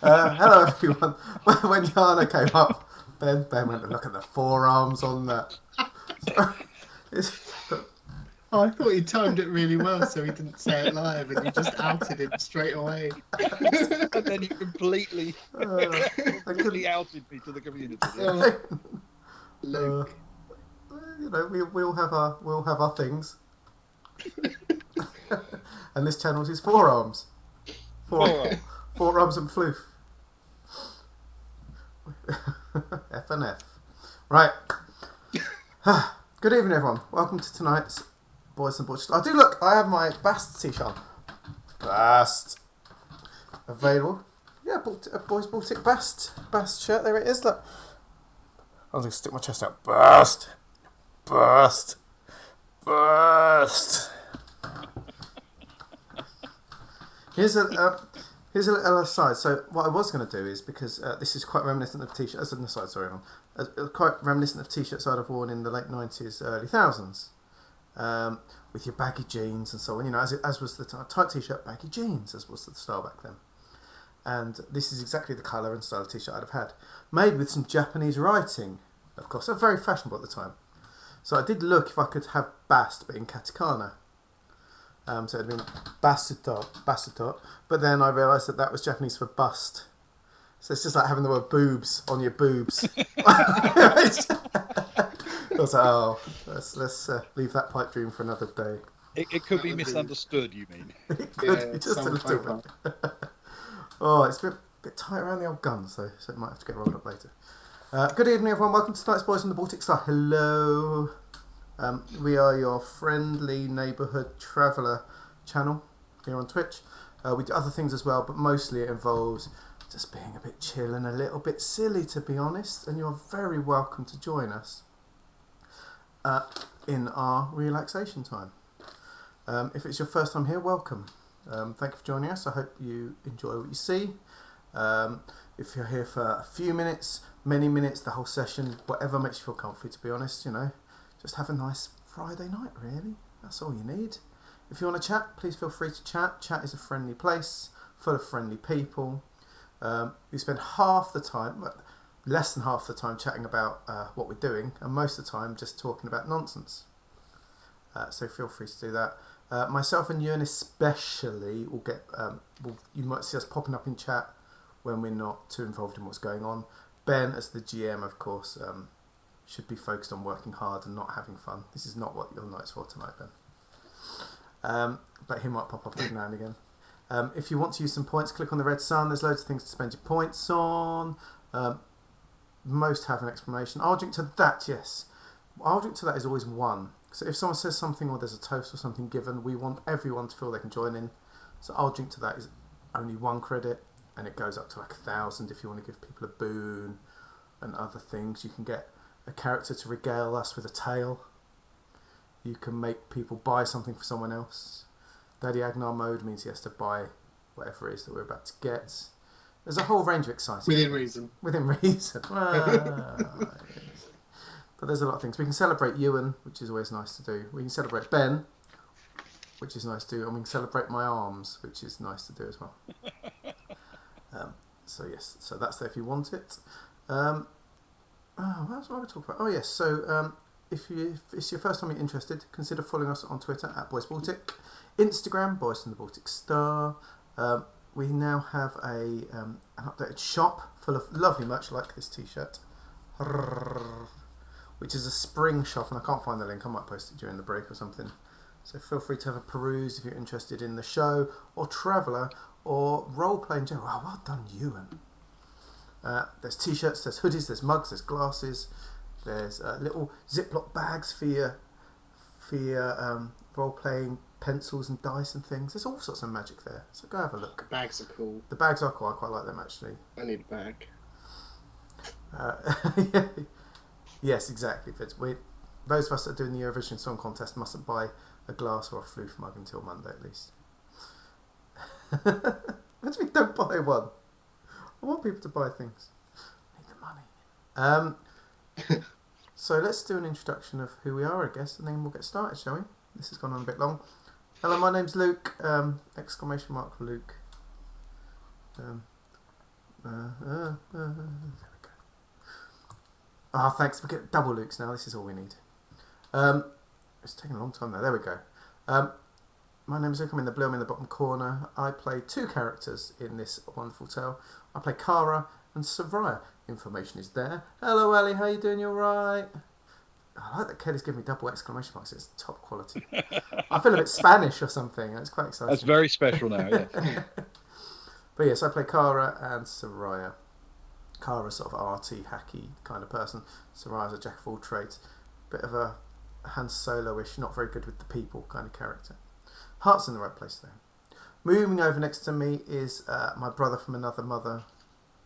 Hello everyone. When Yana came up, Ben went to look at the forearms on that. I thought he timed it really well so he didn't say it live and you just outed him straight away. And then you completely outed me to the community. Luke. We'll have our things. And this channel's his forearms. Forearms and floof. F and F. Right. Good evening, everyone. Welcome to tonight's Boys and Butch. I have my Bast t-shirt. Bast. Available. Yeah, a Boys Baltic Bast shirt. There it is. Look. I'm going to stick my chest out. Bast. Here's a little aside. So what I was going to do is, because this is quite reminiscent of t-shirts. As an aside, sorry, quite reminiscent of t-shirts I'd have worn in the late 90s, early 2000s, with your baggy jeans and so on. You know, as was the tight t-shirt, baggy jeans, as was the style back then. And this is exactly the colour and style of t-shirt I'd have had, made with some Japanese writing, of course. They're very fashionable at the time. So I did look if I could have Bast, but in katakana. So it'd been Bastatot. But then I realised that was Japanese for bust. So it's just like having the word boobs on your boobs. I was like, let's leave that pipe dream for another day. It could be misunderstood, you mean? It could be just a little bit. Oh, it's a bit tight around the old guns, though, so it might have to get rolled up later. Good evening, everyone. Welcome to tonight's Boys from the Baltic Star. Hello. We are your friendly neighbourhood traveller channel here on Twitch. We do other things as well, but mostly it involves just being a bit chill and a little bit silly, to be honest. And you're very welcome to join us in our relaxation time. If it's your first time here, welcome. Thank you for joining us. I hope you enjoy what you see. If you're here for a few minutes, many minutes, the whole session, whatever makes you feel comfy, to be honest, just have a nice Friday night, really. That's all you need. If you want to chat, please feel free to chat. Chat is a friendly place, full of friendly people. We spend less than half the time chatting about what we're doing, and most of the time just talking about nonsense. So feel free to do that. Myself and Ewan especially will get. You might see us popping up in chat when we're not too involved in what's going on. Ben, as the GM, of course, should be focused on working hard and not having fun. This is not what your night's for tonight, Ben. But he might pop up every now and again. If you want to use some points, click on the red sun. There's loads of things to spend your points on. Most have an explanation. I'll drink to that, yes. I'll drink to that is always one. So if someone says something or there's a toast or something given, we want everyone to feel they can join in. So I'll drink to that is only 1 credit, and it goes up to like 1,000 if you want to give people a boon and other things. You can get a character to regale us with a tale. You can make people buy something for someone else. Daddy Agnar mode means he has to buy whatever it is that we're about to get. There's a whole range of exciting Within reason. Within reason. But there's a lot of things. We can celebrate Ewan, which is always nice to do. We can celebrate Ben, which is nice to do. And we can celebrate my arms, which is nice to do as well. So yes, so that's there if you want it. What else am I talking about? Oh yes, so if it's your first time you're interested, consider following us on Twitter at Boys Baltic, Instagram Boys from the Baltic Star. We now have an updated shop full of lovely merch like this t-shirt, which is a spring shop, and I can't find the link. I might post it during the break or something. So feel free to have a peruse if you're interested in the show or Traveller or role-playing general. Wow, well done, Ewan. There's t-shirts, there's hoodies, there's mugs, there's glasses, there's little Ziploc bags for your role-playing pencils and dice and things. There's all sorts of magic there, so go have a look. Bags are cool. The bags are cool. I quite like them, actually. I need a bag. Yes, exactly. Those of us that are doing the Eurovision Song Contest mustn't buy a glass or a floof mug until Monday at least. What do you mean don't buy one? I want people to buy things. I need the money. So let's do an introduction of who we are, I guess, and then we'll get started, shall we? This has gone on a bit long. Hello, my name's Luke. Luke. There we go. Ah, thanks. We get double Lukes now. This is all we need. It's taking a long time though. There we go. My name is Luke. I'm in the blue. I'm in the bottom corner. I play two characters in this wonderful tale. I play Kara and Soraya. Information is there. Hello, Ali. How you doing? You all right? I like that Kelly's giving me double exclamation marks. It's top quality. I feel a bit Spanish or something. It's quite exciting. That's very special now, yeah. But yes, I play Kara and Soraya. Kara's sort of arty, hacky kind of person. Soraya's a jack of all trades. Bit of a Han Solo-ish, not very good with the people kind of character. Heart's in the right place there. Moving over next to me is my brother from another mother,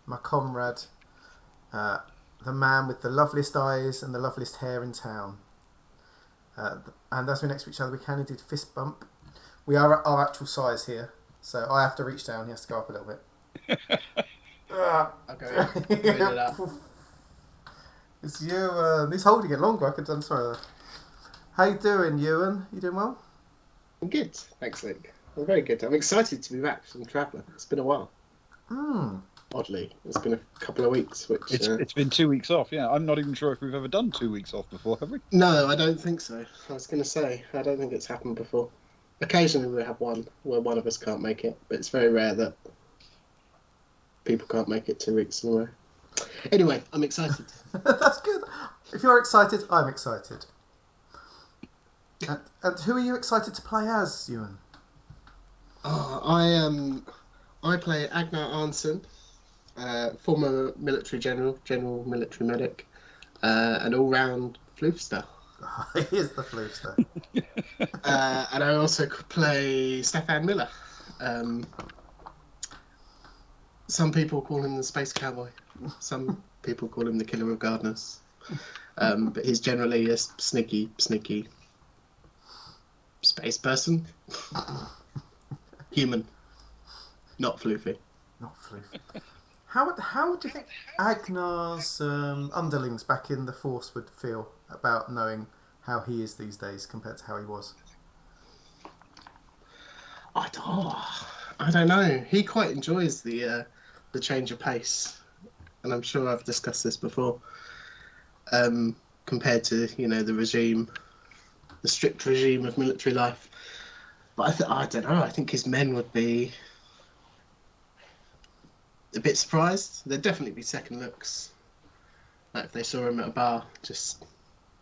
my comrade, the man with the loveliest eyes and the loveliest hair in town. And as we're next to each other, we can indeed fist bump. We are at our actual size here, so I have to reach down, he has to go up a little bit. Okay. It's Ewan. He's holding it longer. I'm sorry. How you doing, Ewan? You doing well? I'm good, thanks, Luke. I'm very good. I'm excited to be back from Traveller. It's been a while. Oddly, it's been a couple of weeks. Which it's been 2 weeks off. Yeah, I'm not even sure if we've ever done 2 weeks off before, have we? No, I don't think so. I was going to say I don't think it's happened before. Occasionally we have one where one of us can't make it, but it's very rare that people can't make it 2 weeks in a row. Anyway, I'm excited. That's good. If you're excited, I'm excited. And who are you excited to play as, Ewan? I play Agnar Arnson, former military general military medic, an all-round floofster. He is the floofster. And I also play Stefan Miller. Some people call him the Space Cowboy. Some people call him the Killer of Gardeners. But he's generally a sneaky space person. Human. Not floofy. Not floofy. How do you think Agnar's underlings back in the Force would feel about knowing how he is these days compared to how he was? I don't know. He quite enjoys the change of pace, and I'm sure I've discussed this before. Compared to the regime, the strict regime of military life, but I don't know. I think his men would be a bit surprised. There'd definitely be second looks, like if they saw him at a bar just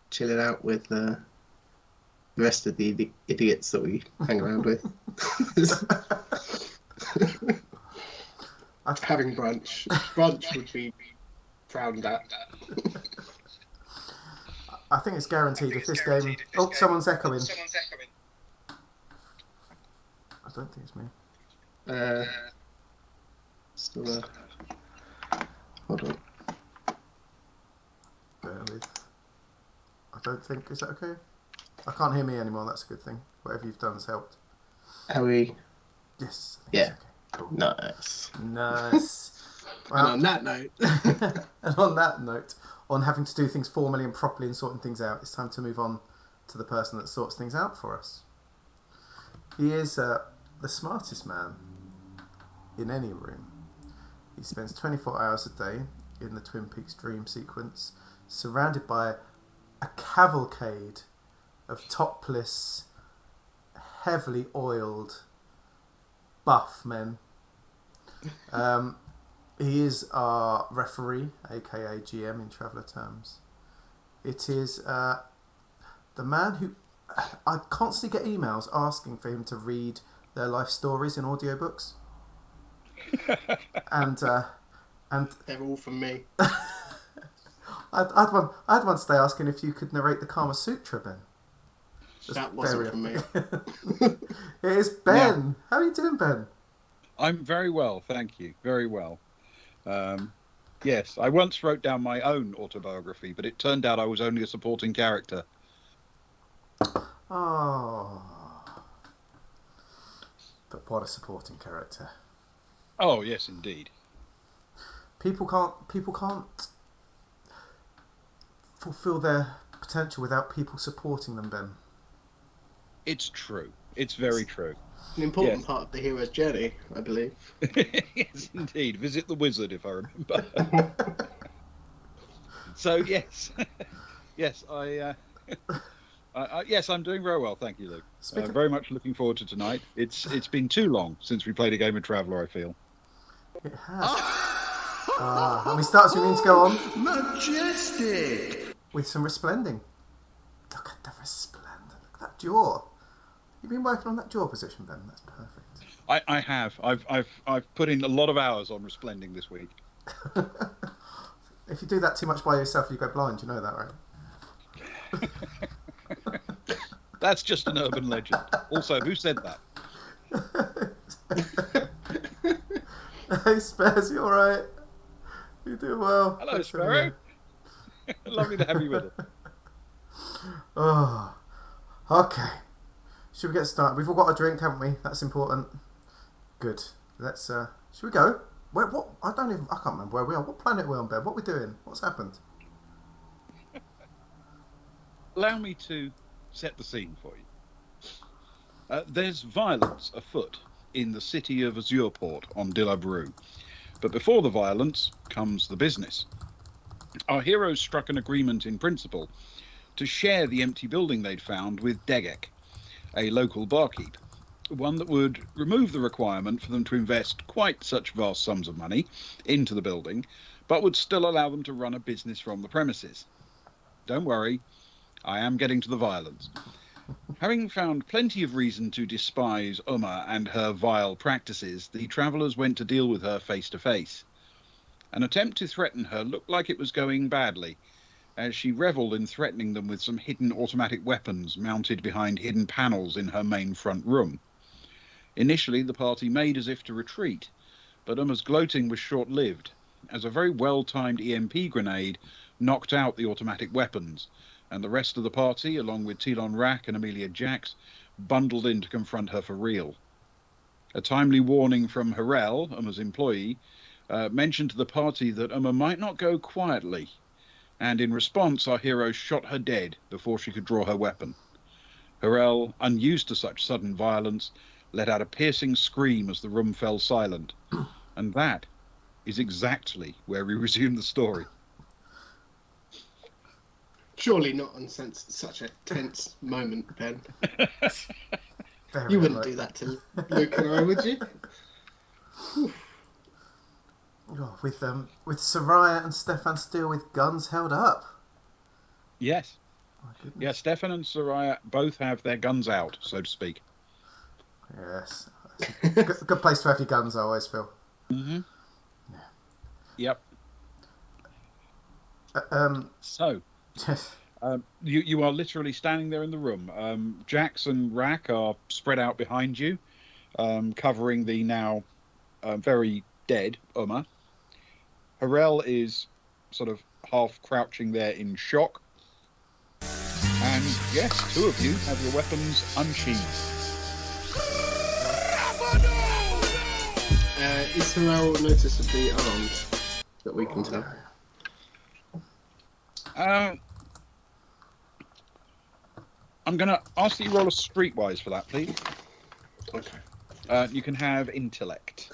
chilling out with the rest of the idiots that we hang around with. Having brunch would be frowned at. I think it's guaranteed if this game... Oh, someone's echoing. I don't think it's me. Still there. Hold on. Bear with. I don't think... Is that okay? I can't hear me anymore. That's a good thing. Whatever you've done has helped. Are we? Yes. I think Yeah. it's okay. Cool. Nice. Well, And on that note... and on that note, on having to do things formally and properly and sorting things out, it's time to move on to the person that sorts things out for us. He is the smartest man in any room. He spends 24 hours a day in the Twin Peaks dream sequence, surrounded by a cavalcade of topless, heavily oiled, buff men. He is our referee, aka GM in Traveller terms. It is the man who... I constantly get emails asking for him to read their life stories in audiobooks. and They're all from me. I had one today asking if you could narrate the Kama Sutra, Ben. That wasn't from me. It is Ben. Yeah. How are you doing, Ben? I'm very well, thank you. Very well. Yes, I once wrote down my own autobiography, but it turned out I was only a supporting character. Oh. But what a supporting character. Oh, yes, indeed. People can't fulfill their potential without people supporting them, Ben. It's true. It's very true. An important Yes. part of the hero's journey, I believe. Yes, indeed. Visit the wizard, if I remember. So yes, yes, yes, I'm doing very well, thank you, Luke. Speaking, Very much looking forward to tonight. It's been too long since we played a game of Traveller, I feel. it has. How many starts do we need to go on? Majestic! With some resplending. Look at the resplendent. Look at that jaw. You've been working on that jaw position, Ben. That's perfect. I have. I've put in a lot of hours on Resplending this week. If you do that too much by yourself, you go blind. You know that, right? That's just an urban legend. Also, who said that? Hey, Spares, you alright? You doing well? Hello, Thanks for Sparrow. being Lovely to have you with us. here. Oh, okay. Should we get started? We've all got a drink, haven't we? That's important. Good. Let's. Should we go? Where? What? I can't remember where we are. What planet are we on, Ben? What are we doing? What's happened? Allow me to set the scene for you. There's violence afoot in the city of Azureport on Dilub Rou. But before the violence comes the business. Our heroes struck an agreement in principle to share the empty building they'd found with Degek, a local barkeep, one that would remove the requirement for them to invest quite such vast sums of money into the building, but would still allow them to run a business from the premises. Don't worry, I am getting to the violence. Having found plenty of reason to despise Uma and her vile practices, the travellers went to deal with her face to face. An attempt to threaten her looked like it was going badly, as she revelled in threatening them with some hidden automatic weapons mounted behind hidden panels in her main front room. Initially, the party made as if to retreat, but Uma's gloating was short-lived, as a very well-timed EMP grenade knocked out the automatic weapons, and the rest of the party, along with Telon Rack and Amelia Jax, bundled in to confront her for real. A timely warning from Harel, Uma's employee, mentioned to the party that Uma might not go quietly, and in response our hero shot her dead before she could draw her weapon. Harel, unused to such sudden violence, let out a piercing scream as the room fell silent, and that is exactly where we resume the story. Surely not on such a tense moment, Ben. Very You wouldn't right. do that to Luke and I, would you? Oh, with Soraya and Stefan still with guns held up. Yes. My goodness. Yeah, Stefan and Soraya both have their guns out, so to speak. Yes. Good place to have your guns, I always feel. Mm-hmm. Yeah. Yep. So, Yes. you are literally standing there in the room. Jax and Rack are spread out behind you, covering the now very dead Uma. Harel is sort of half crouching there in shock. And yes, two of you have your weapons unsheathed. Is Harel noticeably armed that we can tell? I'm going to ask that you roll a streetwise for that, please. Okay. You can have intellect.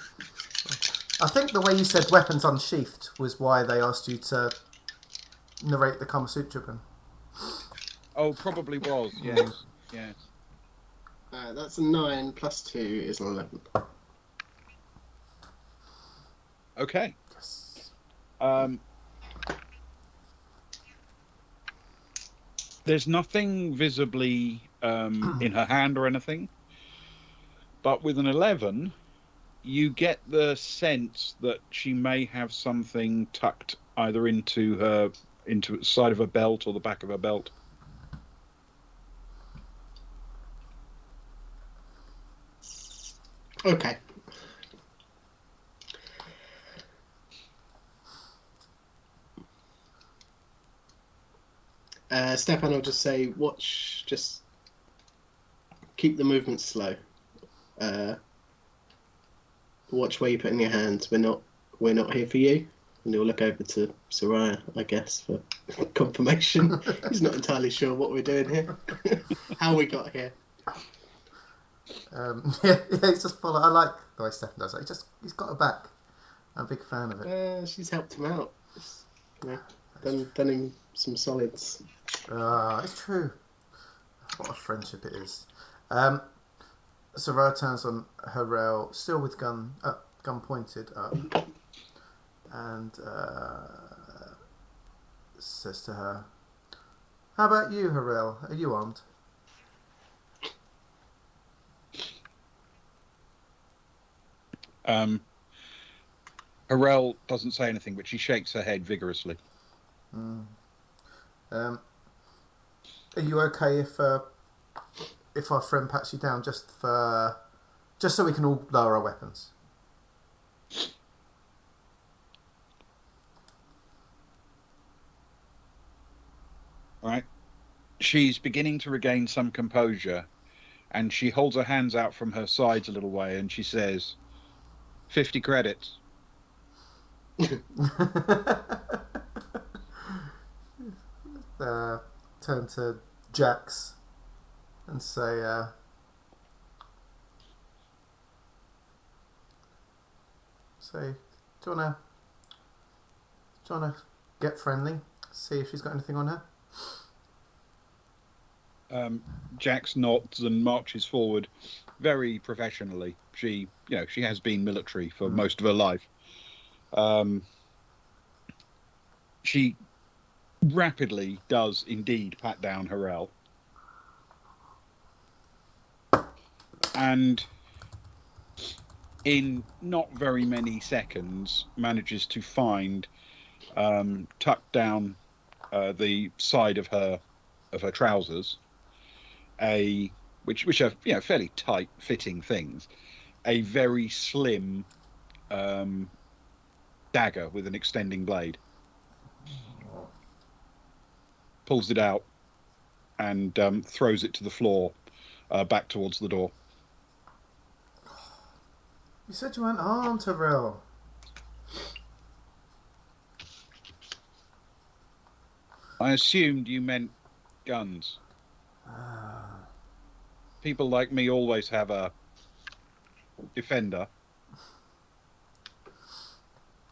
I think the way you said weapons unsheathed was why they asked you to narrate the Kama Sutra. Ben. Oh, probably was, yes. Yes. That's a 9 plus 2 is an 11. Okay. Yes. There's nothing visibly in her hand or anything, but with an 11, you get the sense that she may have something tucked either into the side of her belt or the back of her belt. Okay. Stefan will just say, watch, just keep the movement slow. Watch where you put in your hands. We're not here for you. And he'll look over to Soraya, I guess, for confirmation. He's not entirely sure what we're doing here, how we got here. He's just follow. I like the way Stefan does it. He's got her back. I'm a big fan of it. She's helped him out. Done him some solids. It's true. What a friendship it is. Sarah turns on Harel, still with gun pointed up, and says to her, "How about you, Harel? Are you armed?" Harel doesn't say anything, but she shakes her head vigorously. Are you okay if our friend pats you down just so we can all lower our weapons? All right. She's beginning to regain some composure, and she holds her hands out from her sides a little way, and she says, 50 credits. Turn to Jax and say, do you wanna get friendly? See if she's got anything on her. Jax nods and marches forward very professionally. She has been military for most of her life. She rapidly does indeed pat down Harel. And in not very many seconds manages to find, tucked down the side of her trousers, which are fairly tight fitting things, a very slim dagger with an extending blade. Pulls it out and throws it to the floor, back towards the door. You said you weren't armed, Harel. I assumed you meant guns. People like me always have a defender.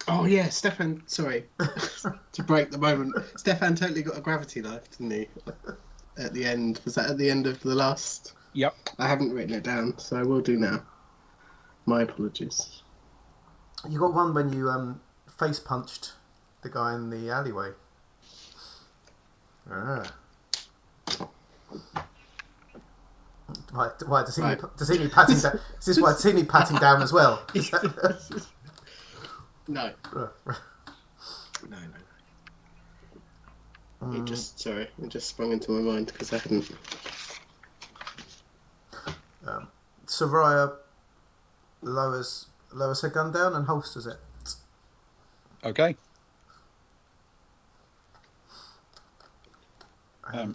Oh yeah, Stefan. Sorry to break the moment. Stefan totally got a gravity knife, didn't he? At the end, was that at the end of the last? Yep. I haven't written it down, so I will do now. My apologies. You got one when you face punched the guy in the alleyway. Why does he need patting down? Is this why does he need patting down as well? No. No. It just sprung into my mind because I hadn't. Soraya lowers her gun down and holsters it. Okay.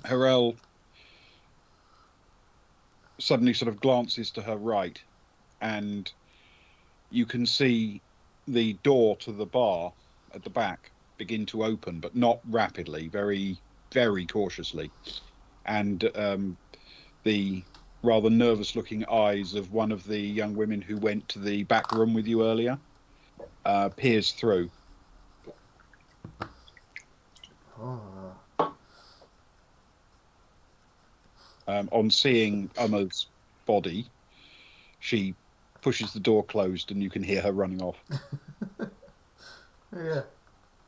Harel suddenly sort of glances to her right, and you can see the door to the bar at the back begin to open, but not rapidly, very, very cautiously. And the rather nervous-looking eyes of one of the young women who went to the back room with you earlier peers through. On seeing Umma's body, she pushes the door closed and you can hear her running off. Yeah,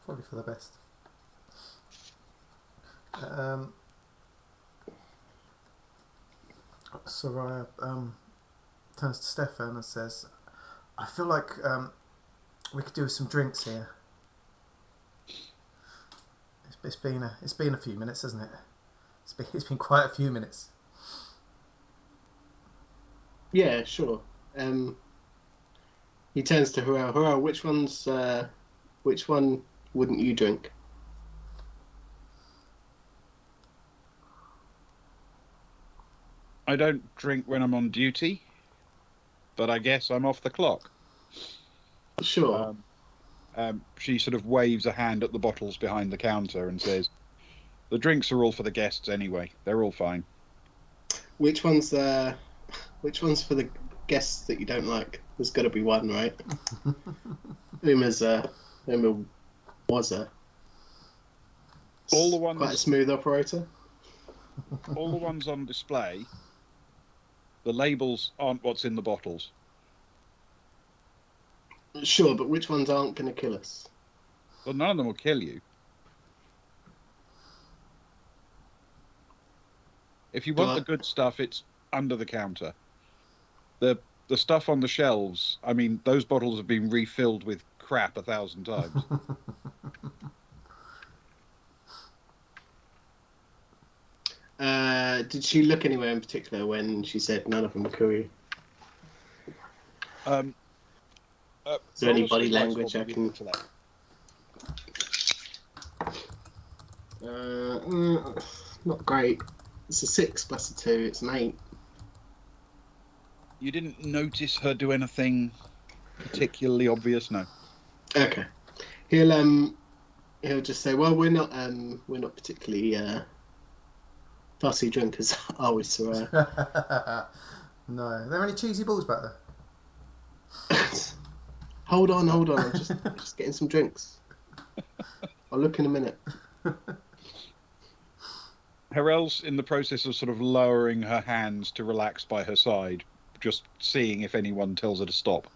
probably for the best. Soraya turns to Stefan and says, I feel like we could do with some drinks here. It's been a few minutes, hasn't it? It's been quite a few minutes. Yeah, sure. He turns to Harel. Harel, which one wouldn't you drink? I don't drink when I'm on duty, but I guess I'm off the clock. Sure. She sort of waves a hand at the bottles behind the counter and says, the drinks are all for the guests anyway. They're all fine. Which one's the Which one's for the guests that you don't like? There's got to be one, right? Uma was All the ones, quite a smooth operator. all the ones on display, the labels aren't what's in the bottles. Sure, but which ones aren't going to kill us? Well, none of them will kill you. If you want the good stuff, it's under the counter. The stuff on the shelves, I mean, those bottles have been refilled with crap 1,000 times. Did she look anywhere in particular when she said none of them will kill you? Is there any body language I can... not great. It's a 6 plus a 2. It's an 8. You didn't notice her do anything particularly obvious, no? Okay. He'll just say, "Well, we're not particularly fussy drinkers, are we, sir?" No. Are there any cheesy balls back there? Hold on. I'm just getting some drinks. I'll look in a minute. Harel's in the process of sort of lowering her hands to relax by her side, just seeing if anyone tells her to stop.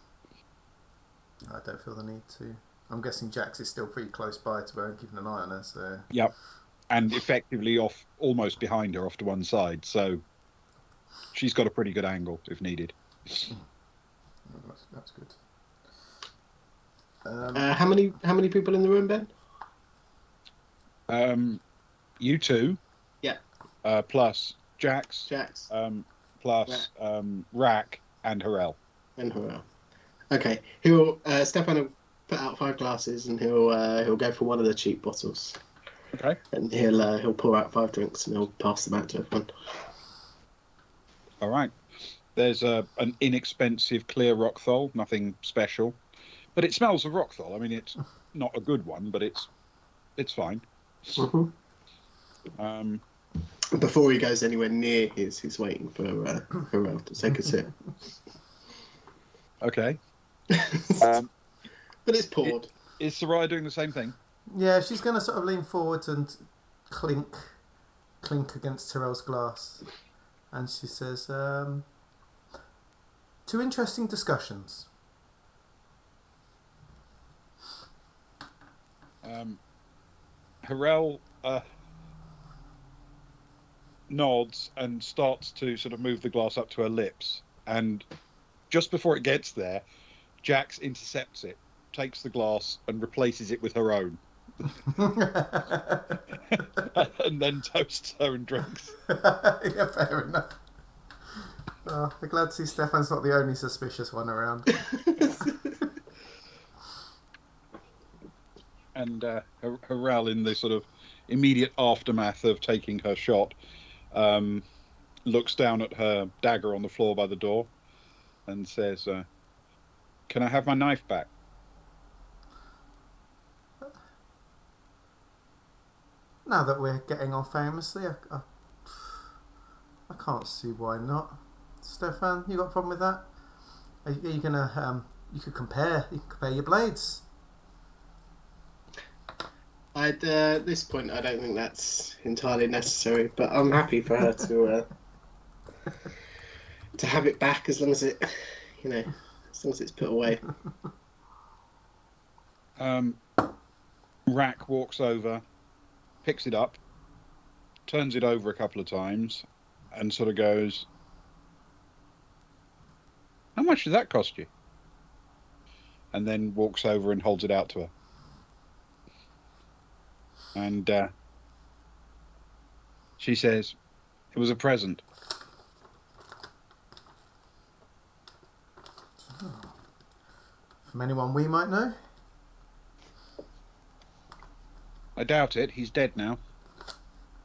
I don't feel the need to. I'm guessing Jax is still pretty close by to her and keeping an eye on her, so... Yep. And effectively off, almost behind her, off to one side, so she's got a pretty good angle, if needed. That's good. How many people in the room, Ben? You two. Yeah. Plus Jax. Plus Rack and Harel. Okay. Stefan will put out 5 glasses and he'll go for one of the cheap bottles. Okay. And he'll pour out 5 drinks and he'll pass them out to everyone. All right. There's an inexpensive clear Rockthol, nothing special, but it smells of Rockthol. I mean, it's not a good one, but it's fine. Mm-hmm. Before he goes anywhere near he's waiting for Harel to take a sip. Okay. But it's poured. Is Soraya doing the same thing? Yeah, she's going to sort of lean forward and clink against Tyrell's glass. And she says, 2 interesting discussions. Harel nods and starts to sort of move the glass up to her lips. And just before it gets there, Jax intercepts it, takes the glass and replaces it with her own. And then toasts her and drinks. Yeah, fair enough. Oh, I'm glad to see Stefan's not the only suspicious one around. And Harel, in the sort of immediate aftermath of taking her shot, looks down at her dagger on the floor by the door and says, "Can I have my knife back?" Now that we're getting on famously, I can't see why not. Stefan, you got a problem with that? Are you gonna? You could compare your blades. At this point, I don't think that's entirely necessary, but I'm happy for her to have it back as long as it, as long as it's put away. Rack walks over, picks it up, turns it over a couple of times, and sort of goes, "How much did that cost you?" And then walks over and holds it out to her. And she says, "It was a present." From anyone we might know? I doubt it. He's dead now.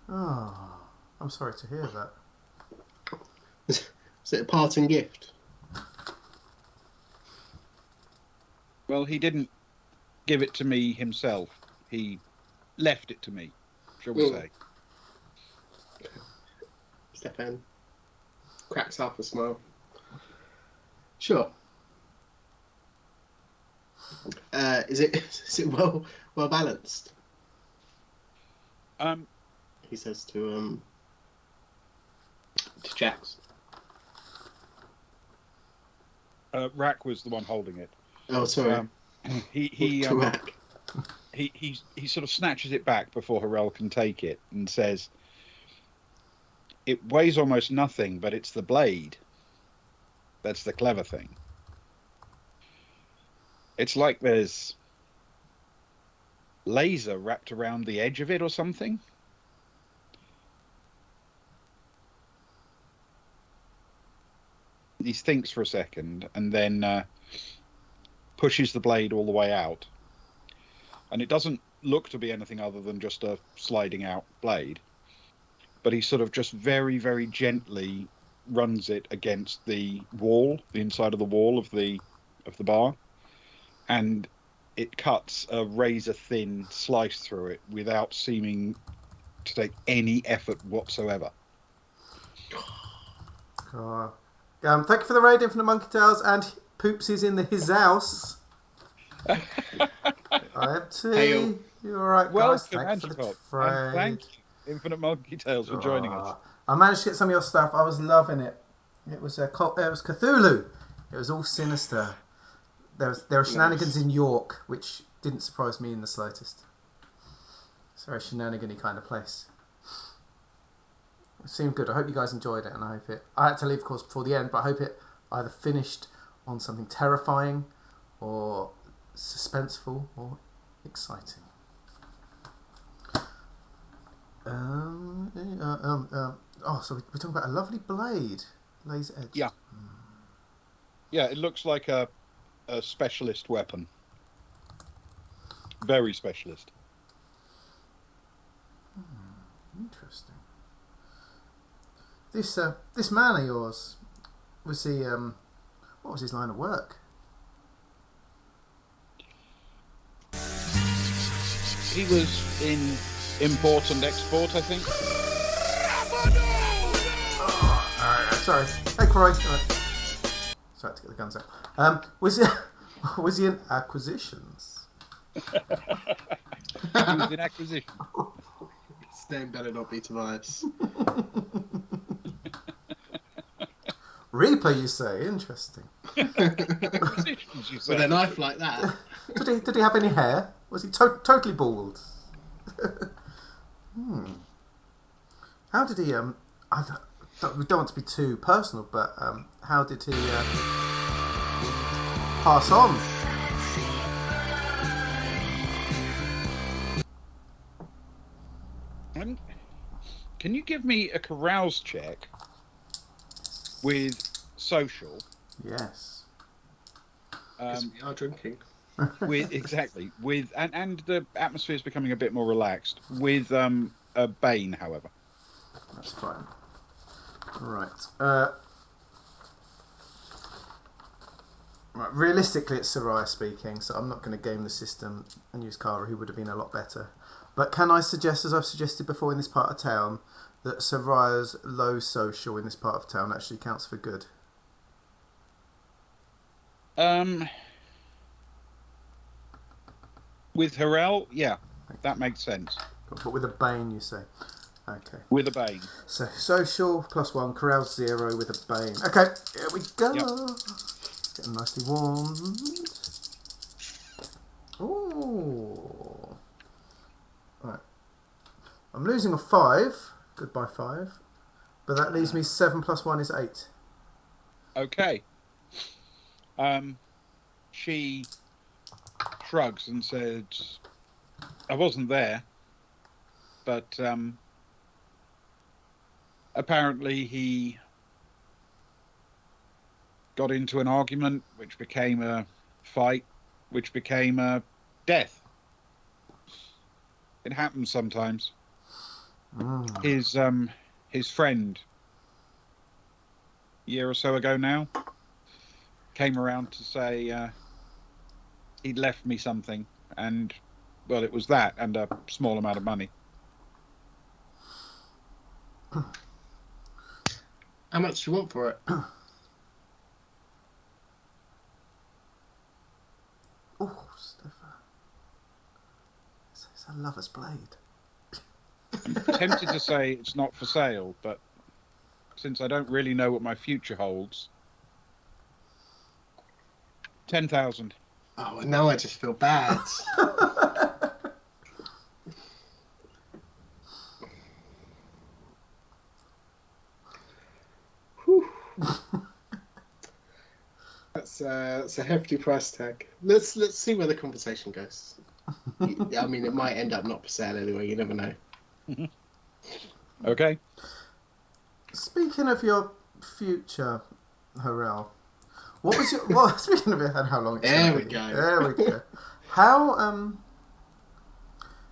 Oh, I'm sorry to hear that. Is it a parting gift? Well, he didn't give it to me himself. He left it to me, shall we say. Stefan, cracks half a smile. Sure. Is it well balanced? He says to Jax. Rack was the one holding it. Oh, sorry. He Rack. he sort of snatches it back before Harel can take it and says, "It weighs almost nothing, but it's the blade. That's the clever thing. It's like there's laser wrapped around the edge of it or something." He thinks for a second and then pushes the blade all the way out. And it doesn't look to be anything other than just a sliding out blade. But he sort of just very, very gently runs it against the wall, the inside of the wall of the bar. And it cuts a razor-thin slice through it without seeming to take any effort whatsoever. Thank you for the raid, Infinite Monkey Tails, and Poops is in his house. I am too. Hail. You alright, guys? Welcome, Thank you for the Angelpop, trade. and thank you, Infinite Monkey Tails, for joining us. I managed to get some of your stuff. I was loving it. It was Cthulhu. It was all sinister. There were shenanigans in York, which didn't surprise me in the slightest. It's a very shenanigan-y kind of place. It seemed good. I hope you guys enjoyed it, and I had to leave, of course, before the end, but I hope it either finished on something terrifying, or suspenseful, or exciting. So we're talking about a lovely blade, laser edge. Yeah. Yeah, it looks like a specialist weapon. Very specialist. Interesting. This man of yours, was he what was his line of work? He was in import and export, I think. Sorry. Hey, Croy. Sorry to get the guns out. Was he in acquisitions? He was in acquisition. His name better not be Tobias. Reaper, you say? Interesting. Acquisitions, you say. With a knife like that. Did he have any hair? Was he totally bald? How did he? We don't want to be too personal, but how did he pass on? Can you give me a carouse check with social? Yes. Because we are drinking. With and the atmosphere is becoming a bit more relaxed with a Bane, however. That's fine. Right. Right. Realistically, it's Soraya speaking, so I'm not going to game the system and use Kara, who would have been a lot better. But can I suggest, as I've suggested before in this part of town, that Soraya's low social in this part of town actually counts for good? With Harel, yeah, that makes sense. But with a Bane, you say? Okay. With a Bane. So, social, +1, carouse 0 with a Bane. Okay, here we go. Yep. Getting nicely warmed. Ooh. Right. I'm losing a 5. Goodbye 5. But that leaves me 7 + 1 is 8. Okay. She shrugs and said, "I wasn't there, but apparently he got into an argument, which became a fight, which became a death. It happens sometimes. His friend, a year or so ago now, came around to say he'd left me something, and well, it was that and a small amount of money." How much do you want for it? Oh, Stefan. It's a lover's blade. I'm tempted to say it's not for sale, but since I don't really know what my future holds, 10,000. Oh, and now I just feel bad. Whew. That's a hefty price tag. Let's see where the conversation goes. I mean, it might end up not for sale anyway. You never know. Okay. Speaking of your future, Harel, what was your... Well, speaking of it and how long it's There going we to be. go. There we go. How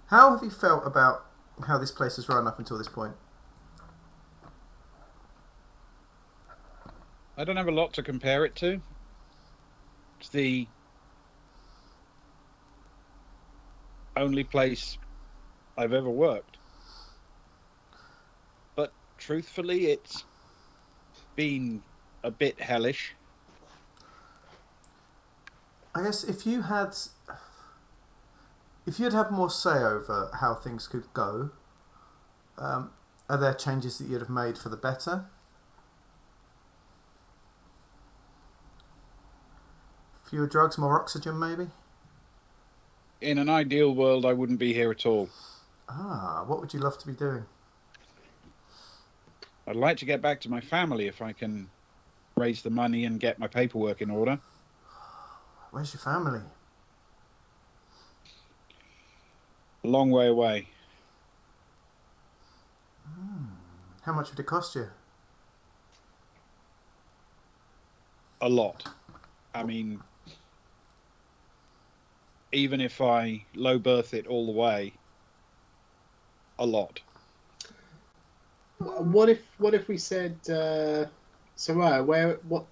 have you felt about how this place has run up until this point? I don't have a lot to compare it to. It's the only place I've ever worked. But truthfully, it's been a bit hellish. I guess if you'd had more say over how things could go, are there changes that you'd have made for the better? Fewer drugs, more oxygen, maybe? In an ideal world, I wouldn't be here at all. Ah, what would you love to be doing? I'd like to get back to my family if I can raise the money and get my paperwork in order. Where's your family? A long way away. How much would it cost you? A lot. I mean, even if I low berth it all the way, a lot. What if we said, so right, what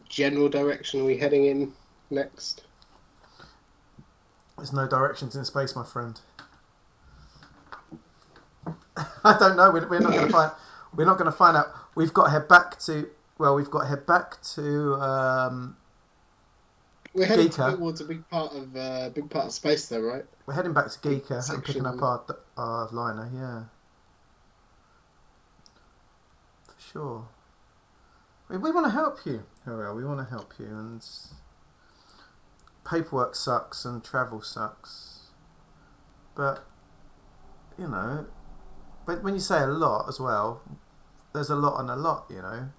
general direction are we heading in next? There's no directions in space, my friend. I don't know. We're not going to find. We're not going to find out. We've got to head back to. Well, we've got to head back to. We're heading Geeka. towards a big part of space, though, right? We're heading back to Geeka and Section. picking up our liner. Yeah, for sure. We want to help you, Harel. We want to help you, and paperwork sucks and travel sucks, but you know, when you say a lot as well, there's a lot and a lot. You know,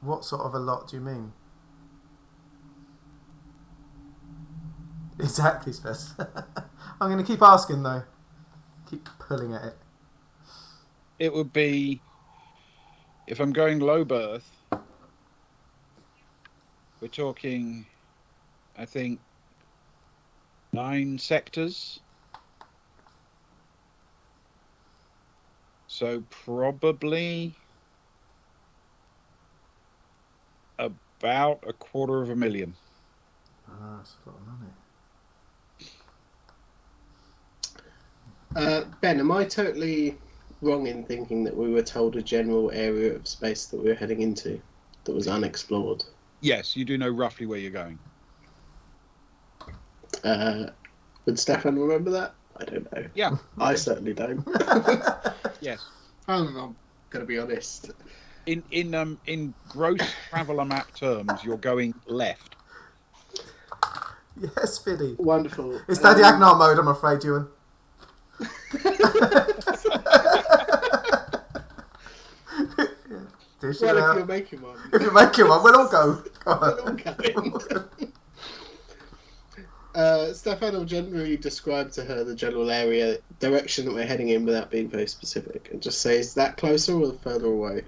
what sort of a lot do you mean? Exactly, Spence. I'm going to keep asking though. Keep pulling at it. It would be, if I'm going low berth, we're talking, I think, 9 sectors. So probably about $250,000. Ah, that's a lot of money. Ben, am I totally wrong in thinking that we were told a general area of space that we were heading into that was unexplored? Yes, you do know roughly where you're going. Would Stefan remember that? I don't know. Yeah. I certainly don't. Yes. I'm going to be honest. In gross traveller map terms, you're going left. Yes, Fiddy. Wonderful. It's Daddy Agnar mode, I'm afraid, Ewan. Dish it Well, out. if you're making one. If you're making one, we'll all go. Go on. We'll all go in. Stefan will generally describe to her the general area direction that we're heading in without being very specific, and just say, is that closer or further away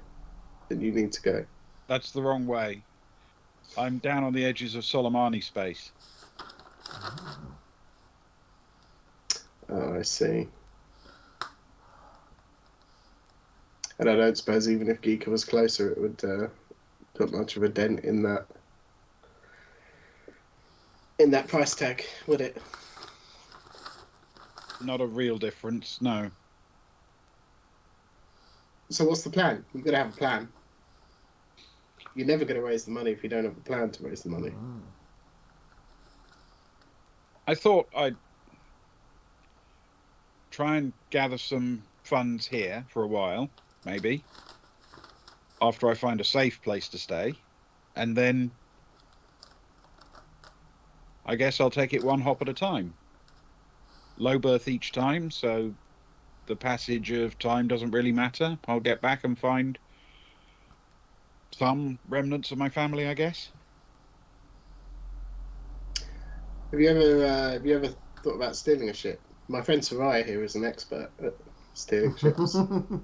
than you need to go? That's the wrong way. I'm down on the edges of Soleimani space. Oh, I see. And I don't suppose even if Geeka was closer, it would put much of a dent in that price tag, would it? Not a real difference, no. So what's the plan? You've got to have a plan. You're never going to raise the money if you don't have a plan to raise the money. I thought I'd try and gather some funds here for a while, maybe, after I find a safe place to stay, and then I guess I'll take it one hop at a time. Low berth each time, so the passage of time doesn't really matter. I'll get back and find some remnants of my family, I guess. Have you ever thought about stealing a ship? My friend Soraya here is an expert at stealing ships. Well,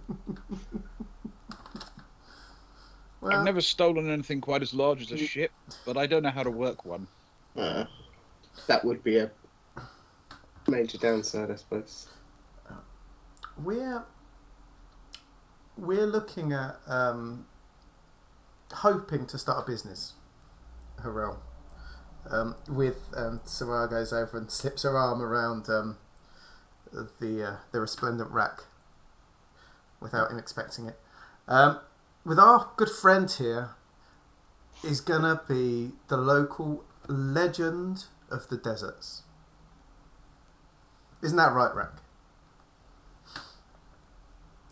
I've never stolen anything quite as large as a ship, but I don't know how to work one. That would be a major downside, I suppose. we're looking at hoping to start a business, Harrell. With Sarah goes over and slips her arm around the resplendent rack without him expecting it. With our good friend here is gonna be the local legend of the deserts. Isn't that right, Rack?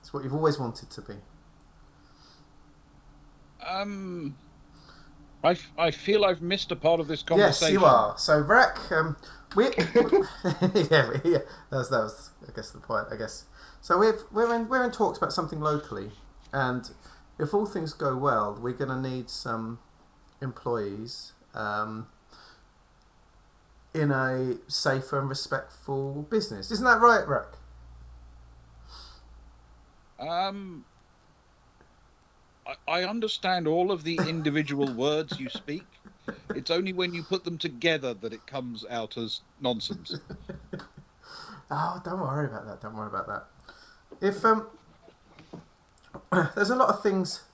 It's what you've always wanted to be. I feel I've missed a part of this conversation. Yes, you are. So, Rack, we yeah, that was I guess the point. I guess so. We're in talks about something locally, and if all things go well, we're going to need some employees in a safer and respectful business. Isn't that right, Rack? I understand all of the individual words you speak. It's only when you put them together that it comes out as nonsense. Oh, don't worry about that. Don't worry about that. If there's a lot of things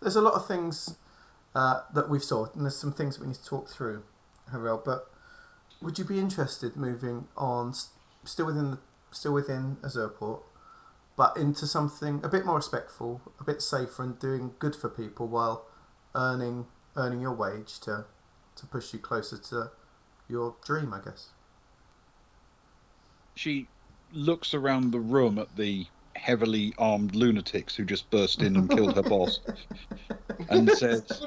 that we've sought, and there's some things that we need to talk through, Harrell. But would you be interested moving on, still within Azurport, but into something a bit more respectful, a bit safer, and doing good for people while earning your wage to push you closer to your dream, I guess? She looks around the room at the heavily armed lunatics who just burst in and killed her boss, and says, Put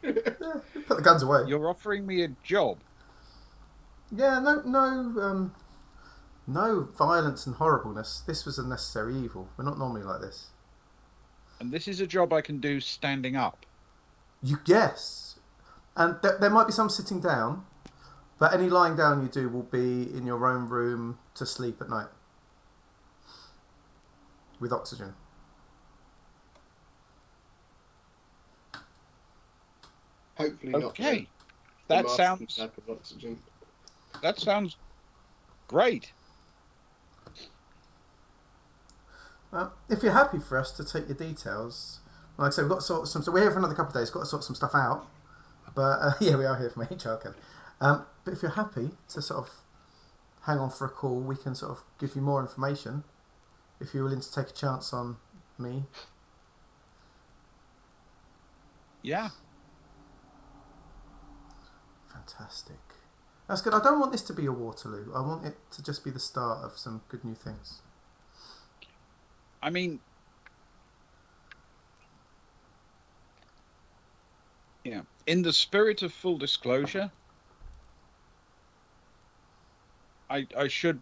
the guns away. "You're offering me a job." Yeah, no violence and horribleness. This was a necessary evil. We're not normally like this. And this is a job I can do standing up. Yes. And there might be some sitting down, but any lying down you do will be in your own room to sleep at night. With oxygen. Hopefully not. Okay. The That masking sounds type of oxygen. great. Well, if you're happy for us to take your details, like I said, we've got to sort some. So we're here for another couple of days. Got to sort some stuff out. But yeah, we are here for my HR camp. But if you're happy to sort of hang on for a call, we can sort of give you more information. If you're willing to take a chance on me. Yeah. Fantastic. That's good. I don't want this to be a Waterloo. I want it to just be the start of some good new things. I mean, yeah. In the spirit of full disclosure, I should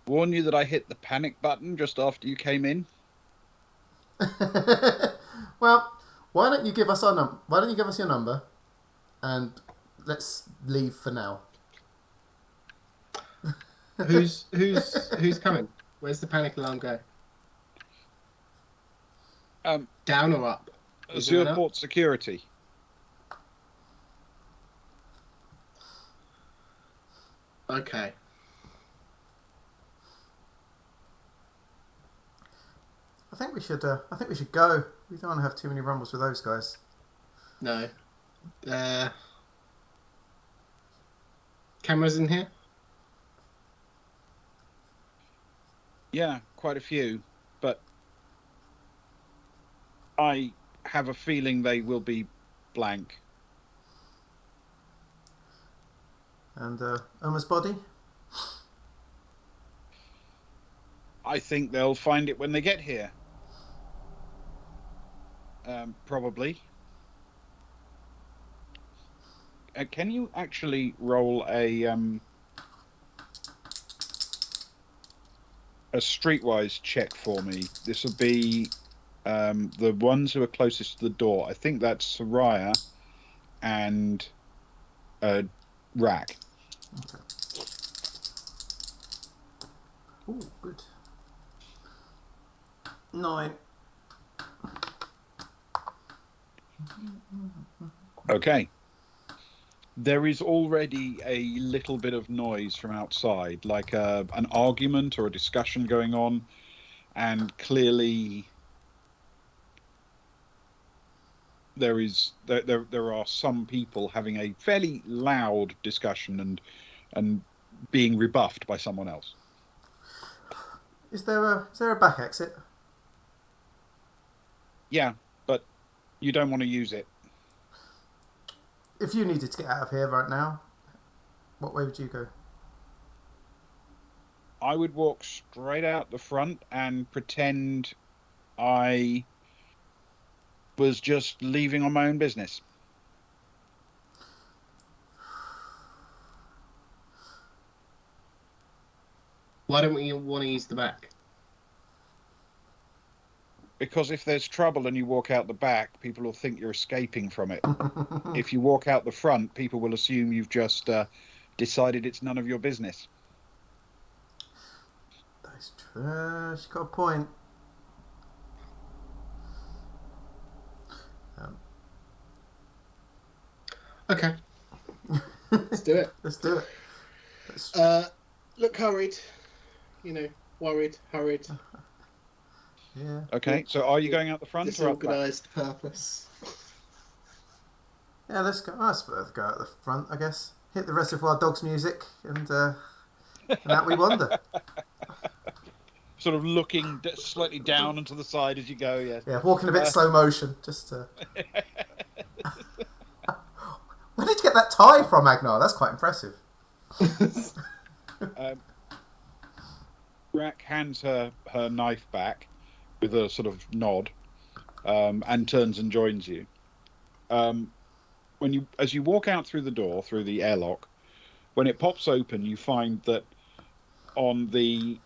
warn you that I hit the panic button just after you came in. Well, why don't you give us your number, and let's leave for now. Who's coming? Where's the panic alarm go? Down or up? Is it Azurport security. Okay. I think we should go. We don't want to have too many rumbles with those guys. No. Cameras in here? Yeah, quite a few. But I have a feeling they will be blank. And Uma's body? I think they'll find it when they get here. Probably. Can you actually roll a streetwise check for me? This will be the ones who are closest to the door. I think that's Soraya and Rack. Okay. Ooh, good. 9. Okay. There is already a little bit of noise from outside, like an argument or a discussion going on, and clearly there are some people having a fairly loud discussion and being rebuffed by someone else. Is there a back exit? Yeah, but you don't want to use it. If you needed to get out of here right now, what way would you go? I would walk straight out the front and pretend I was just leaving on my own business. Why don't we want to use the back? Because if there's trouble and you walk out the back, people will think you're escaping from it. If you walk out the front, people will assume you've just decided it's none of your business. That's true. She's got a point. Okay. Let's do it. Let's do it. Look hurried. Worried, hurried. Yeah. Okay, so are you going out the front or up the back? Disorganised purpose. Yeah, let's go. Let's both go at the front, I guess. Hit the Reservoir Dogs music and out we wander. Sort of looking slightly down and to the side as you go, yes. Yeah, walking a bit slow motion, just to... Where did you get that tie from, Agnar? That's quite impressive. Rack hands her knife back with a sort of nod, and turns and joins you. As you walk out through the door, through the airlock, when it pops open, you find that on the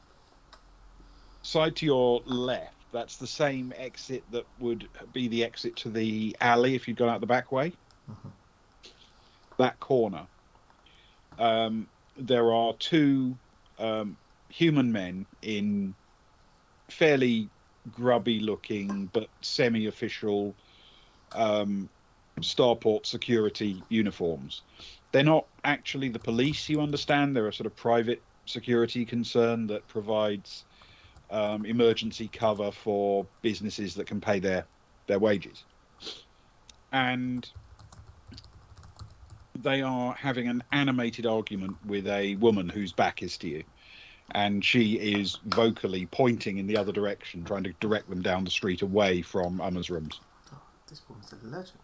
side to your left, that's the same exit that would be the exit to the alley if you'd gone out the back way. Mm-hmm. That corner. There are two human men in fairly grubby-looking but semi-official starport security uniforms. They're not actually the police, you understand. They're a sort of private security concern that provides emergency cover for businesses that can pay their wages. And they are having an animated argument with a woman whose back is to you. And she is vocally pointing in the other direction, trying to direct them down the street away from Emma's rooms. Oh, this woman's a legend.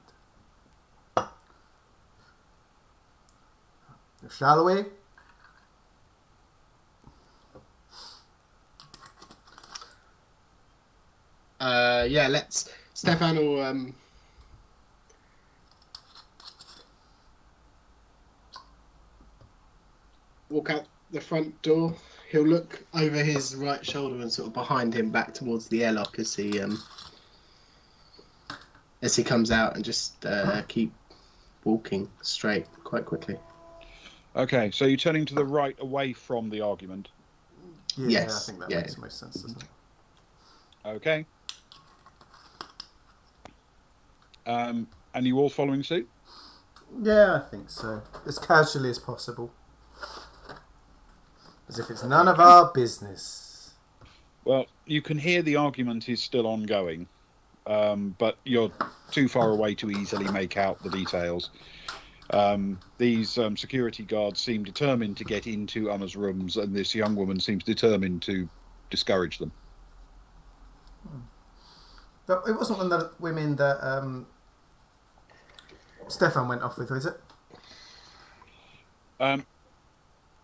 Shall we? Yeah, let's... Stefan will... walk out the front door. He'll look over his right shoulder and sort of behind him back towards the airlock as he comes out, and just keep walking straight quite quickly. Okay, so you're turning to the right away from the argument. Yeah, yes. I think that makes the most sense, doesn't it? Okay. And you all following suit? Yeah, I think so. As casually as possible. As if it's none of our business. Well, you can hear the argument is still ongoing, but you're too far away to easily make out the details. These security guards seem determined to get into Emma's rooms, and this young woman seems determined to discourage them. It wasn't one of the women that Stefan went off with, is it?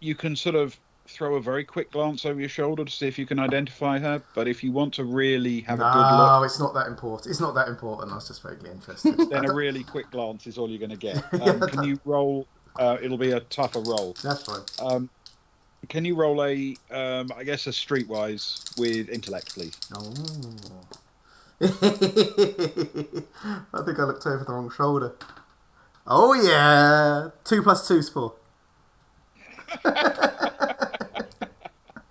You can sort of throw a very quick glance over your shoulder to see if you can identify her, but if you want to really have a good look... No, it's not that important. It's not that important. I was just vaguely interested. Then a really quick glance is all you're going to get. Yeah, can you roll... it'll be a tougher roll. That's fine. Can you roll a, I guess, a streetwise with intellect, please? Oh. I think I looked over the wrong shoulder. Oh, yeah. 2 + 2 is 4.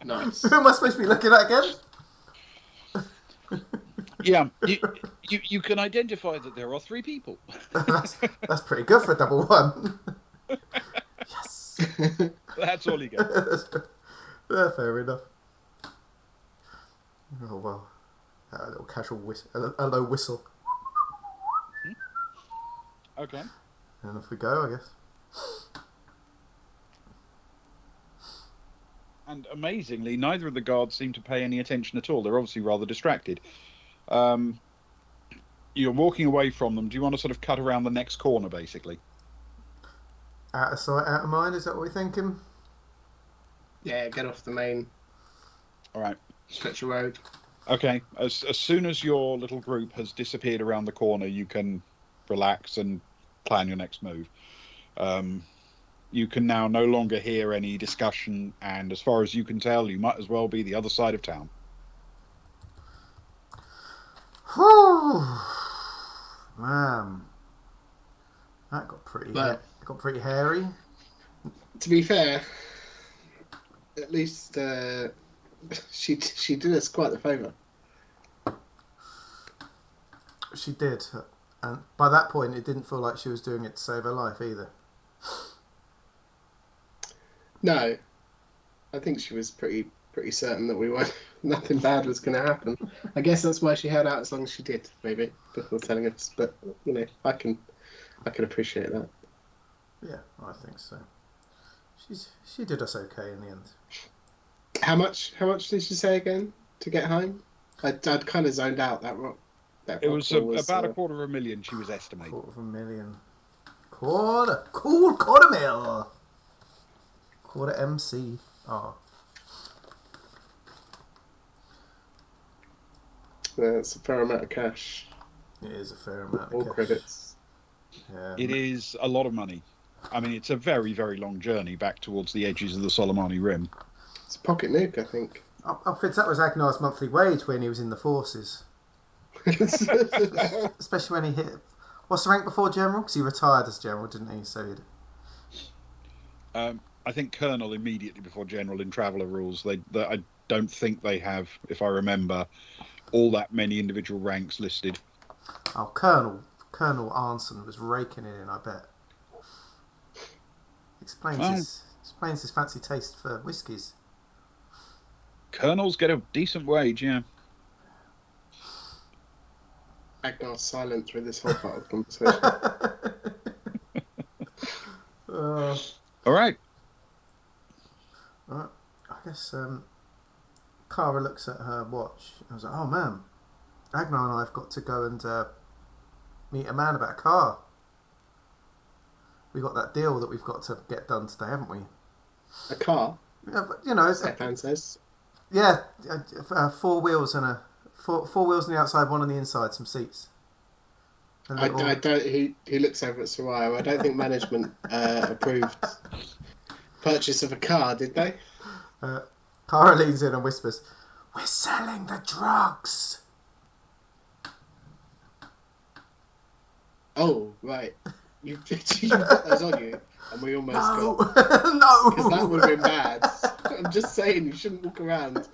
Nice. Who am I supposed to be looking at again? Yeah, you can identify that there are 3 people. that's pretty good for a double one. Yes. That's all you get. Fair enough. Oh, well. A little casual whistle. A low whistle. Okay. And off we go, I guess. And amazingly, neither of the guards seem to pay any attention at all. They're obviously rather distracted. You're walking away from them. Do you want to sort of cut around the next corner, basically? Out of sight, out of mind, is that what we're thinking? Yeah, get off the main All right. stretch of road. Okay. As soon as your little group has disappeared around the corner, you can relax and plan your next move. You can now no longer hear any discussion, and as far as you can tell, you might as well be the other side of town. Whew. Man, that got pretty. But- got pretty hairy. To be fair, at least she did us quite the favour. She did, and by that point, it didn't feel like she was doing it to save her life either. No, I think she was pretty certain that we weren't. Nothing bad was going to happen. I guess that's why she held out as long as she did, maybe before telling us. But you know, I can appreciate that. Yeah, I think so. She did us okay in the end. How much did she say again to get home? I'd kind of zoned out that rock. It was about 250,000 she was estimating. 250,000. Quarter mil. Quarter MC. Oh. Yeah, it's a fair amount of cash. It is a fair amount of All cash. credits. Yeah. It is a lot of money. I mean, it's a very, very long journey back towards the edges of the Soleimani Rim. It's a pocket nuke, I think. Fitz, that was Agnar's monthly wage when he was in the forces. Especially when he hit... What's the rank before General? Because he retired as General, didn't he? So he'd... I think Colonel immediately before General in Traveller rules. I don't think they have, if I remember, all that many individual ranks listed. Oh, Colonel Arnson was raking it in, I bet. Explains his fancy taste for whiskies. Colonels get a decent wage, yeah. Agnar's silent through this whole part of the conversation. All right. Right. I guess Cara looks at her watch. I was like, oh man, Agnar and I have got to go and meet a man about a car. We got that deal that we've got to get done today, haven't we? A car? Yeah, but, you know, Stefan says. yeah, 4 wheels and four wheels on the outside, 1 on the inside, some seats. I don't. He looks over at Soraya. I don't think management approved purchase of a car, did they? Cara leans in and whispers, "We're selling the drugs." Oh, right. You got those on you, and we almost No, got. no. Because that would have been bad. I'm just saying, you shouldn't walk around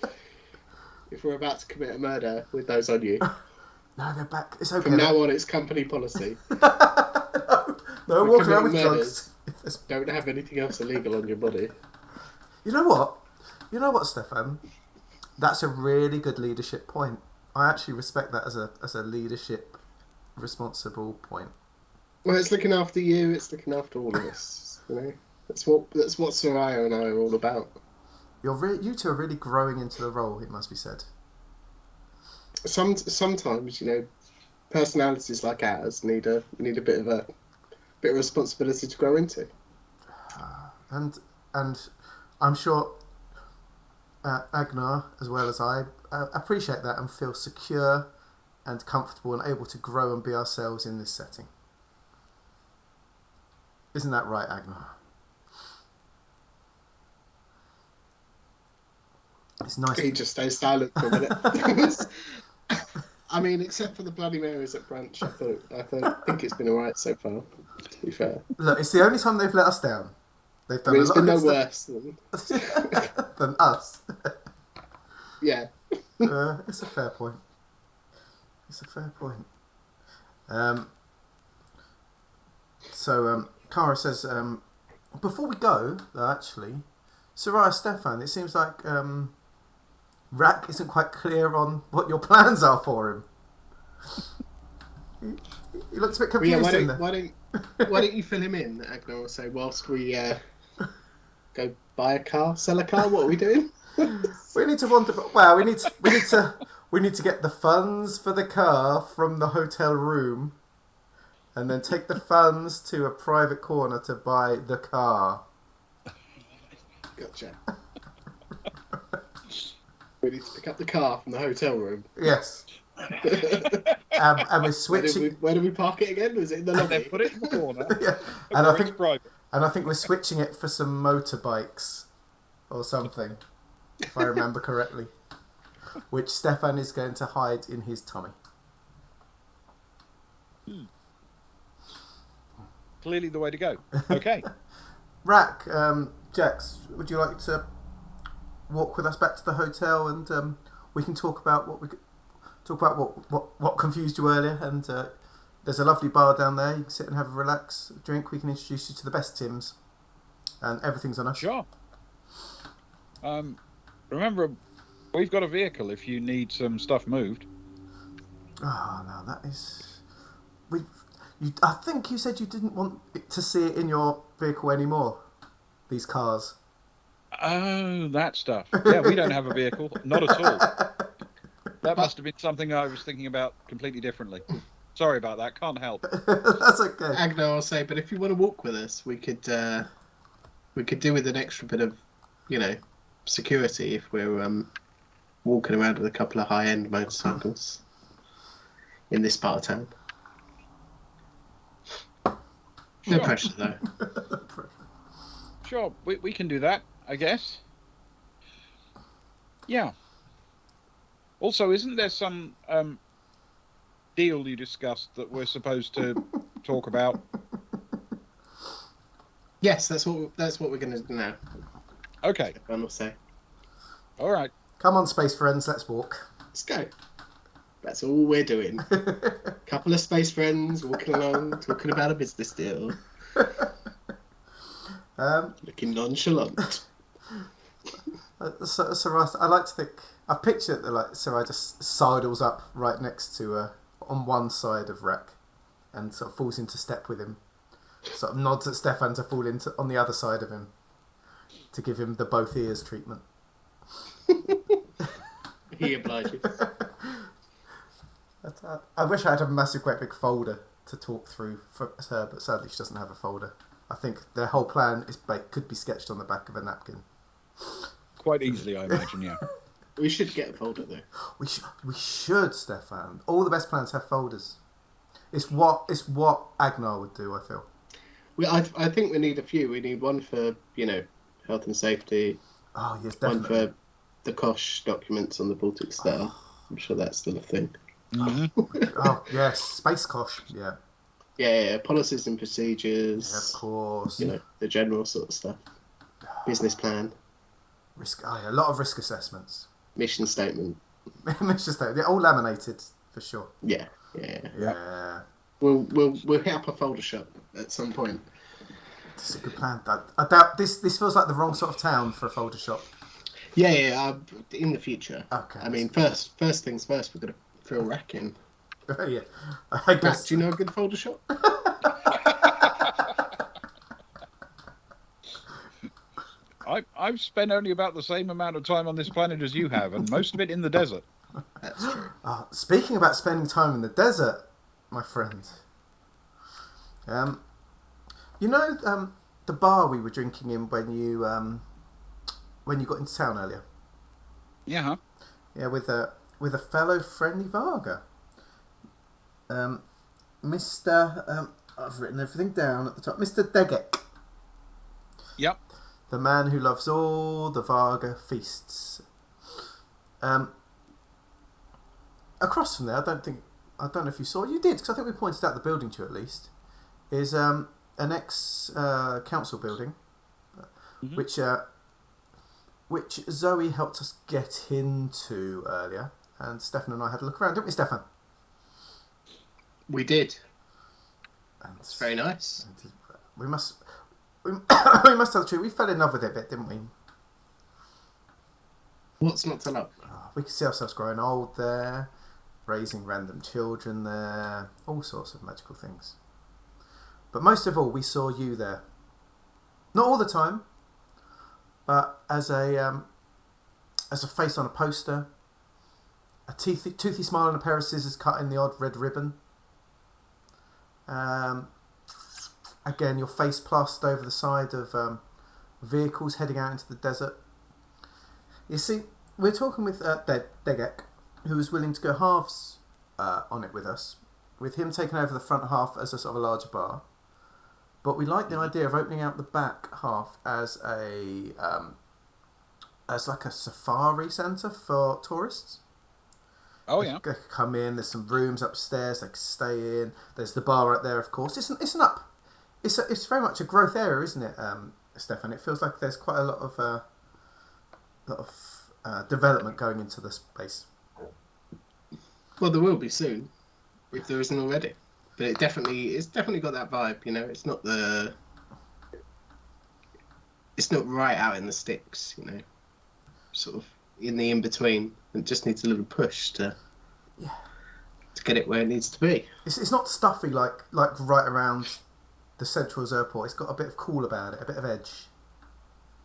if we're about to commit a murder with those on you. No, they're back. It's okay. From now on, it's company policy. no, We walk around commit with drugs. Don't have anything else illegal on your body. You know what, Stefan? That's a really good leadership point. I actually respect that as a leadership responsible point. Well, it's looking after you. It's looking after all of us. You know, that's what Soraya and I are all about. You two are really growing into the role. It must be said. sometimes personalities like ours need a bit of responsibility to grow into. And I'm sure Agnar, as well as I, appreciate that and feel secure and comfortable and able to grow and be ourselves in this setting. Isn't that right, Agnar? It's nice. He just stays silent for a minute. I mean, except for the Bloody Marys at brunch, I think it's been alright so far. To be fair, Look, it's the only time they've let us down. They've done it's a lot been no of worse than us. Yeah. It's a fair point. So Kara says, before we go, though, actually, Soraya Stefan, it seems like Rak isn't quite clear on what your plans are for him. He looks a bit confused. Why don't you fill him in, Agnar, or say, whilst we go buy a car, sell a car? What are we doing? We need to wander. Well, we need to get the funds for the car from the hotel room, and then take the funds to a private corner to buy the car. Gotcha. We need to pick up the car from the hotel room. Yes. And we're switching. Where do we park it again? Was it in the lobby? Put it in the corner. Yeah. And I think we're switching it for some motorbikes or something, if I remember correctly, which Stefan is going to hide in his tummy. Clearly the way to go. Okay. Rak, Jax, would you like to walk with us back to the hotel, and we can talk about what confused you earlier? And there's a lovely bar down there. You can sit and have a relax drink. We can introduce you to the best Tims, and everything's on us. Sure. Remember, we've got a vehicle if you need some stuff moved. Oh no, that is. I think you said you didn't want to see it in your vehicle anymore. These cars. Oh, that stuff. Yeah, we don't have a vehicle. Not at all. That must have been something I was thinking about completely differently. Sorry about that. Can't help. That's okay. Agnar, I'll say, but if you want to walk with us, we could do with an extra bit of, security if we're walking around with a couple of high-end motorcycles in this part of town. No pressure, though. Sure, we can do that, I guess. Yeah. Also, isn't there some deal you discussed that we're supposed to talk about? Yes, that's what we're going to do now. Okay. I will say. All right. Come on, space friends, let's walk. Let's go. That's all we're doing. Couple of space friends walking along, talking about a business deal. Looking nonchalant. So I like to think I picture it that Sarai just sidles up right next to on one side of Rek, and sort of falls into step with him. Sort of nods at Stefan to fall into on the other side of him, to give him the both ears treatment. He obliges. I wish I had a massive, great big folder to talk through for her, but sadly she doesn't have a folder. I think their whole plan could be sketched on the back of a napkin. Quite easily, I imagine, yeah. We should get a folder, though. We should, Stefan. All the best plans have folders. It's what Agnar would do, I feel. I think we need a few. We need one for, health and safety. Oh, yes, definitely. One for the Kosh documents on the Baltic Star. I'm sure that's still a thing. Mm-hmm. Oh, yes, Space Kosh, yeah. Yeah, policies and procedures. Yeah, of course. The general sort of stuff. Business plan. A lot of risk assessments. Mission statement. Mission statement. They're all laminated, for sure. Yeah. We'll hit up a folder shop at some point. It's a good plan. I doubt this feels like the wrong sort of town for a folder shop. Yeah. In the future. Okay. I mean, first things first. We're gonna fill Rak in. Yeah. I guess. Rak, do you know a good folder shop? I've spent only about the same amount of time on this planet as you have, and most of it in the desert. That's true. Speaking about spending time in the desert, my friend. The bar we were drinking in when you got into town earlier. Yeah. Huh? Yeah, with a fellow friendly Varga. Mr. I've written everything down at the top. Mr. Degek. Yep. The man who loves all the Varga feasts. Across from there, I don't know if you saw. You did, because I think we pointed out the building to you at least. Is an ex council building, which Zoe helped us get into earlier, and Stefan and I had a look around, didn't we, Stefan? We did. And it's very nice. We must tell the truth. We fell in love with it a bit, didn't we? What's not to love? We could see ourselves growing old there, raising random children there, all sorts of magical things. But most of all, we saw you there. Not all the time, but as a face on a poster, a toothy smile and a pair of scissors cutting the odd red ribbon. Again, your face plastered over the side of vehicles heading out into the desert. You see, we're talking with Degek, who was willing to go halves on it with us, with him taking over the front half as a sort of a larger bar. But we like the idea of opening out the back half as like a safari centre for tourists. Oh yeah. They could come in. There's some rooms upstairs they can stay in. There's the bar right there, of course. It's very much a growth area, isn't it, Stefan? It feels like there's quite a lot of development going into the space. Well, there will be soon, if there isn't already. But it's definitely got that vibe. You know, it's not right out in the sticks. You know, sort of in the in between. It just needs a little push to get it where it needs to be. It's not stuffy like right around the central airport. It's got a bit of cool about it, a bit of edge.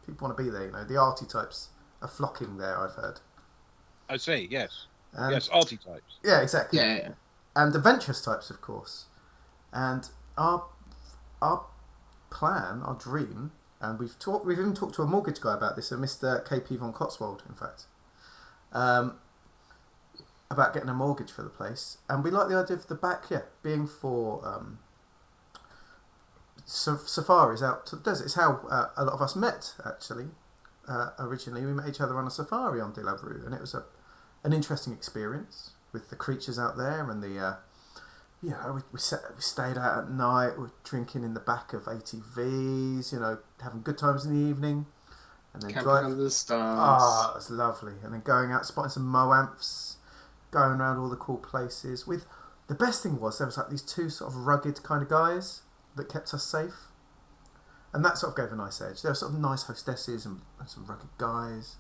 People want to be there. You know, the arty types are flocking there, I've heard. I see. Yes. And, yes, arty types. Yeah, exactly. Yeah. And adventurous types, of course. And our plan, our dream, and we've even talked to a mortgage guy about this, a Mr. KP von Cotswold, in fact, about getting a mortgage for the place. And we like the idea of the back, being for safaris out to the desert. It's how a lot of us met, actually. Originally, we met each other on a safari on Dilub Rou, and it was an interesting experience with the creatures out there and the we stayed out at night. We were drinking in the back of ATVs, having good times in the evening, and then camping under the stars. It was lovely. And then going out, spotting some moamps, going around all the cool places. With the best thing was there was like these two sort of rugged kind of guys that kept us safe, and that sort of gave a nice edge. There were sort of nice hostesses and some rugged guys.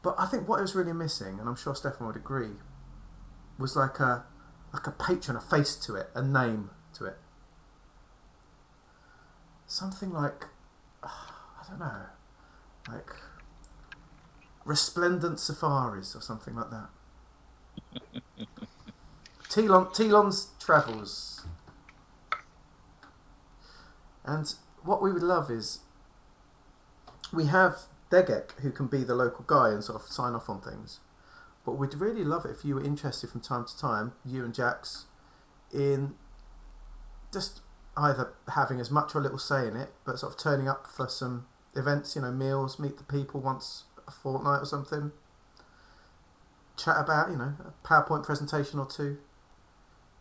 But I think what it was really missing, and I'm sure Stefan would agree, was like a patron, a face to it, a name to it. Something like, I don't know, like Resplendent Safaris or something like that. Telon's Travels. And what we would love is, we have Degek, who can be the local guy and sort of sign off on things. But we'd really love it if you were interested from time to time, you and Jax, in just either having as much or little say in it, but sort of turning up for some events, meals, meet the people once a fortnight or something. Chat about, a PowerPoint presentation or two.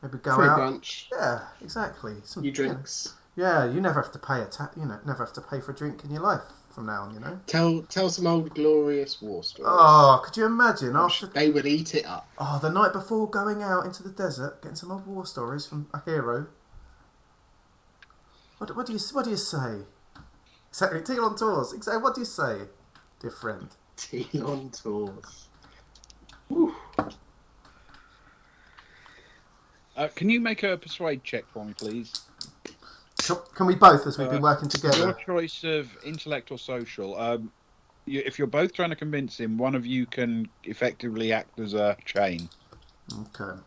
Maybe go Free out. brunch. Yeah, exactly. Some Few drinks. You never have to pay never have to pay for a drink in your life from now on, Tell some old glorious war stories. Oh, could you imagine? They would eat it up. Oh, the night before going out into the desert, getting some old war stories from a hero. What do you say? Exactly, Telon Tours. Exactly, what do you say, dear friend? Telon Tours. Can you make a persuade check for me, please? Can we both, as we've been working together? Your choice of intellect or social. If you're both trying to convince him, one of you can effectively act as a chain. Okay.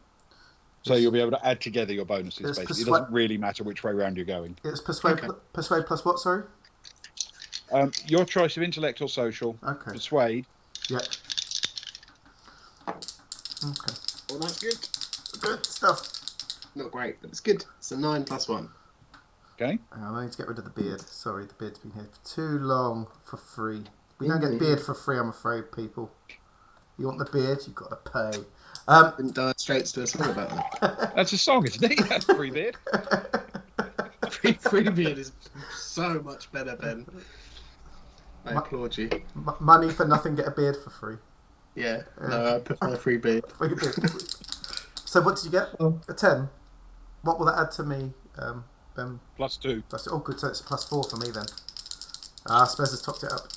So you'll be able to add together your bonuses, It's basically. It doesn't really matter which way round you're going. It's persuade. Okay. Persuade plus what? Sorry. Your choice of intellect or social. Okay. Persuade. Yeah. Okay. Well, that's good. Good stuff. Not great, but it's good. It's a 9 plus 1. Okay. I need to get rid of the beard. Sorry, the beard's been here for too long for free. We don't get beard for free, I'm afraid, people. You want the beard, you've got to pay. Didn't Dire Straits do a song about that? That's a song, isn't it? That's free beard. Free beard is so much better, Ben. I applaud you. Money for nothing, get a beard for free. Yeah, no, I prefer free beard. Free beard. So what did you get? A 10. What will that add to me, Ben? +2. Oh, good. So it's a +4 for me then. Spez has topped it up.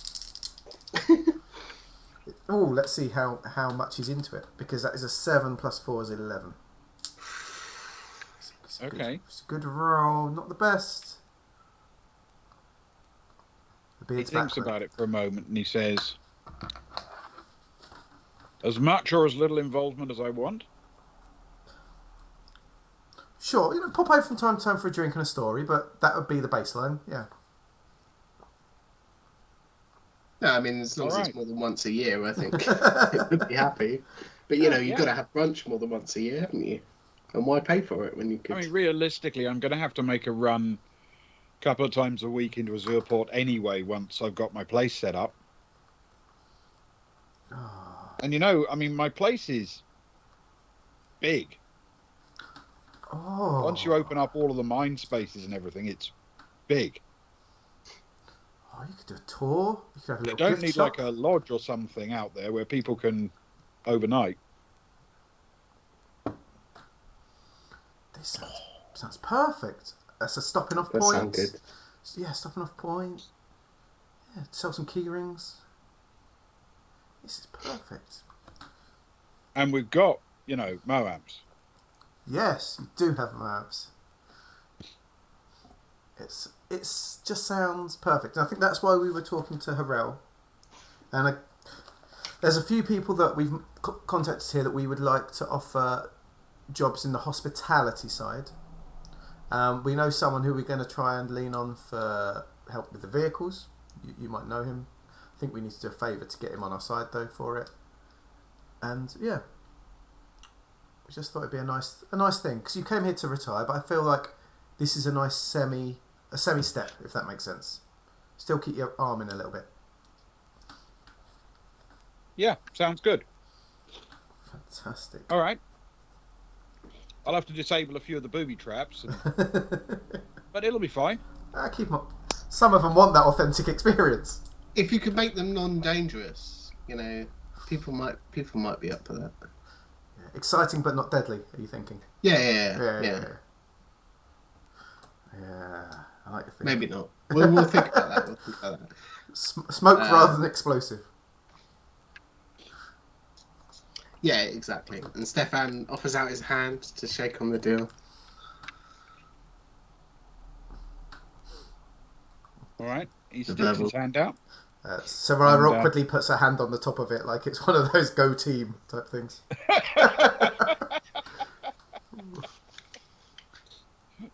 Oh, let's see how much he's into it, because that is a 7 plus 4 is 11. Okay. It's a good roll. Not the best. The He beard's thinks back. about it for a moment and he says, as much or as little involvement as I want. Sure, pop over from time to time for a drink and a story, but that would be the baseline. Yeah. No, I mean, as long as Alright. it's more than once a year, I think it would be happy. But, you've got to have brunch more than once a year, haven't you? And why pay for it when you could? I mean, realistically, I'm going to have to make a run a couple of times a week into Azureport anyway once I've got my place set up. And my place is big. Oh. Once you open up all of the mine spaces and everything, it's big. Oh, you could do a tour. You could have a You little don't gift need shop. like a lodge or something out there where people can overnight. This sounds perfect. That's a stopping off That point. sound good. Yeah, stopping off point. Yeah, sell some key rings. This is perfect. And we've got, Moabs. Yes, you do have maps. It's just sounds perfect. And I think that's why we were talking to Harel. And there's a few people that we've contacted here that we would like to offer jobs in the hospitality side. We know someone who we're going to try and lean on for help with the vehicles. You might know him. I think we need to do a favour to get him on our side though for it. And yeah, we just thought it'd be a nice thing, because you came here to retire, but I feel like this is a nice semi step, if that makes sense. Still keep your arm in a little bit. Yeah, sounds good. Fantastic. All right. I'll have to disable a few of the booby traps, but it'll be fine. Keep them up. Some of them want that authentic experience. If you could make them non-dangerous, people might be up for that. Yeah. Exciting but not deadly, are you thinking? Yeah. Yeah, I like your thinking. Maybe not. We'll think about that. Smoke rather than explosive. Yeah, exactly. And Stefan offers out his hand to shake on the deal. All right. He The sticks devil. his hand out. Sarah And, awkwardly puts her hand on the top of it like it's one of those go team type things.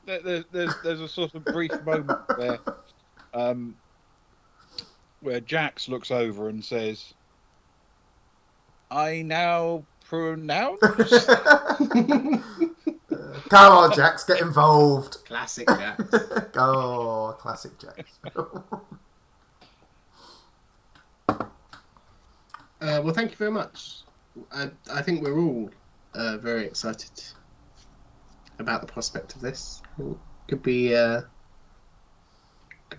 There's a sort of brief moment where Jax looks over and says, I now pronounce. Come on, Jax, get involved. Classic Jack. Oh, classic Jax. Well, thank you very much. I think we're all very excited about the prospect of this. Could be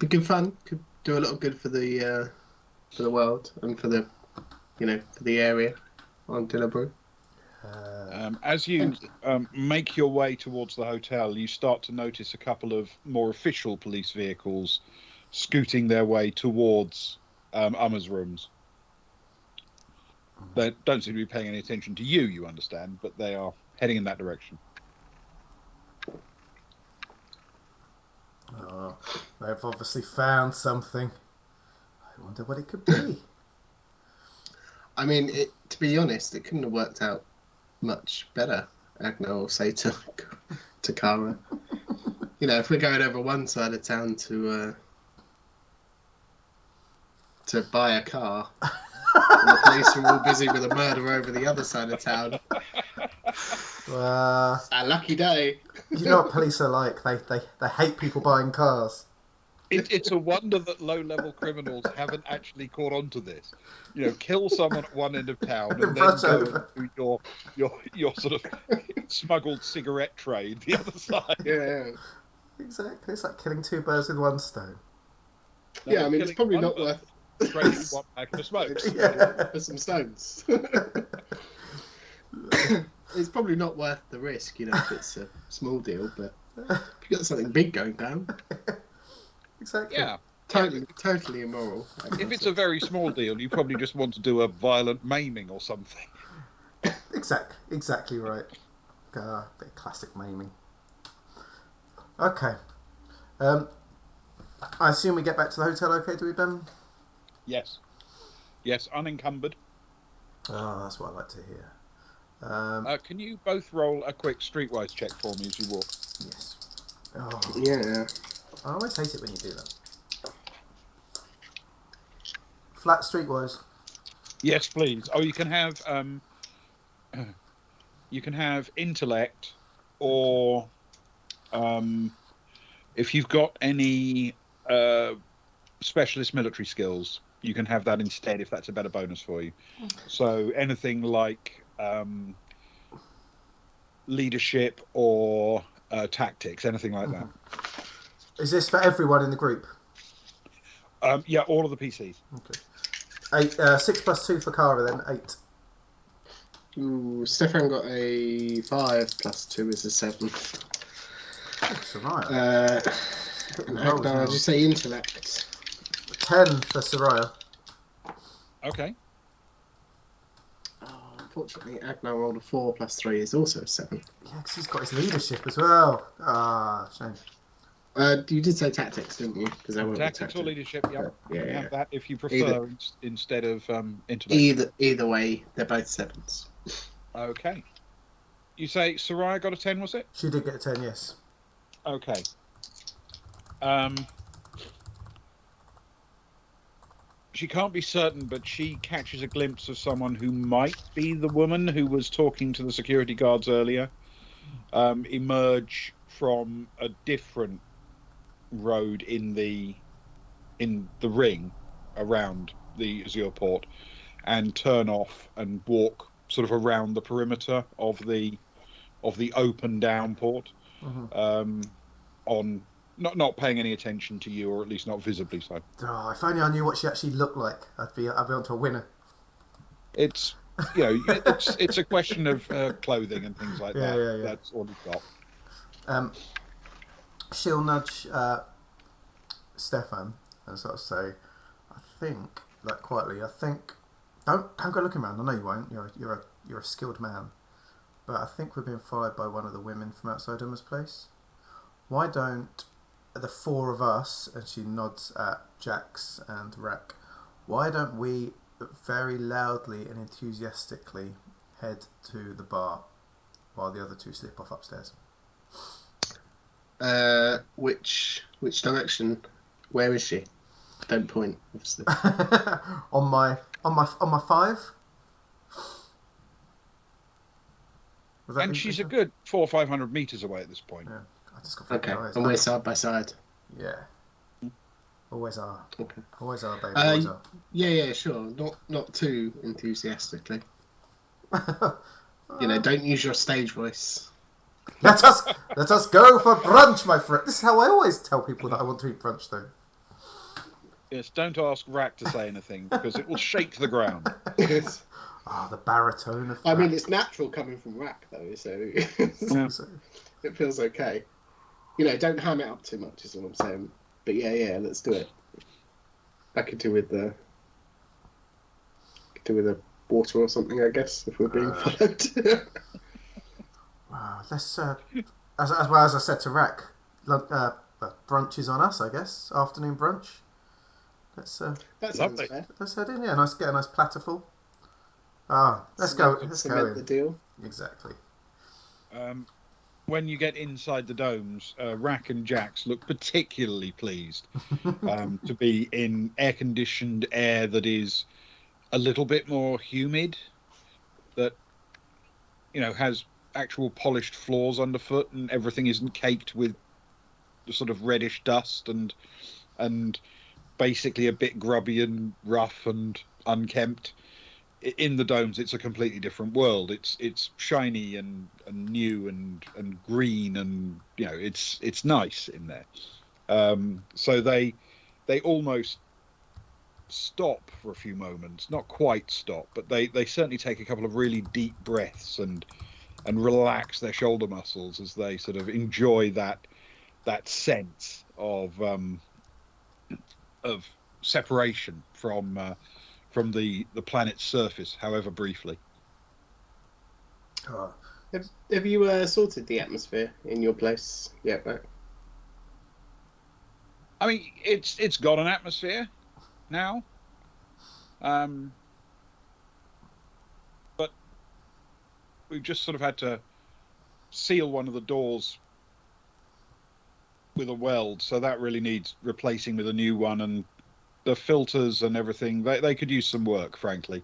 good fun. Could do a lot of good for the world and for the for the area on Dilub Rou. As you make your way towards the hotel, you start to notice a couple of more official police vehicles scooting their way towards Umma's rooms. They don't seem to be paying any attention to you, you understand, but they are heading in that direction. Oh, they've obviously found something. I wonder what it could be. I mean, to be honest, it couldn't have worked out much better, Agna will say to Kara. If we're going over one side of town to buy a car, and the police are all busy with a murder over the other side of town, it's a lucky day. You know what police are like? They hate people buying cars. It's a wonder that low-level criminals haven't actually caught on to this. Kill someone at one end of town and then Rush go over. to your sort of smuggled cigarette trade the other side. Yeah. Exactly. It's like killing two birds with one stone. Yeah, I mean, it's probably not worth trading one pack of smokes. for some stones. It's probably not worth the risk, if it's a small deal, but if you've got something big going down, Exactly. Yeah. totally immoral. If it's a very small deal, you probably just want to do a violent maiming or something. Exactly right. Bit of classic maiming. Okay. I assume we get back to the hotel okay, do we, Ben? Yes. Yes, unencumbered. Oh, that's what I like to hear. Can you both roll a quick streetwise check for me as you walk? Yes. Oh, Yeah. I always hate it when you do that. Flat streetwise. Yes, please. Oh, you can have intellect, or if you've got any specialist military skills, you can have that instead if that's a better bonus for you. So anything like leadership or tactics, anything like that. Is this for everyone in the group? Yeah, all of the PCs. Okay. 6 plus 2 for Kara then, 8. Ooh, Stefan got a 5 plus 2 is a 7. That's alright. Agna, did you say intellect? 10 for Soraya. Okay. Oh, unfortunately, Agna rolled a 4 plus 3 is also a 7. Yeah, because he's got his leadership as well. Shame. You did say tactics, didn't you? Because I went with Tactics or leadership, yeah. Yeah, You yeah. have that if you prefer instead of intellect. Either way, they're both 7s. Okay. You say Soraya got a 10, was it? She did get a 10, yes. Okay. She can't be certain, but she catches a glimpse of someone who might be the woman who was talking to the security guards earlier, emerge from a different road in the ring around the Azure port and turn off and walk sort of around the perimeter of the open down port, on not paying any attention to you, or at least not visibly so. Oh, if only I knew what she actually looked like, I'd be onto a winner. It's it's a question of clothing and things like that. Yeah. That's all you've got. She'll nudge Stefan and sort of say, "I think, like quietly, don't go looking around. I know you won't. You're a skilled man, but I think we're being followed by one of the women from outside Emma's place. Why don't the 4 of us?" And she nods at Jax and Rack. "Why don't we very loudly and enthusiastically head to the bar while the other 2 slip off upstairs?" Which direction? Where is she? Don't point, obviously. on my 5. And she's a good 400 or 500 meters away at this point. Yeah, I just got Okay, eyes. and we're side by side. Yeah. Always are. Okay. Always are, baby. Always are. Yeah, sure. Not too enthusiastically. Don't use your stage voice. Let us go for brunch, my friend. This is how I always tell people that I want to eat brunch, though. Yes, don't ask Rack to say anything because it will shake the ground. The baritone of I mean, it's natural coming from Rack, though, so it feels okay. Don't ham it up too much, is all I'm saying. But yeah, let's do it. I could do with a water or something, I guess, if we're being followed. Wow, let's as well as I said to Rack, brunch is on us, I guess. Afternoon brunch. Let's that sounds fair. let's head in. Yeah, get a nice platter full. Ah, let's go. Let's go Cement the in. deal. Exactly. When you get inside the domes, Rack and Jax look particularly pleased to be in air-conditioned air that is a little bit more humid, that has actual polished floors underfoot, and everything isn't caked with the sort of reddish dust and basically a bit grubby and rough and unkempt. In the domes, it's a completely different world. It's shiny and new and green, and it's nice in there. So they almost stop for a few moments, not quite stop, but they certainly take a couple of really deep breaths and relax their shoulder muscles as they sort of enjoy that sense of separation from the planet's surface, however briefly. Oh, Have you sorted the atmosphere in your place yet, right? I mean, it's got an atmosphere now, but we've just sort of had to seal one of the doors with a weld, so that really needs replacing with a new one, and the filters and everything, they could use some work, frankly.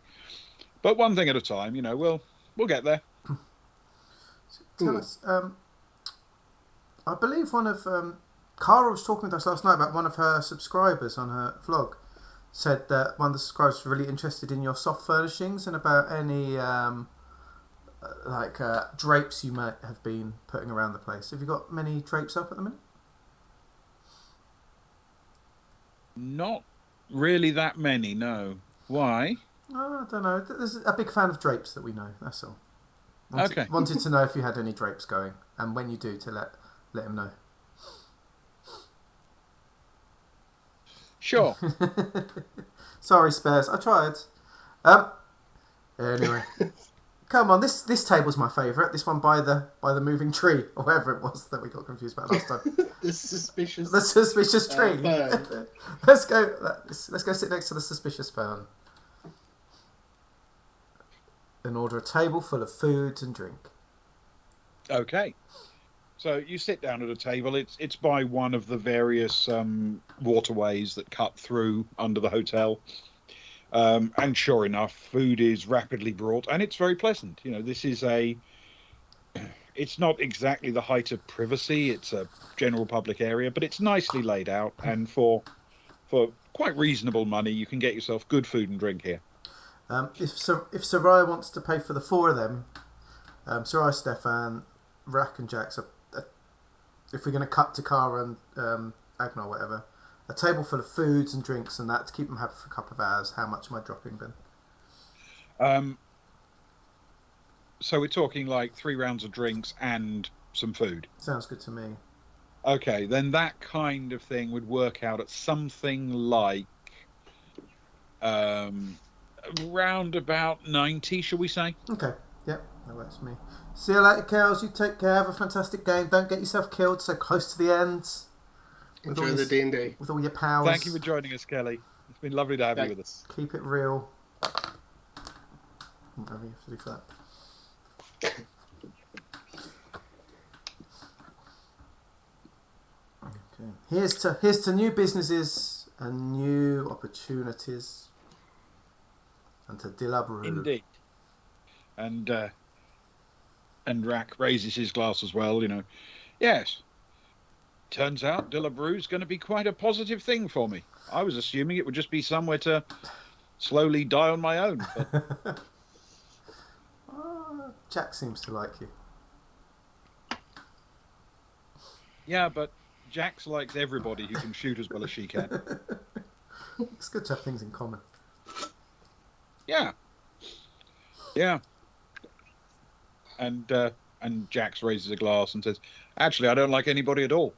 But one thing at a time, we'll get there. tell us. I believe one of Cara was talking to us last night about one of her subscribers on her vlog. Said that one of the subscribers was really interested in your soft furnishings and about any drapes you might have been putting around the place. Have you got many drapes up at the minute? Not really that many, no. Why? Oh, I don't know. There's a big fan of drapes that we know. That's all. Okay. Wanted to know if you had any drapes going, and when you do, to let him know. Sure. Sorry, Spares. I tried. Anyway, come on. This table's my favourite. This one by the moving tree, or whatever it was that we got confused about last time. The suspicious tree. fern. Let's go sit next to the suspicious fern and order a table full of food and drink. Okay. So you sit down at a table. It's by one of the various waterways that cut through under the hotel. And sure enough, food is rapidly brought, and it's very pleasant. This is it's not exactly the height of privacy. It's a general public area, but it's nicely laid out, and for quite reasonable money, you can get yourself good food and drink here. If Soraya wants to pay for the four of them, Soraya, Stefan, Rack and Jax, if we're going to cut to Cara and Agnar or whatever, a table full of foods and drinks and that to keep them happy for a couple of hours, how much am I dropping, Ben? So we're talking like 3 rounds of drinks and some food. Sounds good to me. Okay, then that kind of thing would work out at something like around about 90, shall we say? Okay, yep, that works for me. See you later, Kels. You take care. Have a fantastic game. Don't get yourself killed so close to the end. Enjoy the D&D. With all your powers. Thank you for joining us, Kelly. It's been lovely to have you with us. Keep it real. Whatever you have to do for that. Okay. Here's to new businesses and new opportunities. And to Dilub Rou. Indeed. And Rack raises his glass as well, Yes. Turns out Dilub Rou's going to be quite a positive thing for me. I was assuming it would just be somewhere to slowly die on my own. But... Jack seems to like you. Yeah, but Jax likes everybody who can shoot as well as she can. It's good to have things in common. Yeah. And Jax raises a glass and says, "Actually, I don't like anybody at all."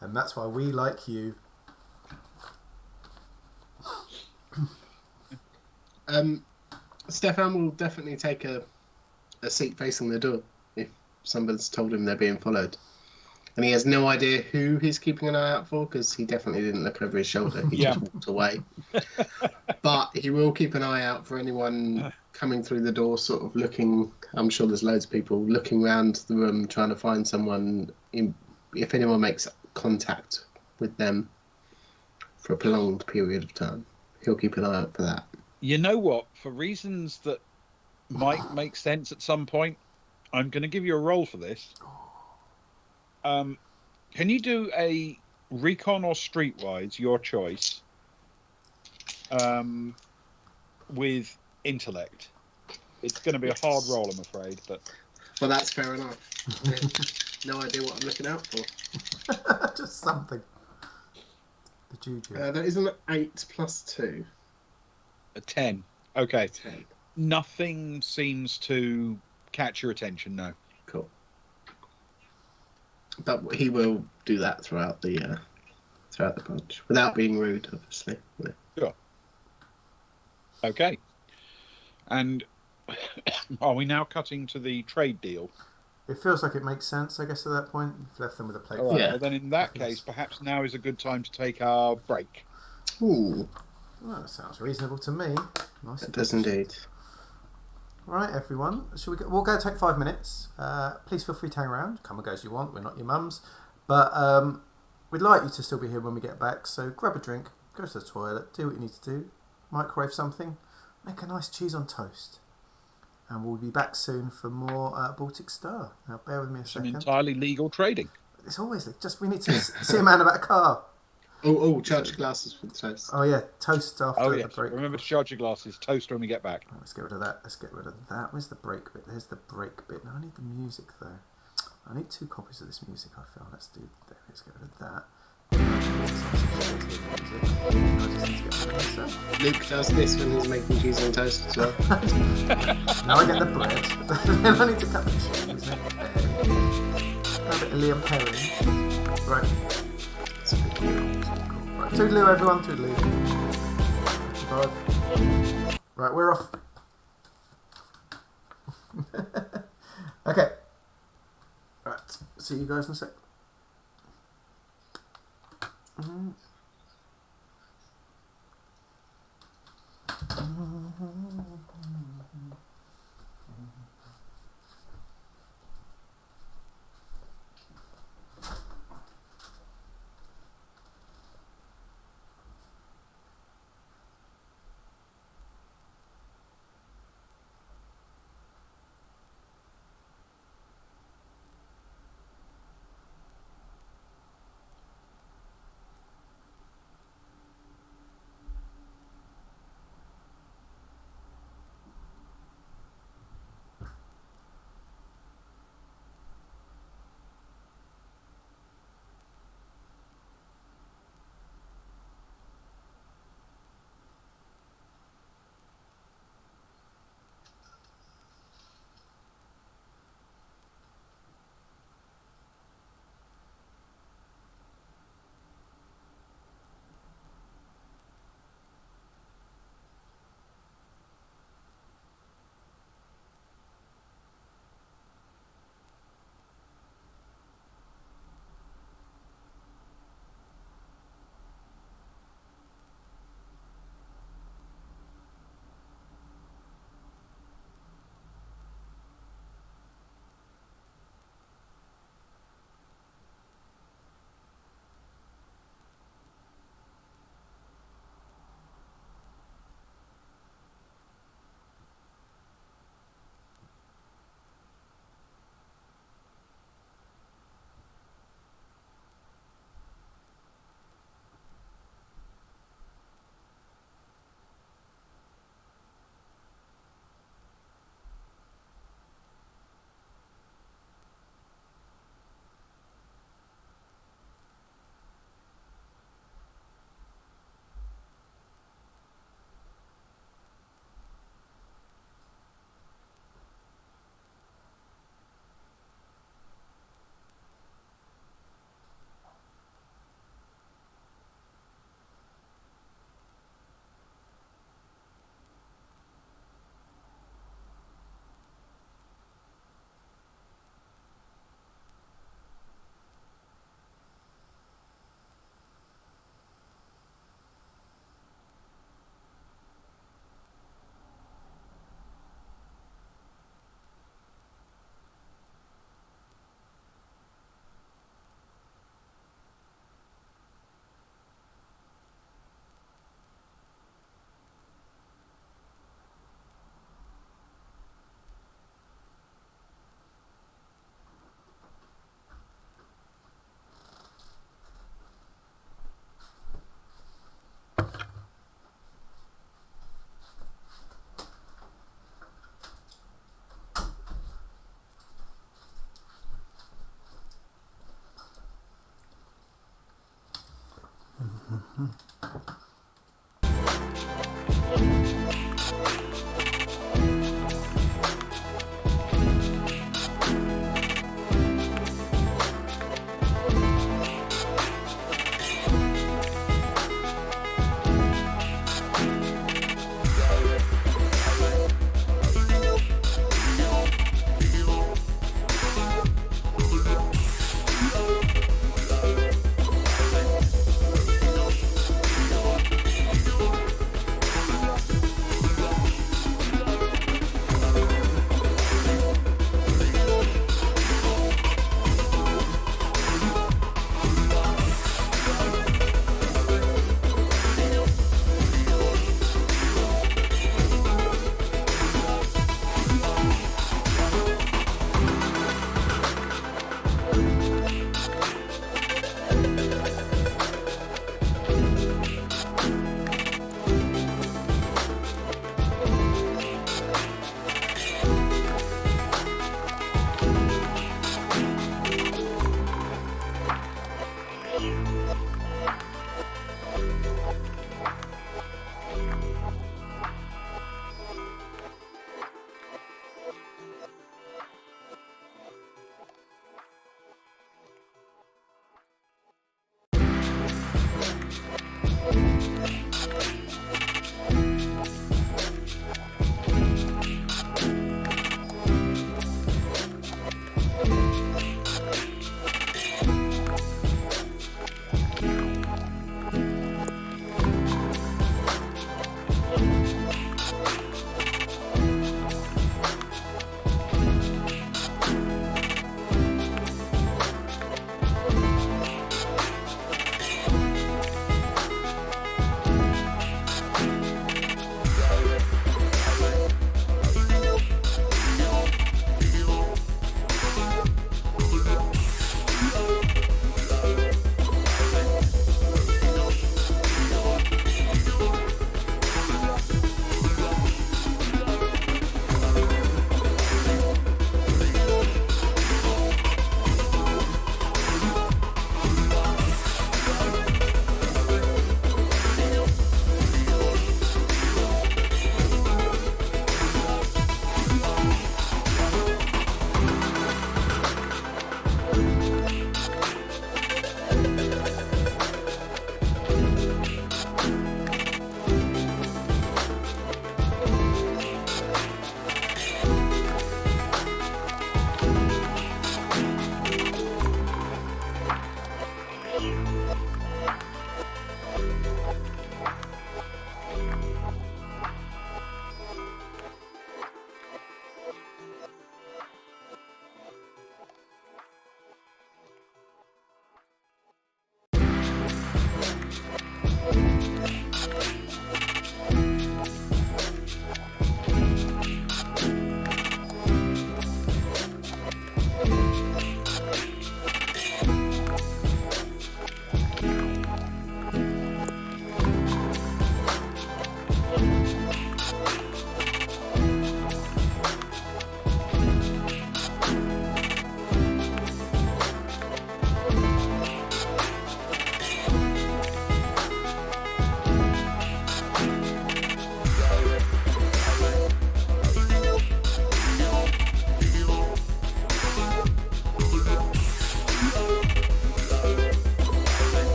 And that's why we like you. Stefan will definitely take a seat facing the door if somebody's told him they're being followed. and he has no idea who he's keeping an eye out for because he definitely didn't look over his shoulder. He Yeah. just walked away. But he will keep an eye out for anyone coming through the door, sort of looking. I'm sure there's loads of people looking around the room trying to find someone. If anyone makes contact with them for a prolonged period of time, he'll keep an eye out for that. You know what? For reasons that might make sense at some point, I'm going to give you a roll for this. Can you do a recon or streetwise, your choice, with intellect? It's going to be a hard roll, I'm afraid, but... Well, that's fair enough. No idea what I'm looking out for. Just something. The juju. That is an 8 plus 2. A 10. Okay. 10. Nothing seems to catch your attention, no. Cool. But he will do that throughout the bunch, without being rude, obviously. Yeah. Sure. Okay. And are we now cutting to the trade deal? It feels like it makes sense, I guess, at that point. You've left them with a plate. All right. Yeah. Well, then in that case, perhaps now is a good time to take our break. Ooh, Well, that sounds reasonable to me. Nice. it does indeed. Right, everyone. Shall we go? We'll go take 5 minutes. Please feel free to hang around. Come and go as you want. We're not your mums. But we'd like you to still be here when we get back. So grab a drink, go to the toilet, do what you need to do, microwave something, make a nice cheese on toast. And we'll be back soon for more Baltic Star. Now, bear with me a Some second. entirely legal trading. It's always just we need to see a man about a car. Charge glasses for the toast. Oh yeah, toast after Oh, the yes. break. Remember to charge your glasses. Toast when we get back. Oh, let's get rid of that. Let's get rid of that. Where's the break bit? There's the break bit. Now I need the music though. I need 2 copies of this music. I feel. Let's do. There. Let's get rid of that. Luke does this when he's making cheese on toast as well. Now I get the bread. Then I need to cut the cheese. A bit of Liam Perry. Right. Cool. Right. Toodaloo, everyone. Toodaloo. Right, we're off. Okay. Right. See you guys in a sec.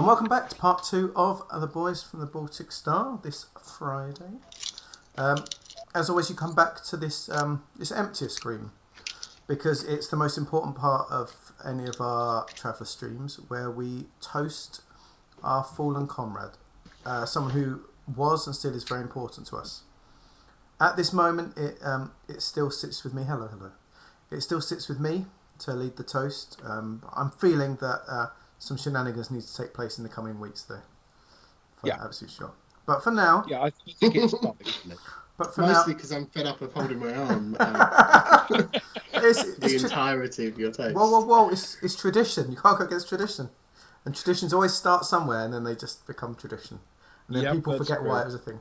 And welcome back to part 2 of The Boys from the Baltic Star this Friday. As always, you come back to this emptier screen because it's the most important part of any of our Traveller streams, where we toast our fallen comrade, someone who was and still is very important to us. At this moment, it still sits with me. Hello. It still sits with me to lead the toast. I'm feeling that some shenanigans need to take place in the coming weeks, though. Absolutely sure. But for now... Yeah, I think it's fun, isn't it? But for Mostly now... because I'm fed up of holding my arm it's the entirety of your toast. Whoa. It's tradition. You can't go against tradition. And traditions always start somewhere and then they just become tradition. And then people forget why it was a thing.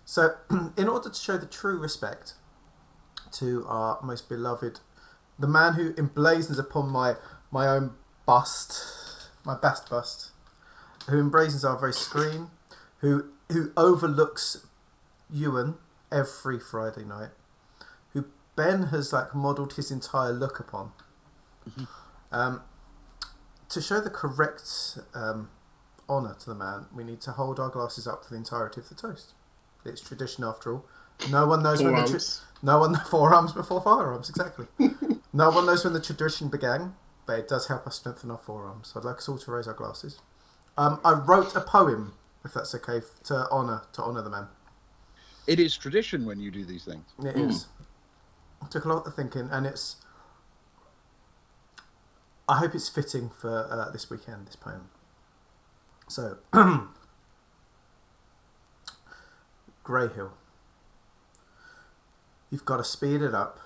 So, in order to show the true respect to our most beloved, the man who emblazons upon my own bust... my best bust, who emblazons our very screen, who overlooks Ewan every Friday night, who Ben has modelled his entire look upon. To show the correct honour to the man, we need to hold our glasses up for the entirety of the toast. It's tradition after all. No one knows forearms before firearms, exactly. No one knows when the tradition began. But it does help us strengthen our forearms. So I'd like us all to raise our glasses. I wrote a poem, if that's okay, to honour the man. It is tradition when you do these things. It is. It took a lot of thinking, and it's... I hope it's fitting for this weekend, this poem. So, Grey Hill. You've got to speed it up,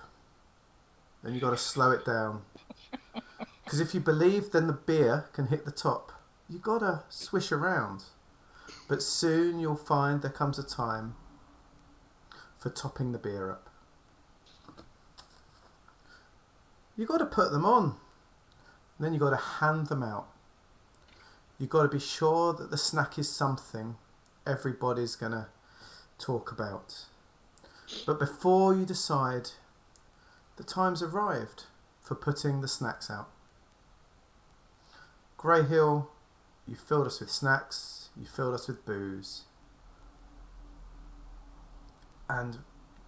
then you've got to slow it down. Because if you believe, then the beer can hit the top. You gotta swish around. But soon you'll find there comes a time for topping the beer up. You gotta put them on. And then you gotta hand them out. You gotta be sure that the snack is something everybody's gonna talk about. But before you decide, the time's arrived for putting the snacks out. Grey Hill, you filled us with snacks, you filled us with booze. And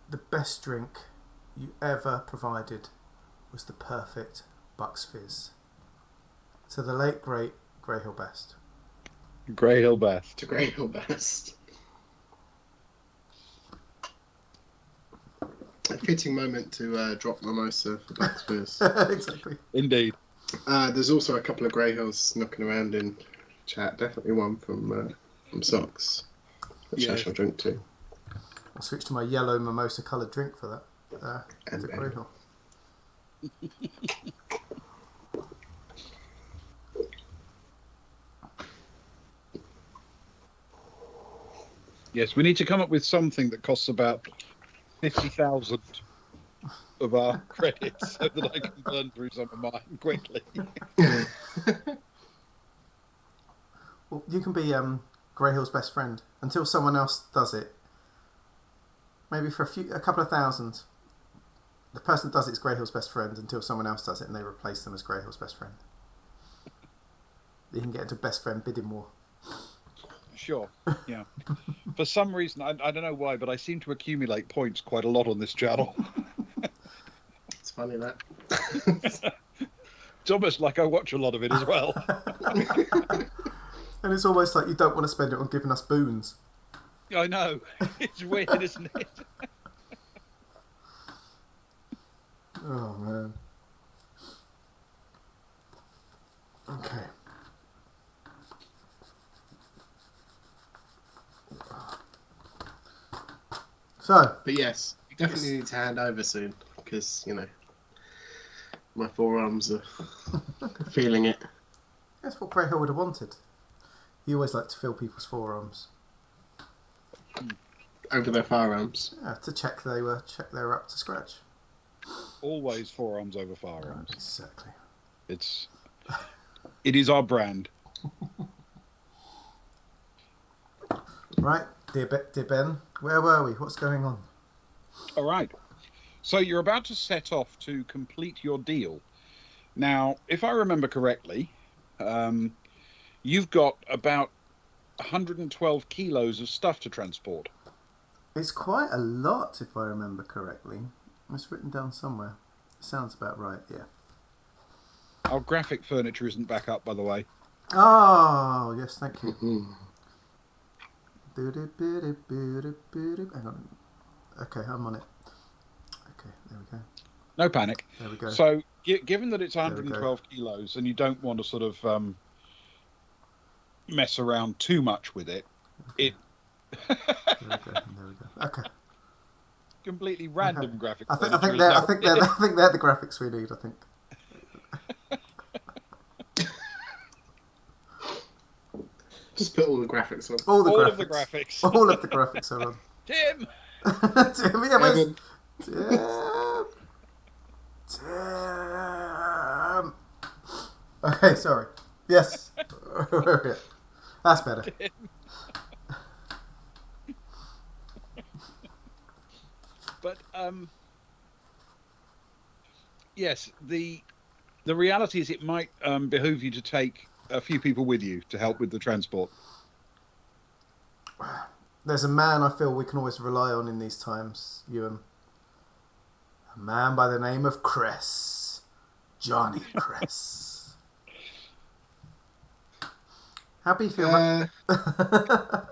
the best drink you ever provided was the perfect Bucks Fizz. To the late, great Grey Hill Best. Grey Hill Best. To Grey Hill Best. A fitting moment to drop mimosa for Bucks Fizz. Exactly. Indeed. There's also a couple of Grey Hills knocking around in chat. Definitely one from Socks, which I shall drink too. I'll switch to my yellow mimosa coloured drink for that. And to Grey Hill. Yes, we need to come up with something that costs about 50,000 of our credits so that I can burn through some of mine quickly. Well, you can be Grey Hill's best friend until someone else does it. Maybe for a couple of thousand. The person that does it is Grey Hill's best friend until someone else does it and they replace them as Grey Hill's best friend. You can get into best friend bidding war. Sure, yeah. For some reason, I don't know why, but I seem to accumulate points quite a lot on this channel. It's funny that. It's almost like I watch a lot of it as well. And it's almost like you don't want to spend it on giving us boons. I know. It's weird, isn't it? Oh, man. Okay. So. But yes, you definitely need to hand over soon, because, my forearms are feeling it. That's what Grey Hill would have wanted. He always liked to feel people's forearms. Over their firearms. Yeah, to check they were up to scratch. Always forearms over firearms. Exactly. It is our brand. Right, dear Ben, where were we? What's going on? All right. So you're about to set off to complete your deal. Now, if I remember correctly, you've got about 112 kilos of stuff to transport. It's quite a lot, if I remember correctly. It's written down somewhere. Sounds about right, yeah. Our graphic furniture isn't back up, by the way. Oh, yes, thank you. Mhm. Hang on. Okay, I'm on it. Okay, there we go. No panic. There we go. So, given that it's we 112 kilos and you don't want to sort of mess around too much with it, Okay. There we go. There we go. Okay. completely random graphic I furniture. think is they're now- I think they're the graphics we need. I think. Just put all the graphics on. All of the graphics. All of the graphics are on. Tim! Tim, yeah, where's Evan, Tim? Okay, sorry. Yes. That's better. But yes, the reality is it might behoove you to take a few people with you to help with the transport. There's a man I feel we can always rely on in these times, Ewan. A man by the name of Cress. Johnny Cress. How beefy?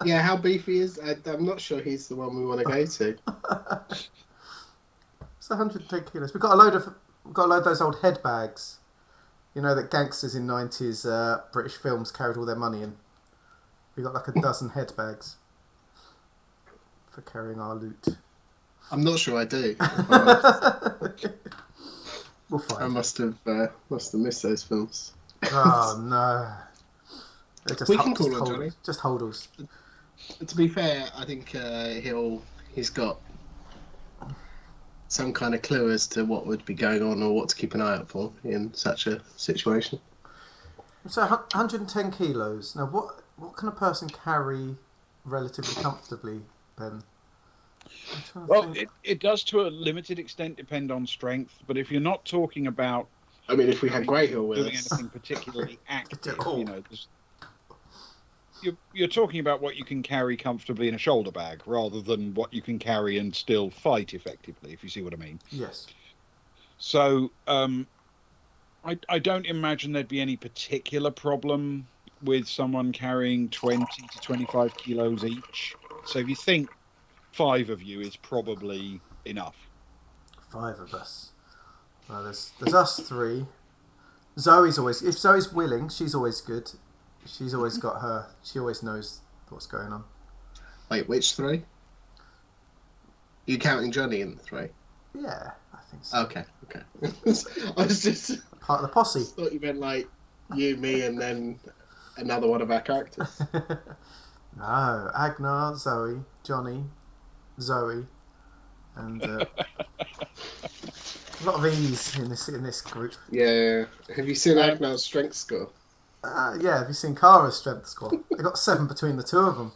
yeah, how beefy is? I'm not sure he's the one we want to go to. It's 110 kilos. We've got a load of those old head bags. You know that gangsters in 90s British films carried all their money in. We got like a dozen head bags for carrying our loot. I'm not sure I do. We'll find. I must have missed those films. Oh no! They're just We can call on Johnny. Just holders. To be fair, I think he's got some kind of clue as to what would be going on or what to keep an eye out for in such a situation. So 110 kilos. Now, what can a person carry relatively comfortably, Ben? I'm trying to Well, think. it does to a limited extent depend on strength, but if you're not talking about I mean, if we had Greyhill with doing us, anything particularly active, Oh. you know, you're talking about what you can carry comfortably in a shoulder bag rather than what you can carry and still fight effectively, if you see what I mean. Yes. So I don't imagine there'd be any particular problem with someone carrying 20 to 25 kilos each. So if you think 5 of you is probably enough. 5 of us. Well, there's us 3. If Zoe's willing, she's always good. She's always got her. She always knows what's going on. wait, which 3? You counting Johnny in the 3? Yeah, I think so. Okay. I was just Part of the posse. thought you meant like you, me, and then another one of our characters. No, Agnar, Zoe, Johnny, Zoe, and a lot of E's in this group. Yeah. Have you seen Agnar's strength score? Yeah, have you seen Kara's strength score? They got 7 between the two of them.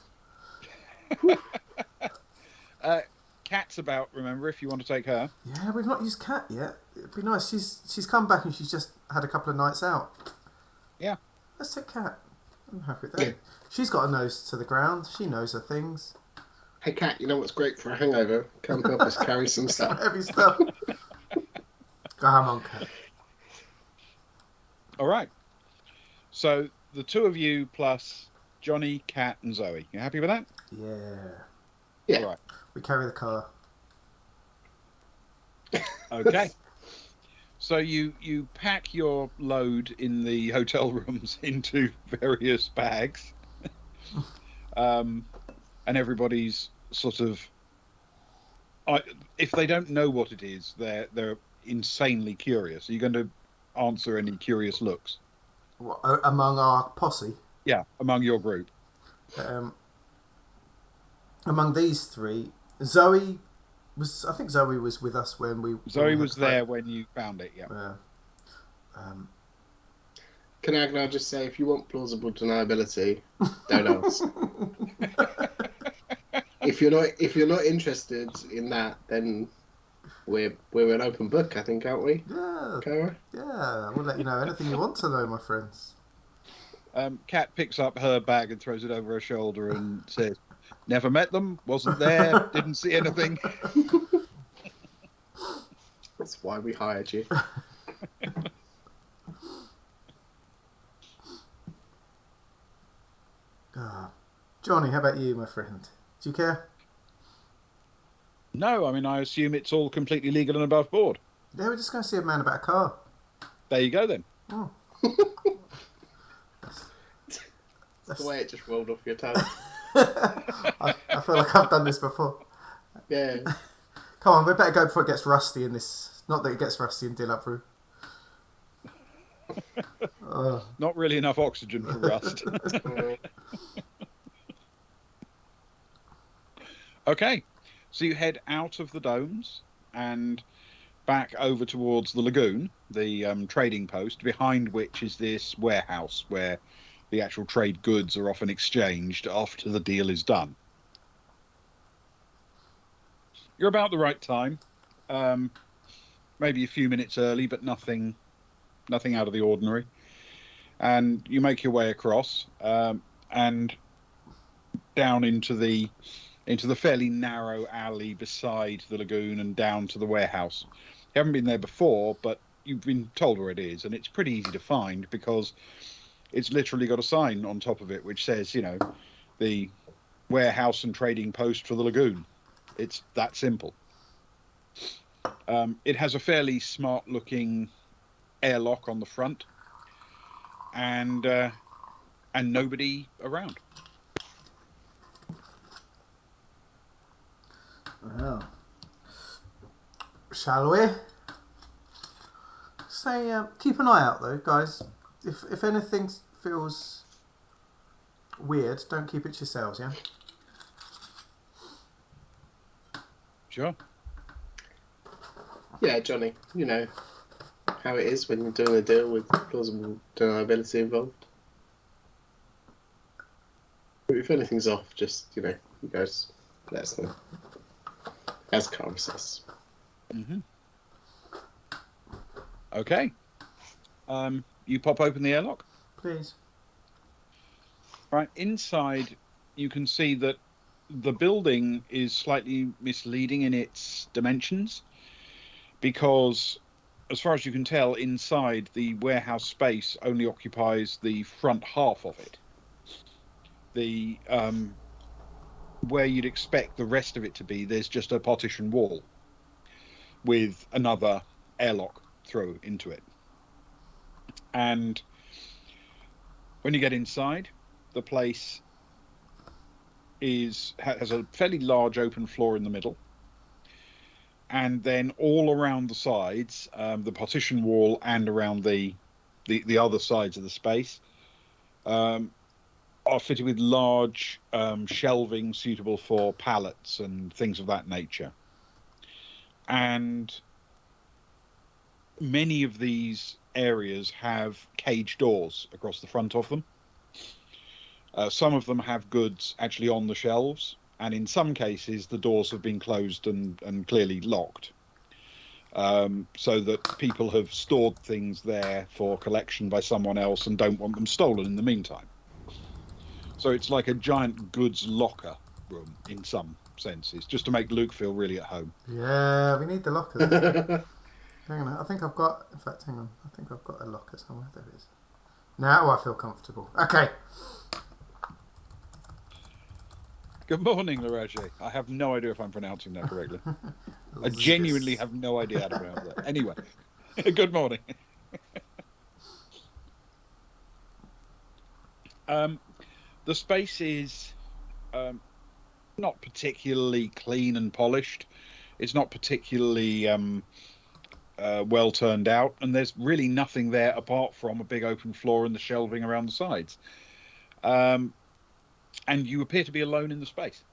Kat's about, remember, if you want to take her. Yeah, we've not used Kat yet. It'd be nice. She's come back and she's just had a couple of nights out. Yeah. Let's take Kat. I'm happy with that. Yeah. She's got a nose to the ground. She knows her things. Hey, Kat, you know what's great for a hangover? Come help us carry some stuff. Heavy stuff. Come on, Kat. All right. So the 2 of you plus Johnny, Kat, and Zoe. You happy with that? Yeah. Yeah. All right. We carry the car. Okay. So you pack your load in the hotel rooms into various bags, and everybody's sort of. If they don't know what it is, they're insanely curious. Are you going to answer any curious looks? What, among our posse? Yeah, among your group. Among these 3, Zoe was. I think Zoe was with us when we. Zoe was there when you found it. Yeah. Can Agnar just say, if you want plausible deniability, don't ask. If you're not interested in that, then we're an open book, I think, aren't we? Yeah. Kara? Yeah. We'll let you know anything you want to know, my friends. Kat picks up her bag and throws it over her shoulder and says, "Never met them, wasn't there, didn't see anything." That's why we hired you. Johnny, how about you, my friend? Do you care? No, I mean, I assume it's all completely legal and above board. Yeah, we're just going to see a man about a car. There you go, then. Oh. That's the way it just rolled off your tongue. I feel like I've done this before. Yeah. Come on, we better go before it gets rusty in this. Not that it gets rusty in Dilub Rou. Not really enough oxygen for rust. Okay, so you head out of the domes and back over towards the lagoon, the trading post, behind which is this warehouse where the actual trade goods are often exchanged after the deal is done. You're about the right time, maybe a few minutes early, but nothing out of the ordinary. And you make your way across and down into the fairly narrow alley beside the lagoon and down to the warehouse. You haven't been there before, but you've been told where it is, and it's pretty easy to find because it's literally got a sign on top of it which says, the warehouse and trading post for the lagoon. It's that simple. It has a fairly smart-looking airlock on the front, and nobody around. Well, shall we? Say, keep an eye out though, guys. If anything feels weird, don't keep it to yourselves, yeah? Sure. Yeah, Johnny, you know how it is when you're doing a deal with plausible deniability involved. But if anything's off, just, you guys let us know. As Carl says. Mm-hmm. Okay. You pop open the airlock. Please. Right, inside you can see that the building is slightly misleading in its dimensions because, as far as you can tell, inside the warehouse space only occupies the front half of it. The where you'd expect the rest of it to be, there's just a partition wall with another airlock through into it. And when you get inside, the place has a fairly large open floor in the middle, and then all around the sides, the partition wall and around the other sides of the space are fitted with large shelving suitable for pallets and things of that nature. And many of these areas have cage doors across the front of them. Some of them have goods actually on the shelves, and in some cases the doors have been closed and clearly locked, so that people have stored things there for collection by someone else and don't want them stolen in the meantime. So it's like a giant goods locker room in some senses, just to make Luke feel really at home. Yeah, we need the lockers. Hang on, I think I've got a locker somewhere. There it is. Now I feel comfortable. Okay. Good morning, Laraje. I have no idea if I'm pronouncing that correctly. I genuinely have no idea how to pronounce that. Anyway, good morning. The space is not particularly clean and polished. It's not particularly well turned out, and there's really nothing there apart from a big open floor and the shelving around the sides. And you appear to be alone in the space.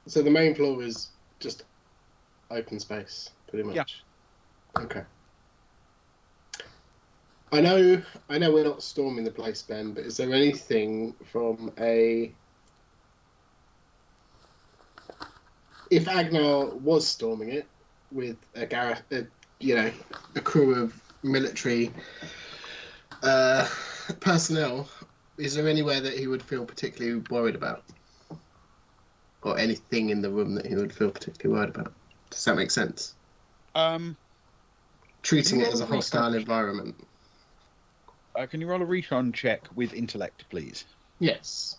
So the main floor is just open space, pretty much. Yeah. Okay. I know we're not storming the place, Ben, but is there anything from if Agnar was storming it with a crew of military Personnel. Is there anywhere that he would feel particularly worried about? Or anything in the room that he would feel particularly worried about? Does that make sense? Treating it as a hostile environment. Can you roll a recon check with intellect, please? Yes.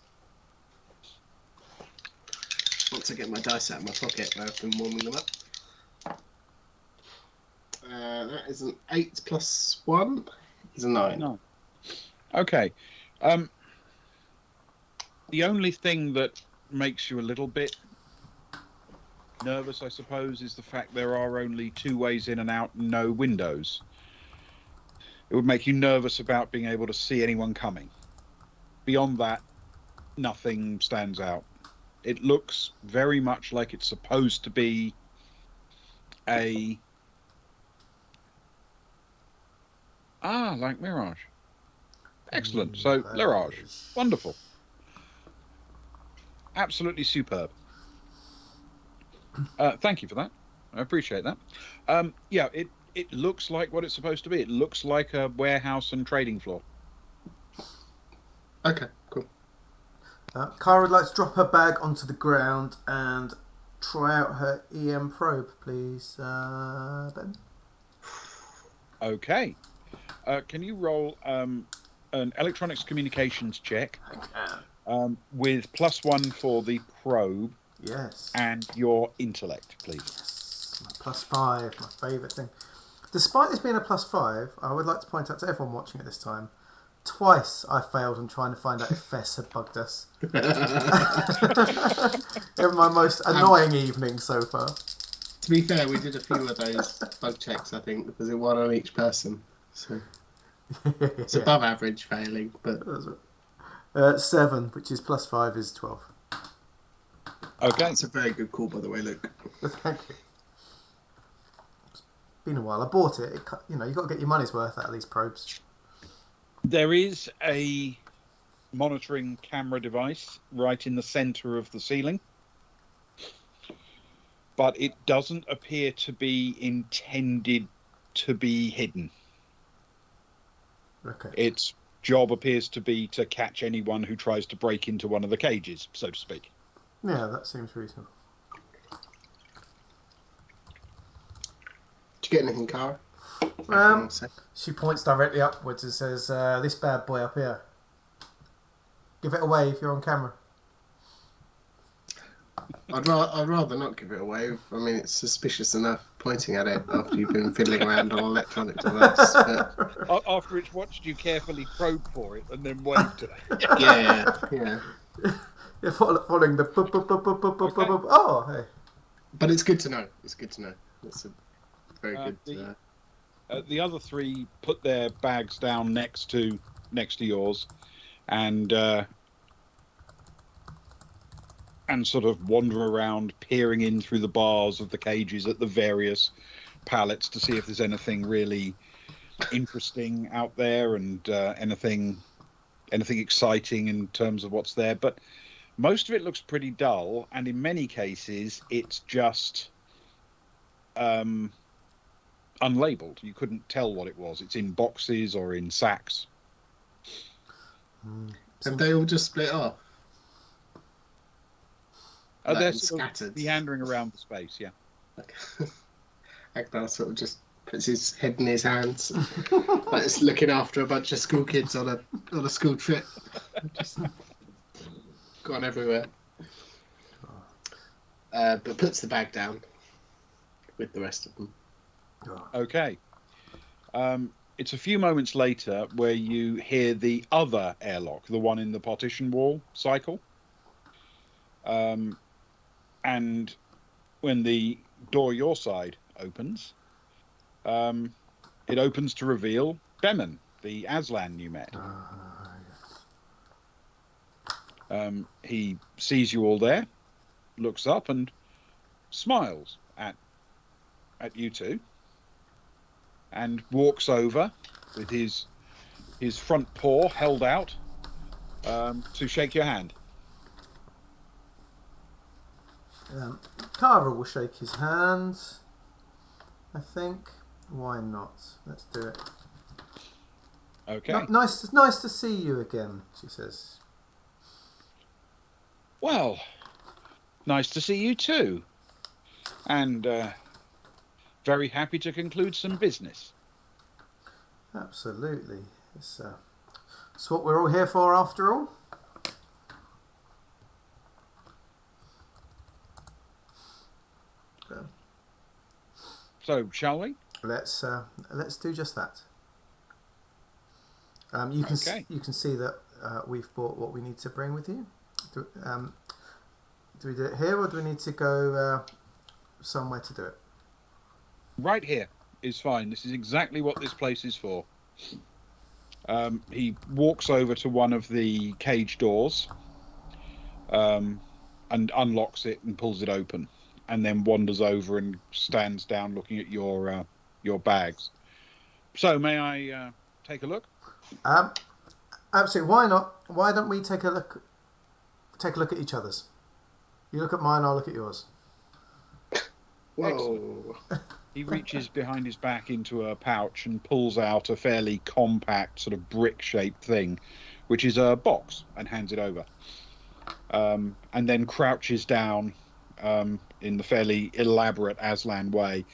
Once I get my dice out of my pocket, where I've been warming them up. That is an 8 plus 1. Is a 9. No. Okay. The only thing that makes you a little bit nervous, I suppose, is the fact there are only 2 ways in and out, and no windows. It would make you nervous about being able to see anyone coming. Beyond that, nothing stands out. It looks very much like it's supposed to be like Mirage. Excellent. So, Mirage. Wonderful. Absolutely superb. Thank you for that. I appreciate that. Yeah, it looks like what it's supposed to be. It looks like a warehouse and trading floor. Okay, cool. Kara would like to drop her bag onto the ground and try out her EM probe, please, Ben. Okay. Can you roll an electronics communications check? I can. With +1 for the probe. Yes. And your intellect, please. Yes. My +5, my favourite thing. Despite this being a +5, I would like to point out to everyone watching at this time, twice I failed in trying to find out if Fess had bugged us. In my most annoying evening so far. To be fair, we did a few of those bug checks, I think, because it one on each person. So it's above average failing, but 7, which is +5, is 12. Okay. That's a very good call, by the way, Luke. Thank you. It's been a while. I bought it. You've got to get your money's worth out of these probes. There is a monitoring camera device right in the center of the ceiling, but it doesn't appear to be intended to be hidden. Okay. Its job appears to be to catch anyone who tries to break into one of the cages, so to speak. Yeah, that seems reasonable. Did you get anything, Cara? She points directly upwards and says, this bad boy up here. Give it away if you're on camera. I'd rather not give it away. I mean, it's suspicious enough pointing at it after you've been fiddling around on an electronic device. But... After it's watched you carefully probe for it and then waved to it. Yeah. You're following the... Okay. Oh, hey. But it's good to know. It's a very good... The other 3 put their bags down next to yours, and sort of wander around, peering in through the bars of the cages at the various pallets to see if there's anything really interesting out there and anything exciting in terms of what's there. But most of it looks pretty dull, and in many cases, it's just unlabeled. You couldn't tell what it was. It's in boxes or in sacks. Have they all just split off? They're scattered. Meandering around the space, yeah. Akbar sort of just puts his head in his hands, like it's looking after a bunch of school kids on a school trip. Just gone everywhere. But puts the bag down with the rest of them. Okay. It's a few moments later where you hear the other airlock, the one in the partition wall, cycle. And when the door your side opens, it opens to reveal Bemin, the Aslan you met. Yes. He sees you all there, looks up and smiles at you two, and walks over with his front paw held out to shake your hand. Kara will shake his hand, I think. Why not? Let's do it. Okay. Nice to see you again, she says. Well, nice to see you too. And very happy to conclude some business. Absolutely. It's what we're all here for after all. So, shall we? Let's do just that. You can see that we've bought what we need to bring with you. Do we do it here, or do we need to go somewhere to do it? Right here is fine. This is exactly what this place is for. He walks over to one of the cage doors and unlocks it and pulls it open, and then wanders over and stands down looking at your bags. So, may I take a look? Absolutely. Why not? Why don't we take a look at each other's? You look at mine, I'll look at yours. Whoa. He reaches behind his back into a pouch and pulls out a fairly compact sort of brick-shaped thing, which is a box, and hands it over. And then crouches down in the fairly elaborate Aslan way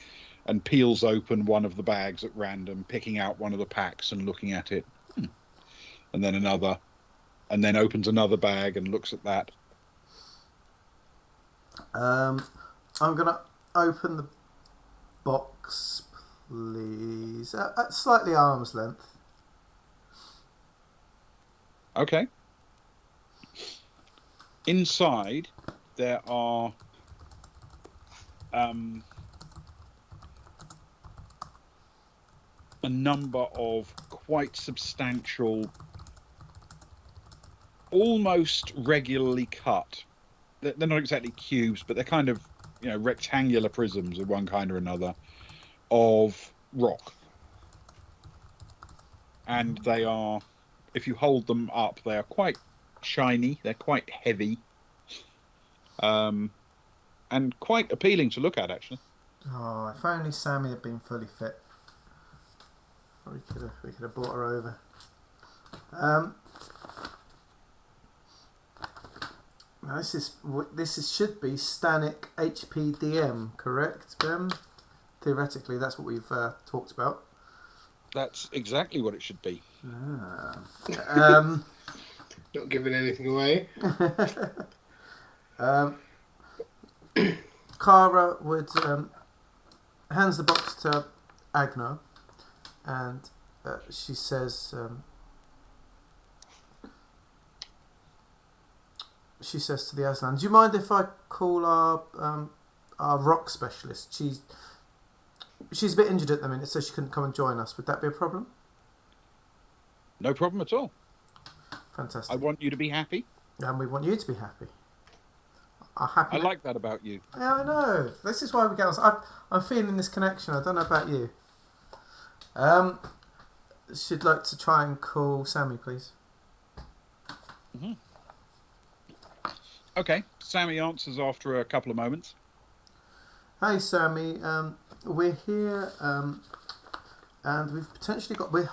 and peels open one of the bags at random, picking out one of the packs and looking at it. And then another. And then opens another bag and looks at that. I'm going to open the box, please. At slightly arm's length. Okay. Inside, there are a number of quite substantial, almost regularly cut. They're not exactly cubes, but they're kind of, rectangular prisms of one kind or another of rock. And they are, if you hold them up, they are quite shiny. They're quite heavy. And quite appealing to look at, actually. Oh, if only Sammy had been fully fit. We could have brought her over. Now this should be Stanic HPDM, correct, Ben? Theoretically, that's what we've talked about. That's exactly what it should be. Not giving anything away. Kara would hands the box to Agnar, and she says, to the Aslan, "Do you mind if I call our rock specialist? She's a bit injured at the minute, so she couldn't come and join us. Would that be a problem?" No problem at all. Fantastic. I want you to be happy. And we want you to be happy. I like that about you. Yeah, I know. This is why we get on. I'm feeling this connection. I don't know about you. She'd like to try and call Sammy, please. Mm-hmm. Okay. Sammy answers after a couple of moments. Hey, Sammy. We're here, and we've potentially got. We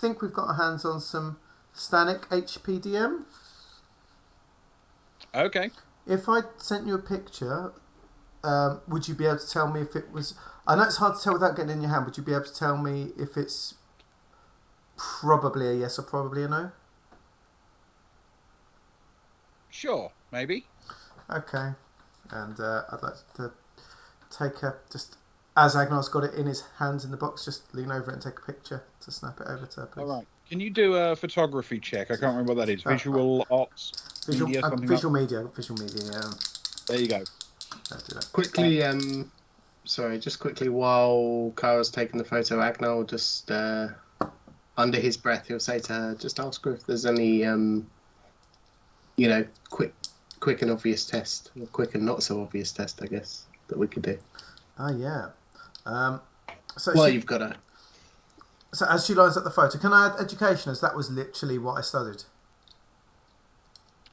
think we've got our hands on some Stanic HPDM. Okay. If I sent you a picture, would you be able to tell me if it was... I know it's hard to tell without getting it in your hand. Would you be able to tell me if it's probably a yes or probably a no? Sure, maybe. Okay. And I'd like to take just... As Agnar's got it in his hands in the box, just lean over it and take a picture to snap it over to her, please. All right. Can you do a photography check? I can't remember what that is. Visual arts? Visual media, media. There you go. Let's do that. Quickly, just quickly, while Kara's taking the photo, Agnar will just, under his breath, he'll say to her, just ask her if there's any, quick and obvious test, or quick and not so obvious test, I guess, that we could do. Oh, yeah. You've got to... So as she lines up the photo, can I add education, as that was literally what I studied?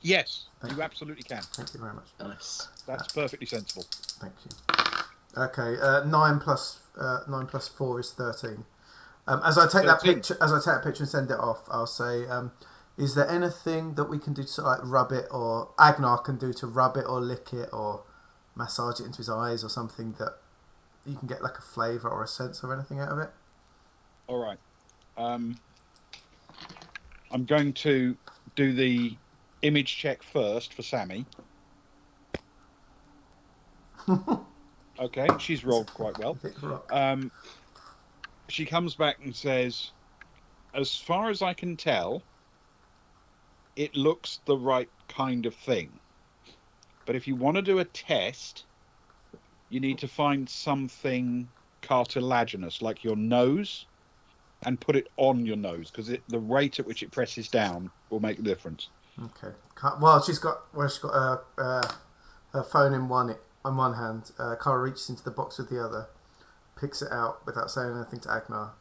Yes, you absolutely can. Thank you very much. Nice. That's perfectly sensible. Thank you. Okay, 9 plus 4 is 13. As I take that 13. picture, and send it off, I'll say, is there anything that we can do to sort of like rub it, or Agnar can do to rub it or lick it or massage it into his eyes or something that you can get like a flavour or a sense or anything out of it? All right. I'm going to do the image check first for Sammy. Okay, she's rolled quite well. She comes back and says, as far as I can tell, it looks the right kind of thing. But if you want to do a test, you need to find something cartilaginous, like your nose, and put it on your nose, because the rate at which it presses down will make a difference. Okay. Well, she's got her phone in one hand. Cara reaches into the box with the other, picks it out without saying anything to Agnar,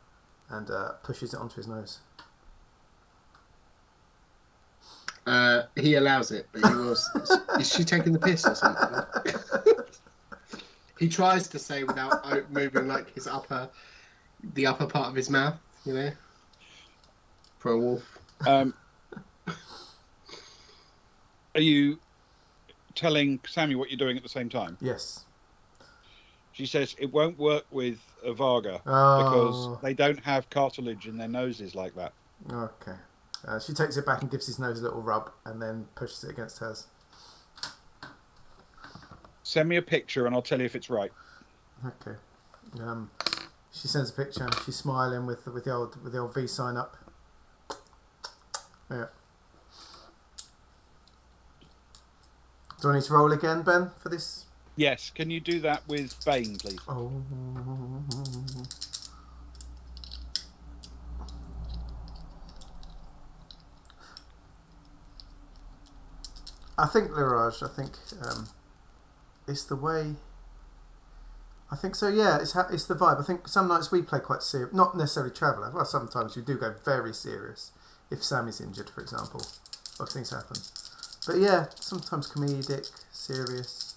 and pushes it onto his nose. He allows it, but he was. Is she taking the piss or something? He tries to say without moving like the upper part of his mouth, you know, for a wolf. Are you telling Sammy what you're doing at the same time? Yes. She says it won't work with a Varga because they don't have cartilage in their noses like that. Okay. She takes it back and gives his nose a little rub and then pushes it against hers. Send me a picture and I'll tell you if it's right. Okay. She sends a picture. She's smiling with the old V sign up. Yeah. Do I need to roll again, Ben, for this? Yes. Can you do that with Bane, please? Oh. I think Lirage. It's the way. I think so. Yeah, it's the vibe. I think some nights we play quite serious, not necessarily Traveller. Well, sometimes we do go very serious. If Sammy's injured, for example, or things happen. But yeah, sometimes comedic, serious.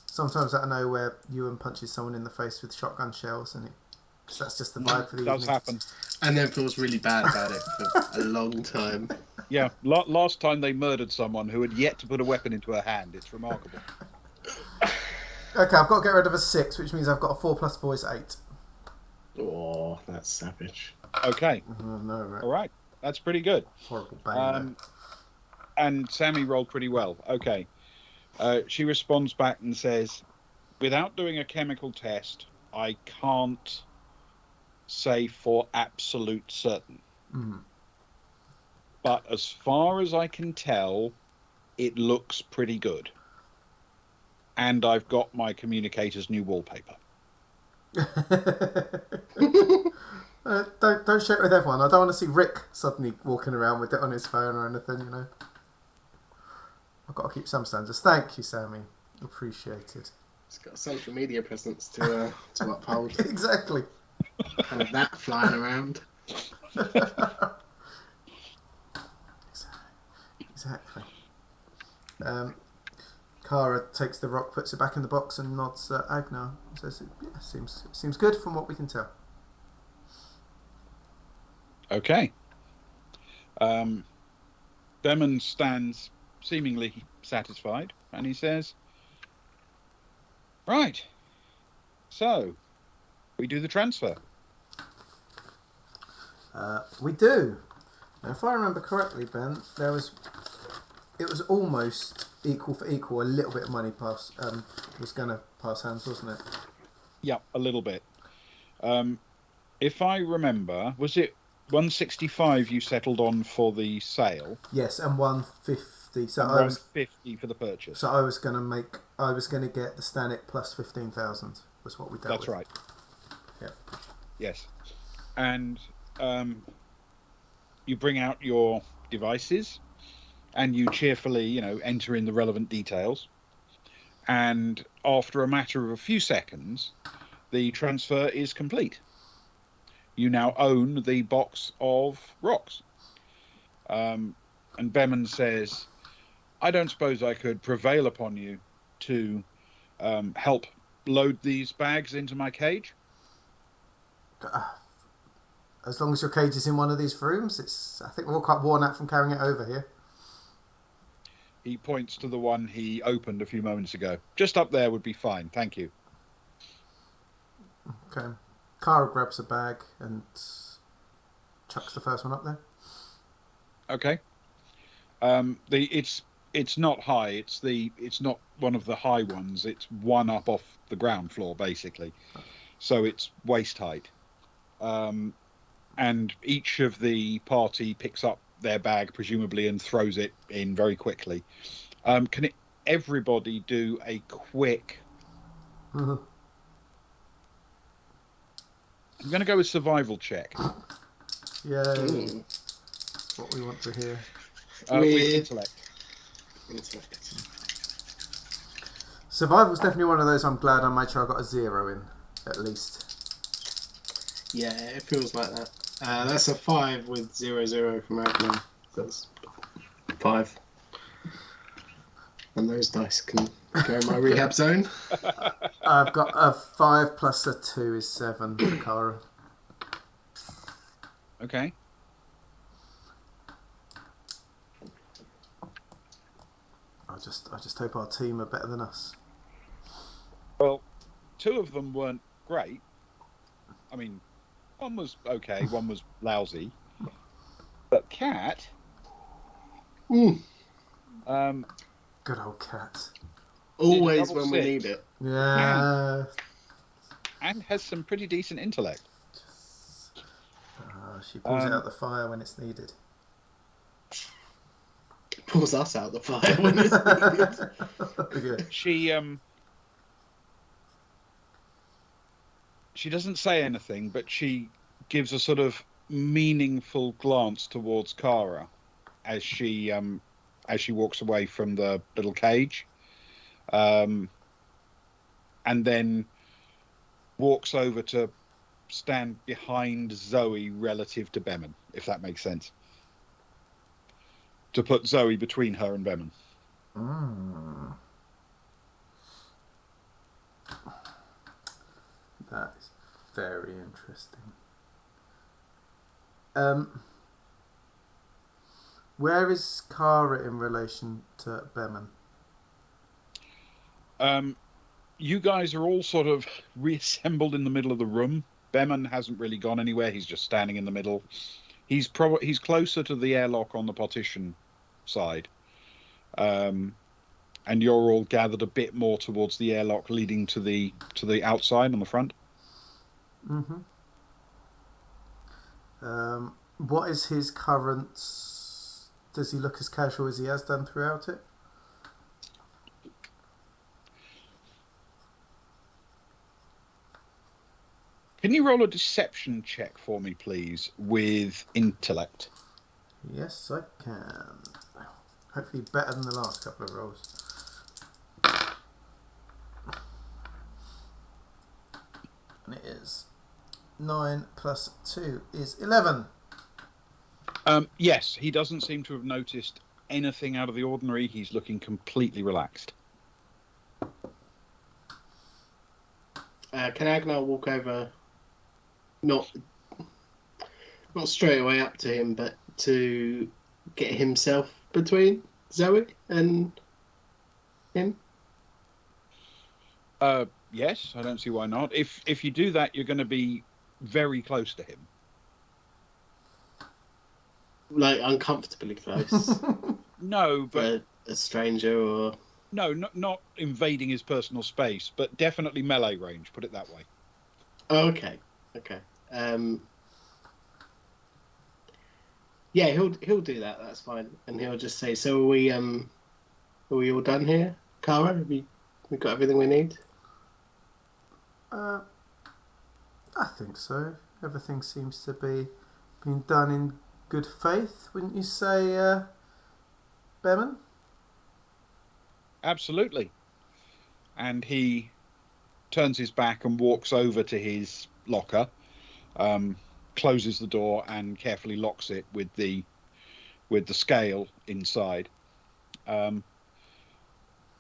Sometimes out of nowhere, Ewan punches someone in the face with shotgun shells, and that's just the vibe for the evening. Does happen. And then feels really bad about it for a long time. Yeah, last time they murdered someone who had yet to put a weapon into her hand. It's remarkable. Okay, I've got to get rid of a 6, which means I've got a 4 plus 4 is 8. Oh, that's savage. Okay. No, right. All right. That's pretty good. Horrible bane. And Sammy rolled pretty well. Okay. She responds back and says, without doing a chemical test, I can't say for absolute certain. Mm. But as far as I can tell, it looks pretty good. And I've got my communicator's new wallpaper. Don't share it with everyone. I don't want to see Rick suddenly walking around with it on his phone or anything, you know. I've got to keep some standards. Thank you, Sammy. Appreciated. It's got a social media presence to uphold. Exactly. And that flying around. Exactly. Cara takes the rock, puts it back in the box, and nods at Agnar. Says, "Yeah, seems good from what we can tell." Okay. Behrman stands seemingly satisfied, and he says, right, so we do the transfer. We do. Now, if I remember correctly, Ben, it was almost equal for equal. A little bit of money was going to pass hands, wasn't it? Yeah, a little bit. If I remember, was it 165 you settled on for the sale? Yes, and 150. So and I was 150 for the purchase. So I was going to get the Stanek plus 15,000 was what we dealt with. That's right. Yeah. Yes. And you bring out your devices and you cheerfully, enter in the relevant details. And after a matter of a few seconds, the transfer is complete. You now own the box of rocks. And Behrman says, I don't suppose I could prevail upon you to help load these bags into my cage? as long as your cage is in one of these rooms, I think we're all quite worn out from carrying it over here. He points to the one he opened a few moments ago. Just up there would be fine, thank you. Okay. Kara grabs a bag and chucks the first one up there. Okay. It's not high. It's not one of the high ones. It's one up off the ground floor, basically. So it's waist height. And each of the party picks up their bag, presumably, and throws it in very quickly. Can everybody do a quick... Mhm. I'm going to go with survival check. Yay. What we want to hear. With intellect. Survival's definitely one of those I'm glad I made sure I got a 0 in, at least. Yeah, it feels like that. That's a 5 with 0 from Aslan. That's 5. And those dice can go in my rehab zone. I've got a 5 plus a 2 is 7 for Kara. Okay. I just hope our team are better than us. Well, 2 of them weren't great. I mean, one was okay, one was lousy. But Cat... Mm. Good old Cat. Always when we need it. Yeah. And has some pretty decent intellect. She pulls it out the fire when it's needed. Pulls us out the fire when it's needed. Okay. She doesn't say anything, but she gives a sort of meaningful glance towards Kara as she walks away from the little cage, and then walks over to stand behind Zoe relative to Bemin, if that makes sense. To put Zoe between her and Bemin. Mm. That is very interesting. Where is Kara in relation to Bemin? You guys are all sort of reassembled in the middle of the room. Bemin hasn't really gone anywhere. He's just standing in the middle. He's closer to the airlock on the partition side. And you're all gathered a bit more towards the airlock leading to the outside on the front. Mm-hmm. What is his current... Does he look as casual as he has done throughout it? Can you roll a deception check for me, please, with intellect? Yes, I can. Hopefully better than the last couple of rolls. And it is 9 plus 2 is 11. Yes, he doesn't seem to have noticed anything out of the ordinary. He's looking completely relaxed. Can Agnar walk over, not straight away up to him, but to get himself between Zoe and him? Yes, I don't see why not. If you do that, you're going to be very close to him. Like uncomfortably close. No, but a stranger or... No, not invading his personal space, but definitely melee range, put it that way. Oh, okay. Yeah, he'll do that, that's fine. And he'll just say, so are we all done here? Kara, have we got everything we need? I think so. Everything seems to be being done in good faith, wouldn't you say, Bemin? Absolutely. And he turns his back and walks over to his locker, closes the door and carefully locks it with the scale inside.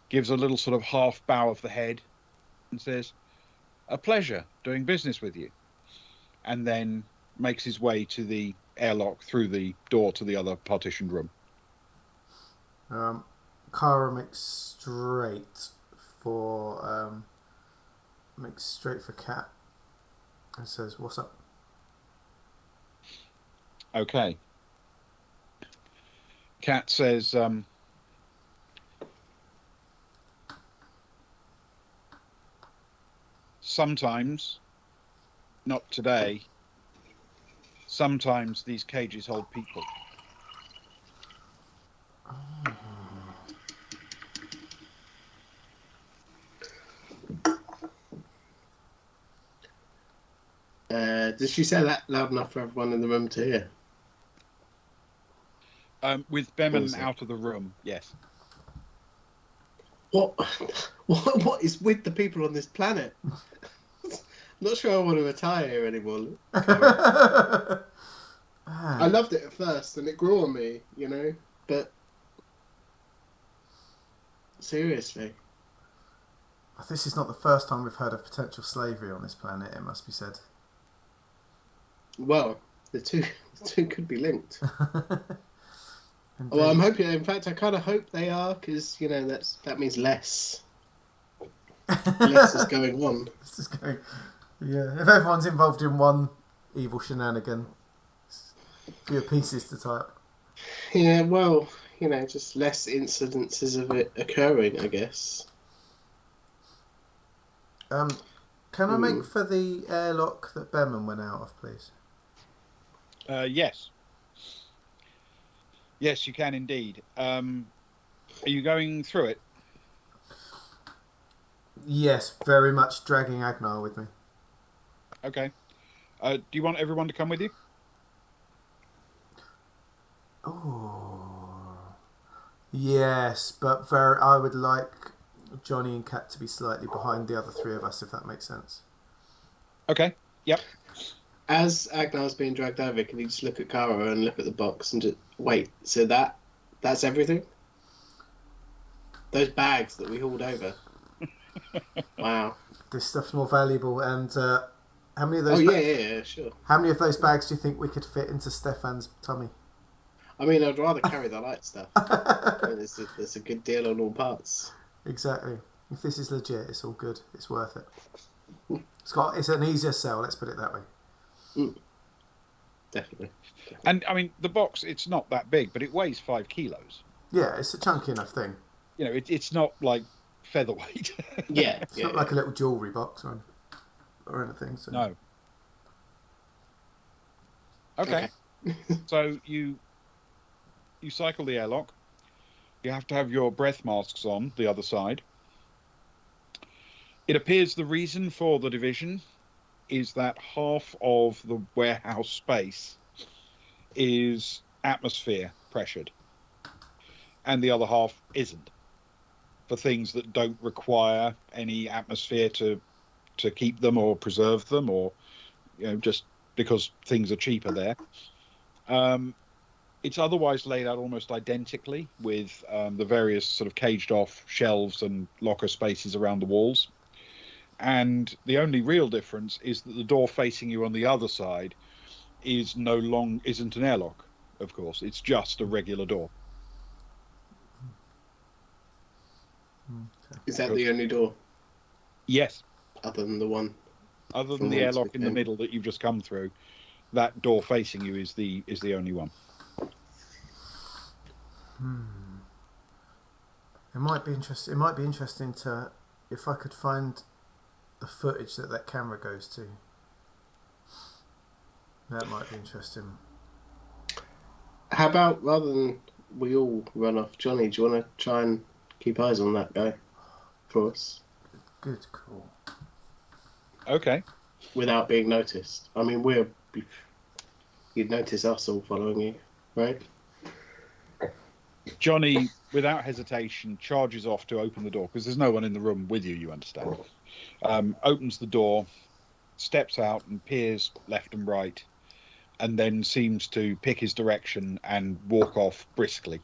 Gives a little sort of half bow of the head and says, "A pleasure doing business with you." And then makes his way to the airlock through the door to the other partitioned room. Kara makes straight for Cat and says, "What's up?" Okay. Cat says, sometimes, not today, sometimes these cages hold people. Did she say that loud enough for everyone in the room to hear? With Beman out of the room, yes. What is with the people on this planet? Not sure I want to retire here anymore. I loved it at first, and it grew on me, you know. But seriously, this is not the first time we've heard of potential slavery on this planet. It must be said. Well, the two could be linked. Well, I'm hoping. In fact, I kind of hope they are, because you know that means less. Less is going on. This is going. Yeah, if everyone's involved in one evil shenanigan, fewer pieces to tie up. Yeah, well, you know, just less incidences of it occurring, I guess. Can I make for the airlock that Beman went out of, please? Yes. Yes, you can indeed. Are you going through it? Yes, very much dragging Agnar with me. Okay. Do you want everyone to come with you? Oh, yes, but I would like Johnny and Kat to be slightly behind the other three of us, if that makes sense. Okay. Yep. As Agnar's being dragged over, can you just look at Kara and look at the box and just wait? So that's everything? Those bags that we hauled over. Wow. This stuff's more valuable, and how many of those? Oh yeah, sure. How many of those bags do you think we could fit into Stefan's tummy? I mean, I'd rather carry the light stuff. There's a good deal on all parts. Exactly. If this is legit, it's all good. It's worth it. It's an easier sell. Let's put it that way. Definitely. And I mean, the box, it's not that big, but it weighs 5 kilos. Yeah, it's a chunky enough thing. You know, it's not like featherweight. Yeah. It's not like a little jewellery box or anything. So. No. Okay. So you cycle the airlock. You have to have your breath masks on the other side. It appears the reason for the division is that half of the warehouse space is atmosphere pressured and the other half isn't, for things that don't require any atmosphere to keep them or preserve them, or just because things are cheaper there. It's otherwise laid out almost identically, with the various sort of caged off shelves and locker spaces around the walls. And the only real difference is that the door facing you on the other side isn't an airlock, of course. It's just a regular door. Is that the only door? Yes. Other than the one? Other than the airlock in the middle that you've just come through, that door facing you is the only one. It might be interesting. It might be interesting if I could find the footage that camera goes to. That might be interesting. How about, rather than we all run off, Johnny, do you want to try and keep eyes on that guy for us? Good call. Okay. Without being noticed. I mean, you'd notice us all following you, right? Johnny, without hesitation, charges off to open the door, because there's no one in the room with you, you understand. Opens the door, steps out and peers left and right, and then seems to pick his direction and walk off briskly,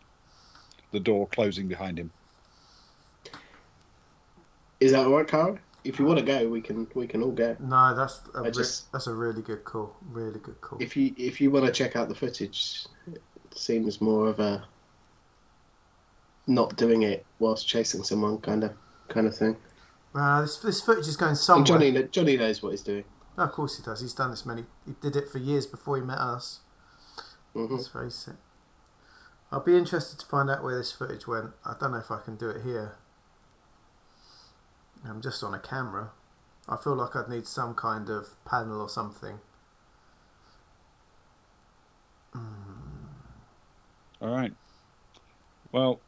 the door closing behind him. Is that all right, Carl? if you want to go, we can all go. No, that's just that's a really good call. Really good call. if you want to check out the footage, it seems more of a not doing it whilst chasing someone kind of thing. This footage is going And somewhere. Johnny knows what he's doing. No, of course he does. He's done this many. He did it for years before he met us. Mm-hmm. Let's face it. I'll be interested to find out where this footage went. I don't know if I can do it here. I'm just on a camera. I feel like I'd need some kind of panel or something. All right. Well,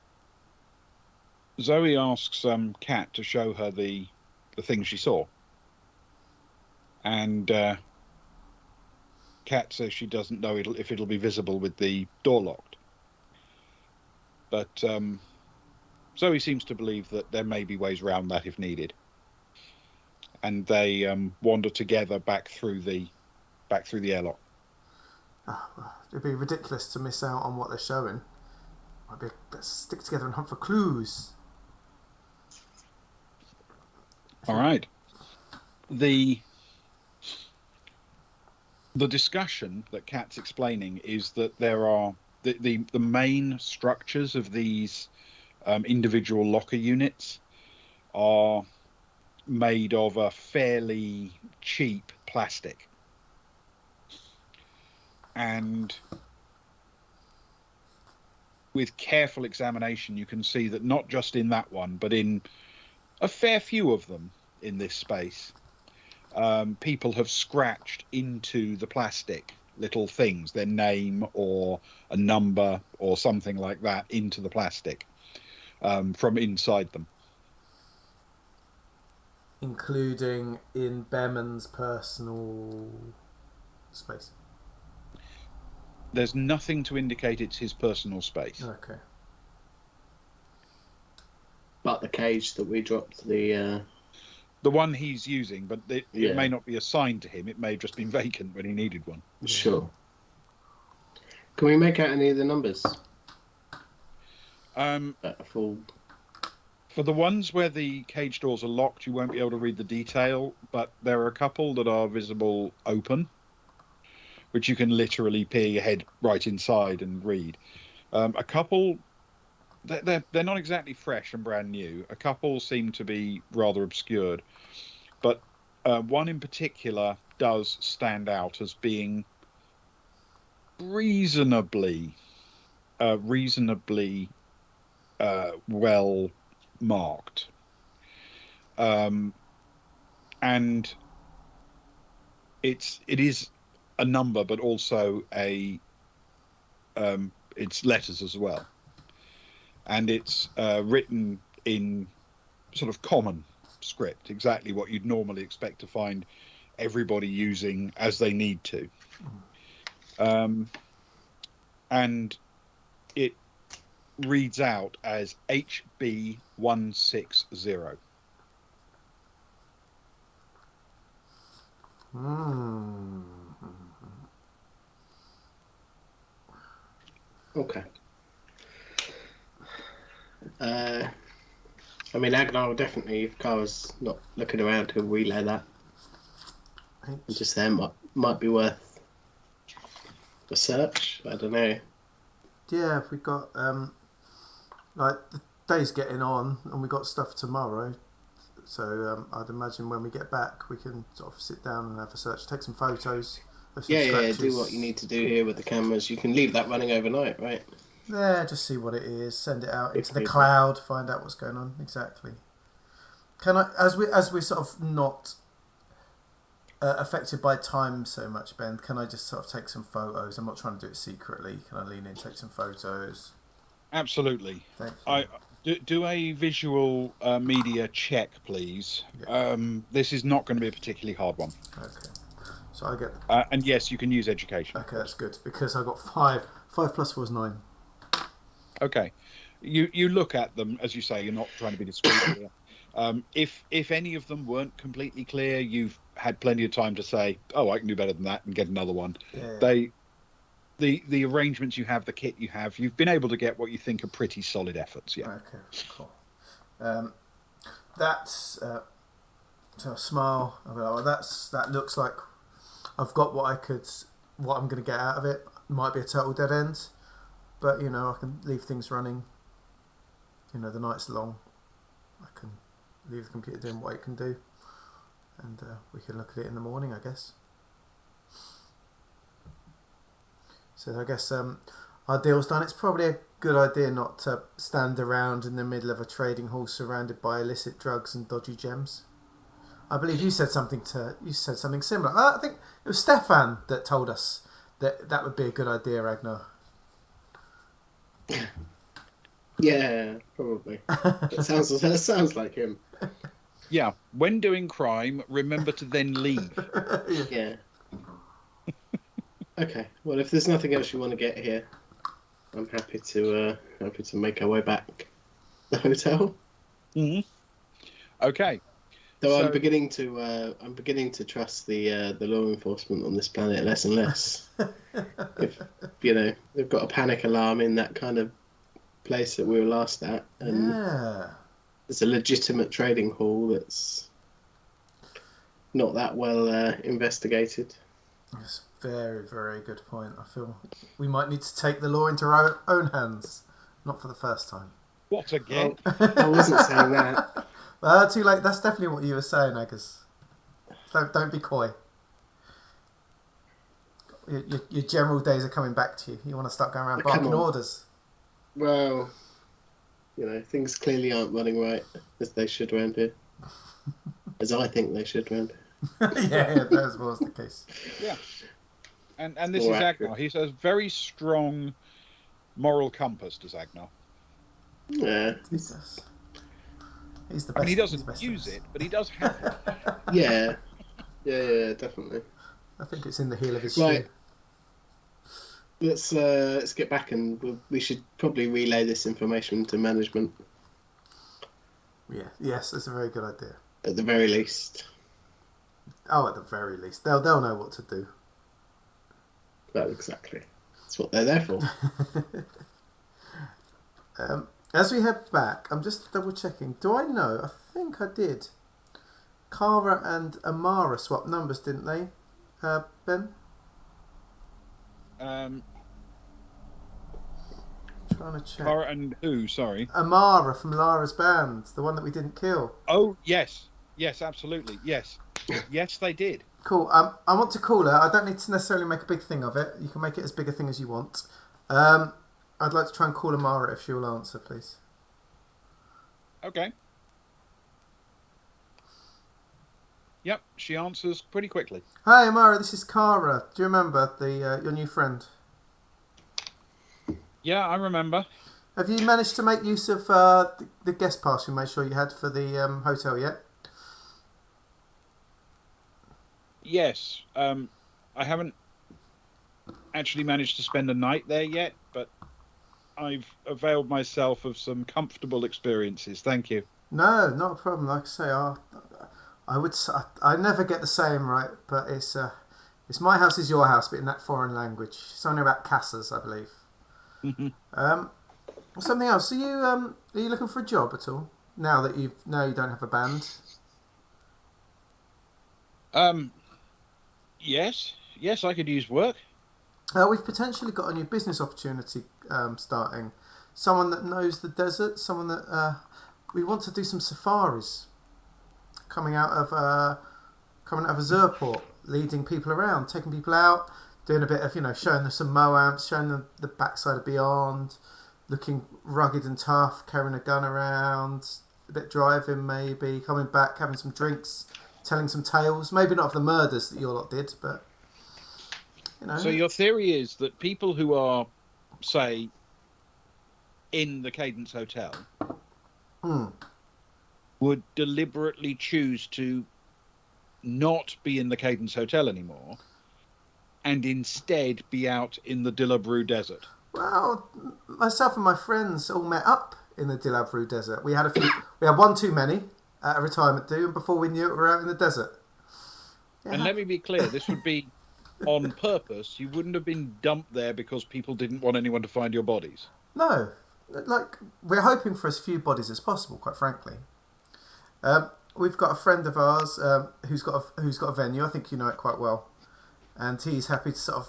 Zoe asks Kat to show her the thing she saw, and Kat says she doesn't know if it'll be visible with the door locked. But Zoe seems to believe that there may be ways around that if needed, and they wander together back through the airlock. It'd be ridiculous to miss out on what they're showing. Let's stick together and hunt for clues. All right. The discussion that Kat's explaining is that there are the main structures of these individual locker units are made of a fairly cheap plastic. And with careful examination, you can see that not just in that one, but in a fair few of them in this space, people have scratched into the plastic little things, their name or a number or something like that, into the plastic from inside them. Including in Behrman's personal space. There's nothing to indicate it's his personal space. Okay. But the cage that we dropped the one he's using, but it may not be assigned to him. It may have just been vacant when he needed one. Sure. Can we make out any of the numbers? For the ones where the cage doors are locked, you won't be able to read the detail, but there are a couple that are visible open, which you can literally peer your head right inside and read. A couple, they're not exactly fresh and brand new. A couple seem to be rather obscured, but one in particular does stand out as being reasonably well marked, and it is a number, but also it's letters as well, and it's written in sort of common script, exactly what you'd normally expect to find everybody using as they need to, and it reads out as HB160. Okay. I mean, Agnar will definitely, if Kara's not looking around, he'll relay that. And just then might be worth a search. I don't know. Yeah, if we got like the day's getting on, and we got stuff tomorrow. So I'd imagine when we get back, we can sort of sit down and have a search, take some photos. Yeah, do what you need to do here with the cameras. You can leave that running overnight, right? Yeah, just see what it is, send it out into the cloud, find out what's going on. Exactly. Can I, as we're sort of not affected by time so much, Ben, can I just sort of take some photos? I'm not trying to do it secretly. Can I lean in, take some photos? Absolutely. Thank you. Do a visual media check, please. Yeah. This is not going to be a particularly hard one. Okay. So I get. And yes, you can use education. Okay, that's good because I got 5. 5 plus 4 is 9. Okay. You look at them, as you say. You're not trying to be discreet here. If any of them weren't completely clear, you've had plenty of time to say, "Oh, I can do better than that," and get another one. Yeah. The arrangements you have, the kit you have, you've been able to get what you think are pretty solid efforts. Yeah. Okay. Cool. That's So I smile. I'll be like, well, that looks like I've got what I'm going to get out of it. Might be a total dead end, but I can leave things running. The night's long. I can leave the computer doing what it can do, and we can look at it in the morning, I guess. So I guess our deal's done. It's probably a good idea not to stand around in the middle of a trading hall surrounded by illicit drugs and dodgy gems. I believe you said something similar. I think it was Stefan that told us that would be a good idea, Ragnar. Yeah, probably. That sounds like him. Yeah, when doing crime, remember to then leave. Yeah. Okay. Well, if there's nothing else you want to get here, I'm happy to make our way back to the hotel. Mm-hmm. Okay. Though I'm beginning to trust the law enforcement on this planet less and less. If they've got a panic alarm in that kind of place that we were last at, and there's a legitimate trading hall that's not that well investigated. That's a very, very good point. I feel we might need to take the law into our own hands, not for the first time. What again? I wasn't saying that. Too late. That's definitely what you were saying, Agus. Don't be coy. Your general days are coming back to you. You want to start going around barking orders. Well, things clearly aren't running right as they should around here. As I think they should around here. Yeah, that was the case. Yeah. And this is Agnar. He has a very strong moral compass, does Agnar. Yeah. He does. He's the best. And he doesn't use it, but he does have it. Yeah. Yeah, definitely. I think it's in the heel of his shoe. Let's get back, and we should probably relay this information to management. Yeah. Yes, that's a very good idea. At the very least. Oh, at the very least, they'll know what to do. Well, exactly. That's what they're there for. As we head back, I'm just double checking. Do I know? I think I did. Kara and Amara swapped numbers, didn't they, Ben? Trying to check. Kara and who? Sorry. Amara from Lara's band, the one that we didn't kill. Oh yes, absolutely, yes, yes, they did. Cool. I want to call her. I don't need to necessarily make a big thing of it. You can make it as big a thing as you want. I'd like to try and call Amara if she will answer, please. Okay. Yep, she answers pretty quickly. Hi, Amara. This is Kara. Do you remember your new friend? Yeah, I remember. Have you managed to make use of the guest pass we made sure you had for the hotel yet? Yes. I haven't actually managed to spend a night there yet, but I've availed myself of some comfortable experiences. Thank you. No, not a problem. Like I say, I never get the same right, but it's my house is your house, but in that foreign language. Something about casas, I believe. Something else. Are you looking for a job at all now that you don't have a band? Yes, I could use work. We've potentially got a new business opportunity starting. Someone that knows the desert. Someone that we want to do some safaris. Coming out of Azurport, leading people around, taking people out, doing a bit of showing them some Moabs, showing them the backside of Beyond, looking rugged and tough, carrying a gun around, a bit driving maybe, coming back, having some drinks, telling some tales. Maybe not of the murders that you lot did, but So your theory is that people who are, say, in the Cadence Hotel would deliberately choose to not be in the Cadence Hotel anymore and instead be out in the Dilub Rou desert. Well, myself and my friends all met up in the Dilub Rou desert. We had one too many at a retirement do, and before we knew it, we were out in the desert. Yeah. And let me be clear, this would be on purpose. You wouldn't have been dumped there because people didn't want anyone to find your bodies. No, we're hoping for as few bodies as possible, quite frankly. we've got a friend of ours who's got a venue. I think you know it quite well, and he's happy to sort of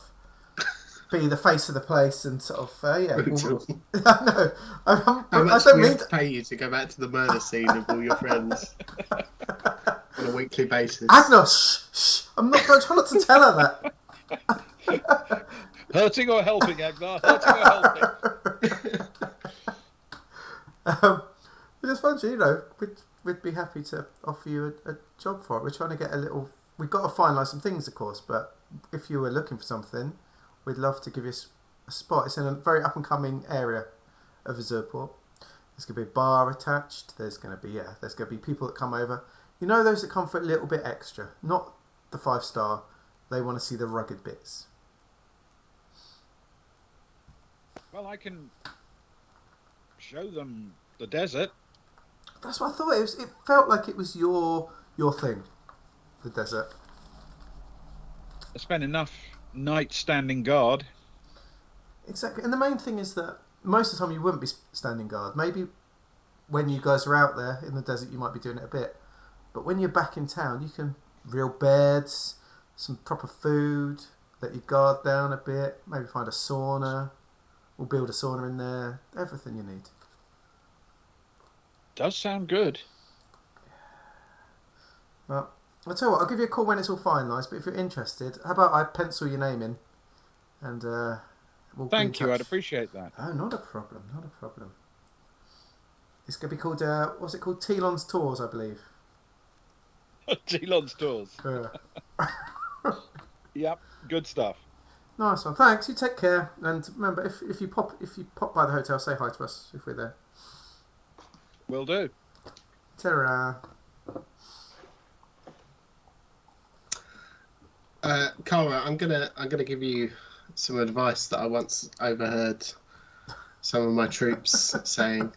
be the face of the place and sort of Brutal. No, How I much don't do we mean have to pay you to go back to the murder scene of all your friends on a weekly basis? Agnos. Shh. I'm not. Don't try not to tell her that. Hurting or helping, Agnar? Hurting or helping? We just wonder, you know, we'd be happy to offer you a job for it. We're trying to get a little. We've got to finalise some things, of course, but if you were looking for something, we'd love to give you a spot. It's in a very up and coming area of Azurport. There's going to be a bar attached. There's going to be people that come over. You know, those that come for a little bit extra, not the 5-star. They want to see the rugged bits. Well, I can show them the desert. That's what I thought. It felt like it was your thing, the desert. I spent enough nights standing guard. Exactly. And the main thing is that most of the time you wouldn't be standing guard. Maybe when you guys are out there in the desert, you might be doing it a bit. But when you're back in town, you can real beds, some proper food, let your guard down a bit, maybe find a sauna. We'll build a sauna in there. Everything you need. Does sound good. Well, I'll tell you what, I'll give you a call when it's all finalised, but if you're interested, how about I pencil your name in and we'll be in Thank you, touch. I'd appreciate that. Oh, not a problem, not a problem. It's going to be called, what's it called? Telon's Tours, I believe. Geelon's tours. Yep, good stuff. Nice one. Thanks. You take care, and remember, if you pop by the hotel, say hi to us if we're there. Will do. Ta-ra. Cara, I'm gonna give you some advice that I once overheard some of my troops saying.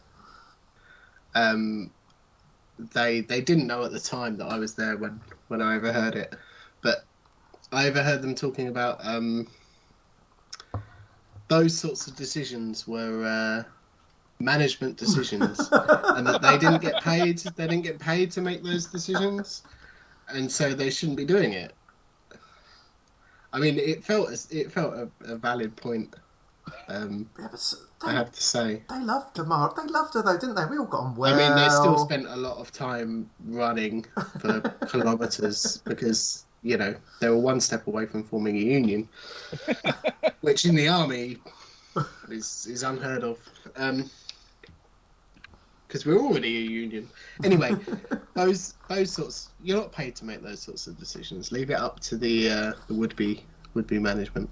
They didn't know at the time that I was there when I overheard it, but I overheard them talking about those sorts of decisions were management decisions, and that they didn't get paid. They didn't get paid to make those decisions, and so they shouldn't be doing it. I mean, it felt a valid point. I have to say, they loved her. They loved her though, didn't they? We all got on well. I mean, they still spent a lot of time running for kilometres because, you know, they were one step away from forming a union, which in the army is unheard of. Because we're already a union. Anyway, those sorts, you're not paid to make those sorts of decisions. Leave it up to the would-be management.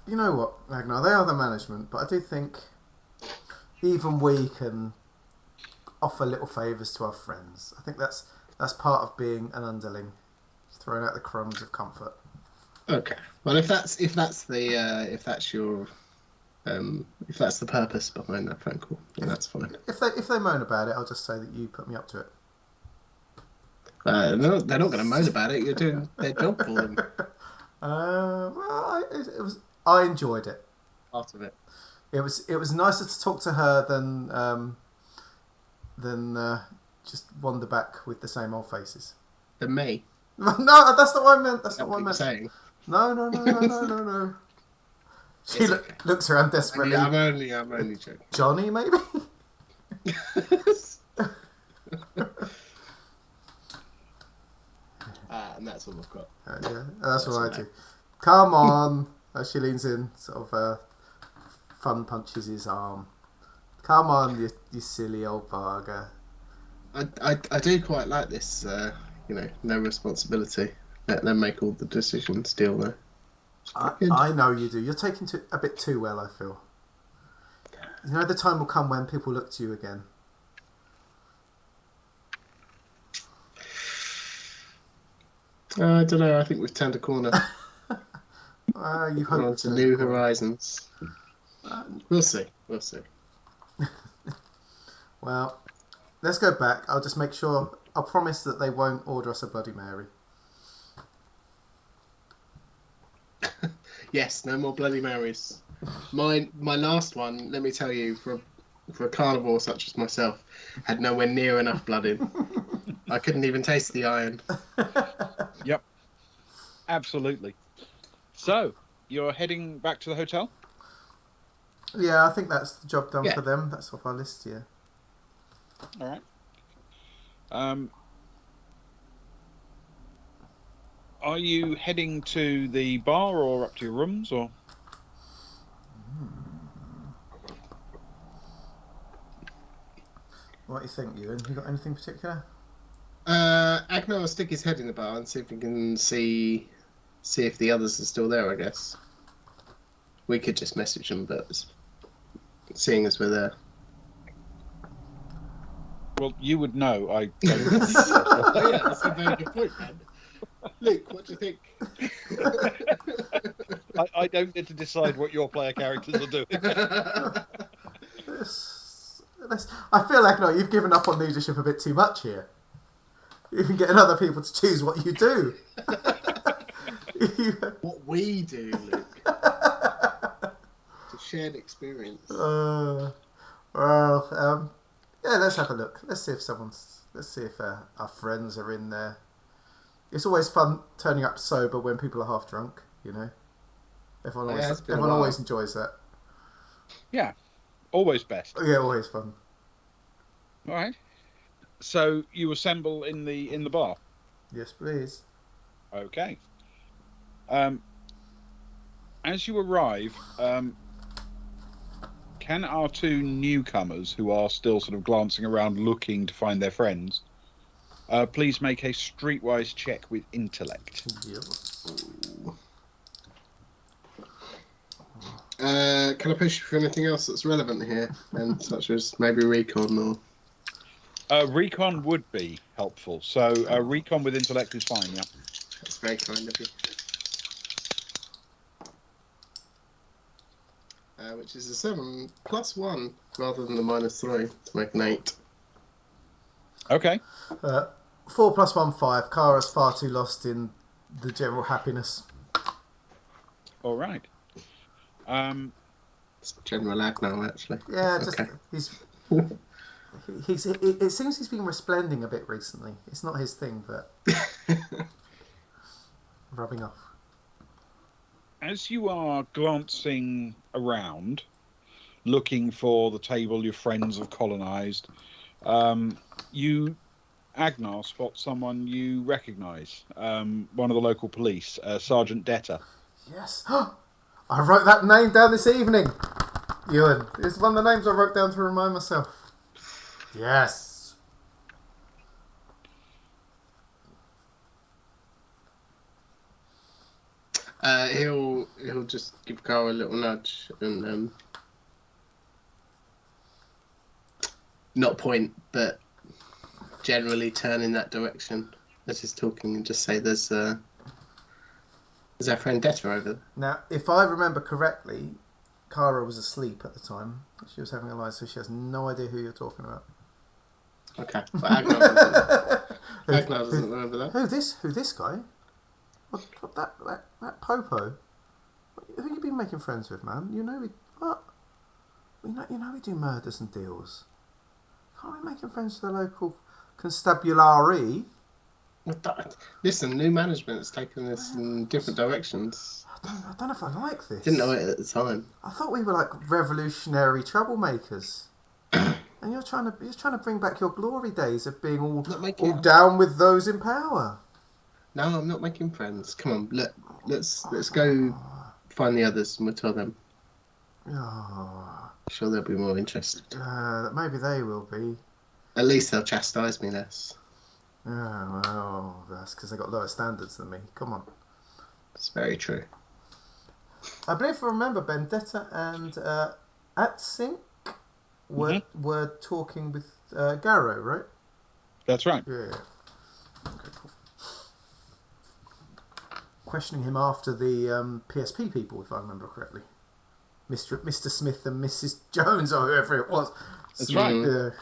You know what, Ragnar? They are the management, but I do think even we can offer little favours to our friends. I think that's part of being an underling, throwing out the crumbs of comfort. Okay. Well, if that's the purpose behind that phone call, then that's fine. If they moan about it, I'll just say that you put me up to it. No, they're not going to moan about it. You're doing their job for them. Well, I enjoyed it. Part of it. It was nicer to talk to her than just wander back with the same old faces. Than me. No, that's not what I meant. That's not what I meant. Saying. No. She okay. looks around desperately. I'm only joking. Johnny, maybe. And that's all I've got. Yeah, that's what I do. Come on. As she leans in, sort of fun punches his arm. Come on, you silly old barger. I do quite like this, no responsibility. Let them make all the decisions deal there. I know you do. You're taking it a bit too well, I feel. You know the time will come when people look to you again. I don't know. I think we've turned a corner. You hope on to new horizons. We'll see. Well, let's go back. I'll just make sure. I'll promise that they won't order us a Bloody Mary. Yes, no more Bloody Marys. My last one, let me tell you, for for a carnivore such as myself, had nowhere near enough blood in. I couldn't even taste the iron. Yep. Absolutely. So, you're heading back to the hotel? Yeah, I think that's the job done Yeah. for them. That's off our list, yeah. All right. Are you heading to the bar or up to your rooms, or? What do you think, Ewan? You got anything particular? Agnar will stick his head in the bar and see if he can see if the others are still there, I guess. We could just message them, but seeing as we're there. Well, you would know. I don't. Oh, yeah, that's a very good point, man. Luke, what do you think? I don't get to decide what your player characters are doing. I feel like, no, you've given up on leadership a bit too much here. You've been getting other people to choose what you do. What we do, Luke. It's a shared experience. Yeah, let's have a look. Let's see if our friends are in there. It's always fun turning up sober when people are half drunk, you know. Everyone always enjoys that. Yeah, always best. Yeah, always fun. All right. So you assemble in the bar. Yes, please. Okay. As you arrive, can our two newcomers, who are still sort of glancing around looking to find their friends, please make a streetwise check with intellect? Can I push for anything else that's relevant here, and such as maybe recon or? Recon would be helpful. So recon with intellect is fine. Yeah. That's very kind of you. Which is a 7 plus 1 rather than the -3 to make an 8. Okay. 4 plus 1, 5. Kara's far too lost in the general happiness. All right. It's General Agnar, actually. Yeah, just Okay. it seems he's been resplending a bit recently. It's not his thing, but rubbing off. As you are glancing around, looking for the table your friends have colonised, you, Agnar, spot someone you recognise. One of the local police, Sergeant Detter. Yes. I wrote that name down this evening. Ewan. It's one of the names I wrote down to remind myself. Yes. He'll just give Kara a little nudge and not point, but generally turn in that direction as he's talking and just say, "There's our friend Detta over there." Now, if I remember correctly, Kara was asleep at the time. She was having a lie, so she has no idea who you're talking about. Okay, but Agnar doesn't remember that. Who this guy? What that Popo? Who you been making friends with, man? You know we do murders and deals. Can't we making friends with the local constabulary? Listen, new management has taken us in different directions. I don't know if I like this. Didn't know it at the time. I thought we were like revolutionary troublemakers. And you're trying to bring back your glory days of being all down with those in power. No, I'm not making friends. Come on, let's go find the others and we'll tell them. Oh, Sure, they'll be more interested. maybe they will be. At least they'll chastise me less. Oh, well, that's because they got lower standards than me. Come on. It's very true. I believe if I remember, Vendetta and Atsink were talking with Garrow, right? That's right. Yeah. Okay, cool. Questioning him after the PSP people, if I remember correctly. Mr. Smith and Mrs. Jones, or whoever it was. That's right.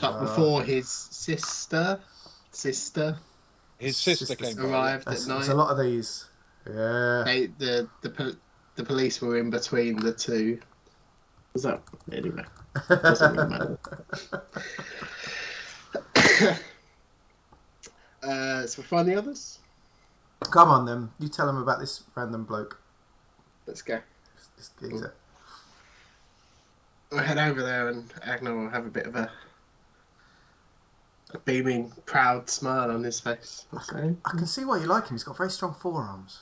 But before his sister His sister came arrived at night. There's a lot of these. Yeah. The police were in between the two. Was that anyway? Doesn't really matter. So we find the others. Come on then, you tell him about this random bloke. Let's go. This geezer. We'll head over there, and Agnar will have a bit of a beaming, proud smile on his face. I can see why you like him. He's got very strong forearms.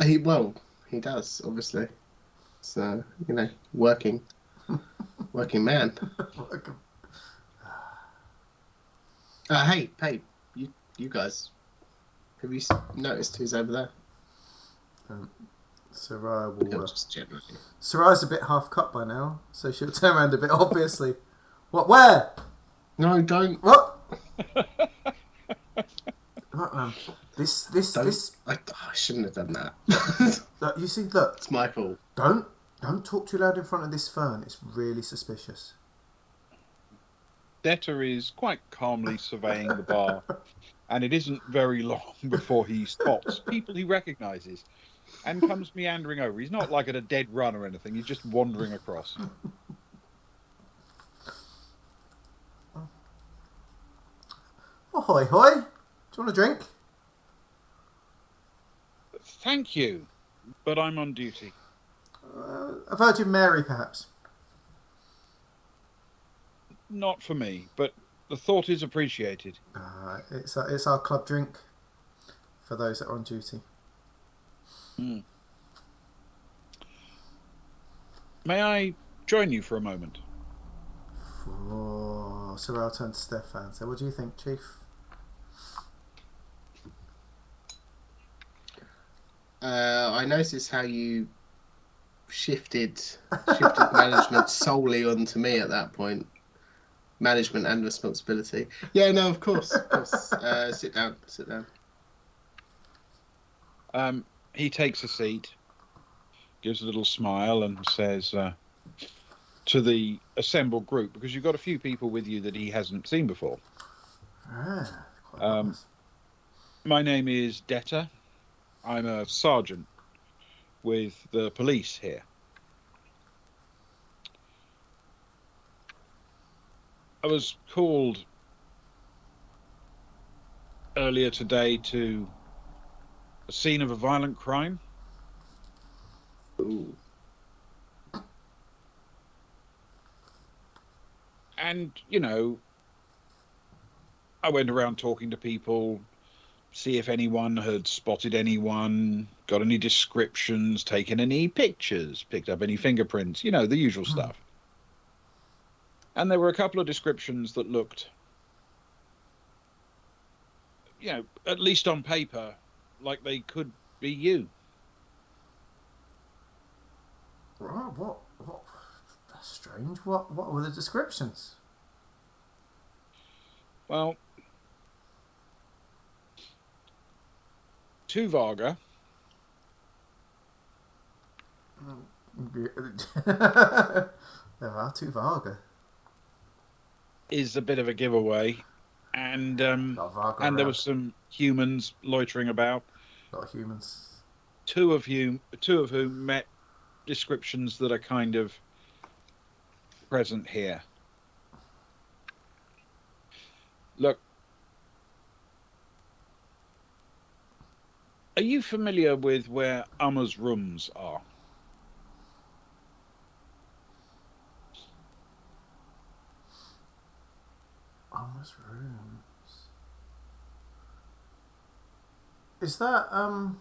He does, obviously. So, working man. Hey, you guys, have you noticed who's over there? Sarai will. Just generally. Sarai's a bit half cut by now, so she'll turn around a bit. Obviously, what? Where? No, don't. What? Right, this. I shouldn't have done that. Look, you see, look. It's my fault. Don't talk too loud in front of this fern. It's really suspicious. Detta is quite calmly surveying the bar, and it isn't very long before he spots people he recognises and comes meandering over. He's not like at a dead run or anything, he's just wandering across. Oh, hoy hoy. Do you want a drink? Thank you, but I'm on duty. A Virgin Mary, perhaps? Not for me, but the thought is appreciated. It's our club drink for those that are on duty. Mm. May I join you for a moment? Oh, so I'll turn to Stefan. So what do you think, Chief? I noticed how you shifted management solely onto me at that point. Management and responsibility. Yeah, no, of course. Sit down. He takes a seat, gives a little smile, and says to the assembled group, because you've got a few people with you that he hasn't seen before. Quite nice. My name is Detta. I'm a sergeant with the police here. I was called earlier today to a scene of a violent crime. Ooh. And, I went around talking to people, see if anyone had spotted anyone, got any descriptions, taken any pictures, picked up any fingerprints, the usual stuff. And there were a couple of descriptions that looked, at least on paper, like they could be you. Right, what? That's strange. What were the descriptions? Well, two Varga. There are two Varga. Is a bit of a giveaway, and there were some humans loitering about. A lot of humans. Two of whom met descriptions that are kind of present here. Look, are you familiar with where Amma's rooms are? Amma's rooms. Is that a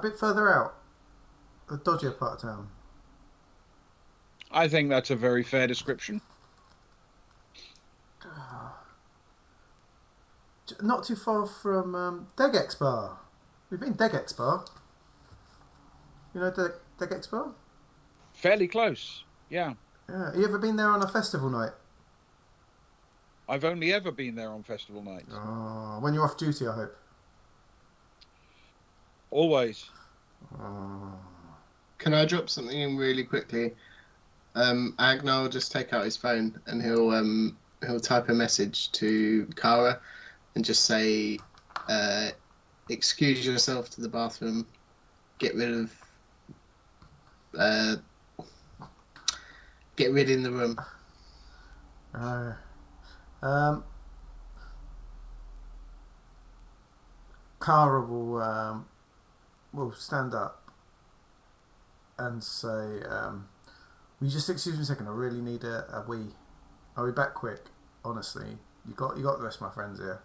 bit further out? The dodgier part of town? I think that's a very fair description. Not too far from Degex Bar. We've been Degex Bar. You know Degex Bar? Fairly close, yeah. Yeah. You ever been there on a festival night? I've only ever been there on festival nights. Oh, when you're off duty, I hope. Always. Oh. Can I drop something in really quickly? Agnar will just take out his phone and he'll type a message to Kara and just say, excuse yourself to the bathroom, get rid of Get rid in the room. Cara will stand up and say, "Will you just excuse me a second? I really need a wee. I'll be back quick. Honestly, you got the rest of my friends here.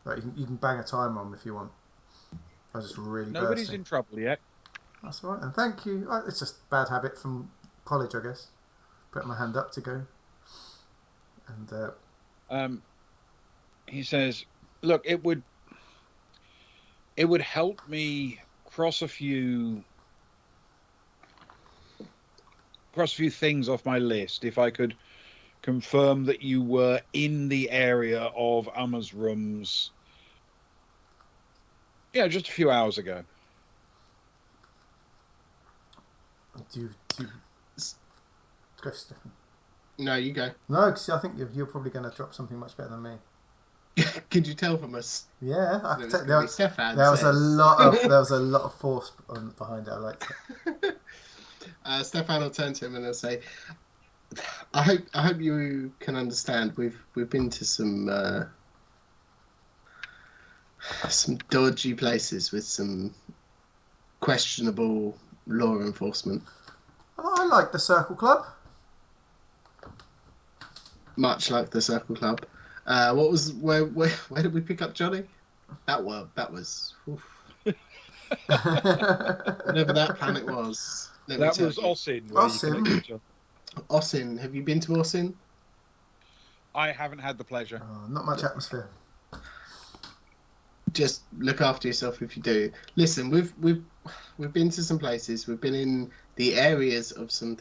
Like you can bang a timer on if you want. I was just really Nobody's bursting. in trouble yet. That's all right, and thank you. It's just a bad habit from college, I guess. Put my hand up to go, and He says, "Look, it would help me cross a few things off my list if I could confirm that you were in the area of Amma's rooms. Yeah, just a few hours ago." do you go, Stephen? No, you go. No, because I think you're probably going to drop something much better than me. Could you tell from us? Yeah, I can tell. There Was a lot of force behind it. I liked it. Stefan will turn to him and he'll say, I hope you can understand. We've been to some dodgy places with some questionable law enforcement. Oh, I like the Circle Club. Much like the Circle Club. Where did we pick up Johnny? That was oof. Whatever that planet was. That was Osin. Osin. Have you been to Osin? I haven't had the pleasure. Oh, not much atmosphere. Just look after yourself if you do. Listen, we've been to some places. We've been in the areas of some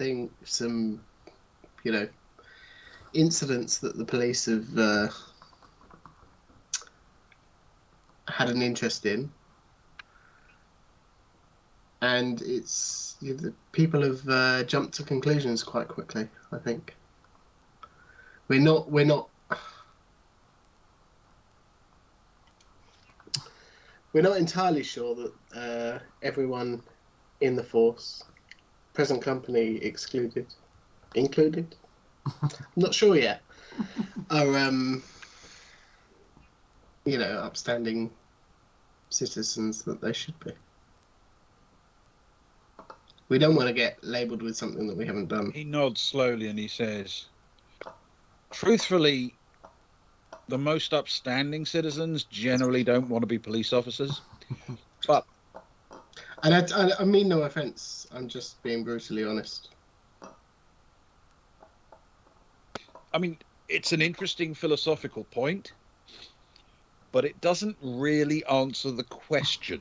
incidents that the police have had an interest in, and it's the people have jumped to conclusions quite quickly. I think we're not entirely sure that everyone in the force, present company included. I'm not sure yet. Are upstanding citizens that they should be. We don't want to get labelled with something that we haven't done. He nods slowly and he says, "Truthfully, the most upstanding citizens generally don't want to be police officers, but..." And I mean no offence. I'm just being brutally honest. I mean, it's an interesting philosophical point, but it doesn't really answer the question,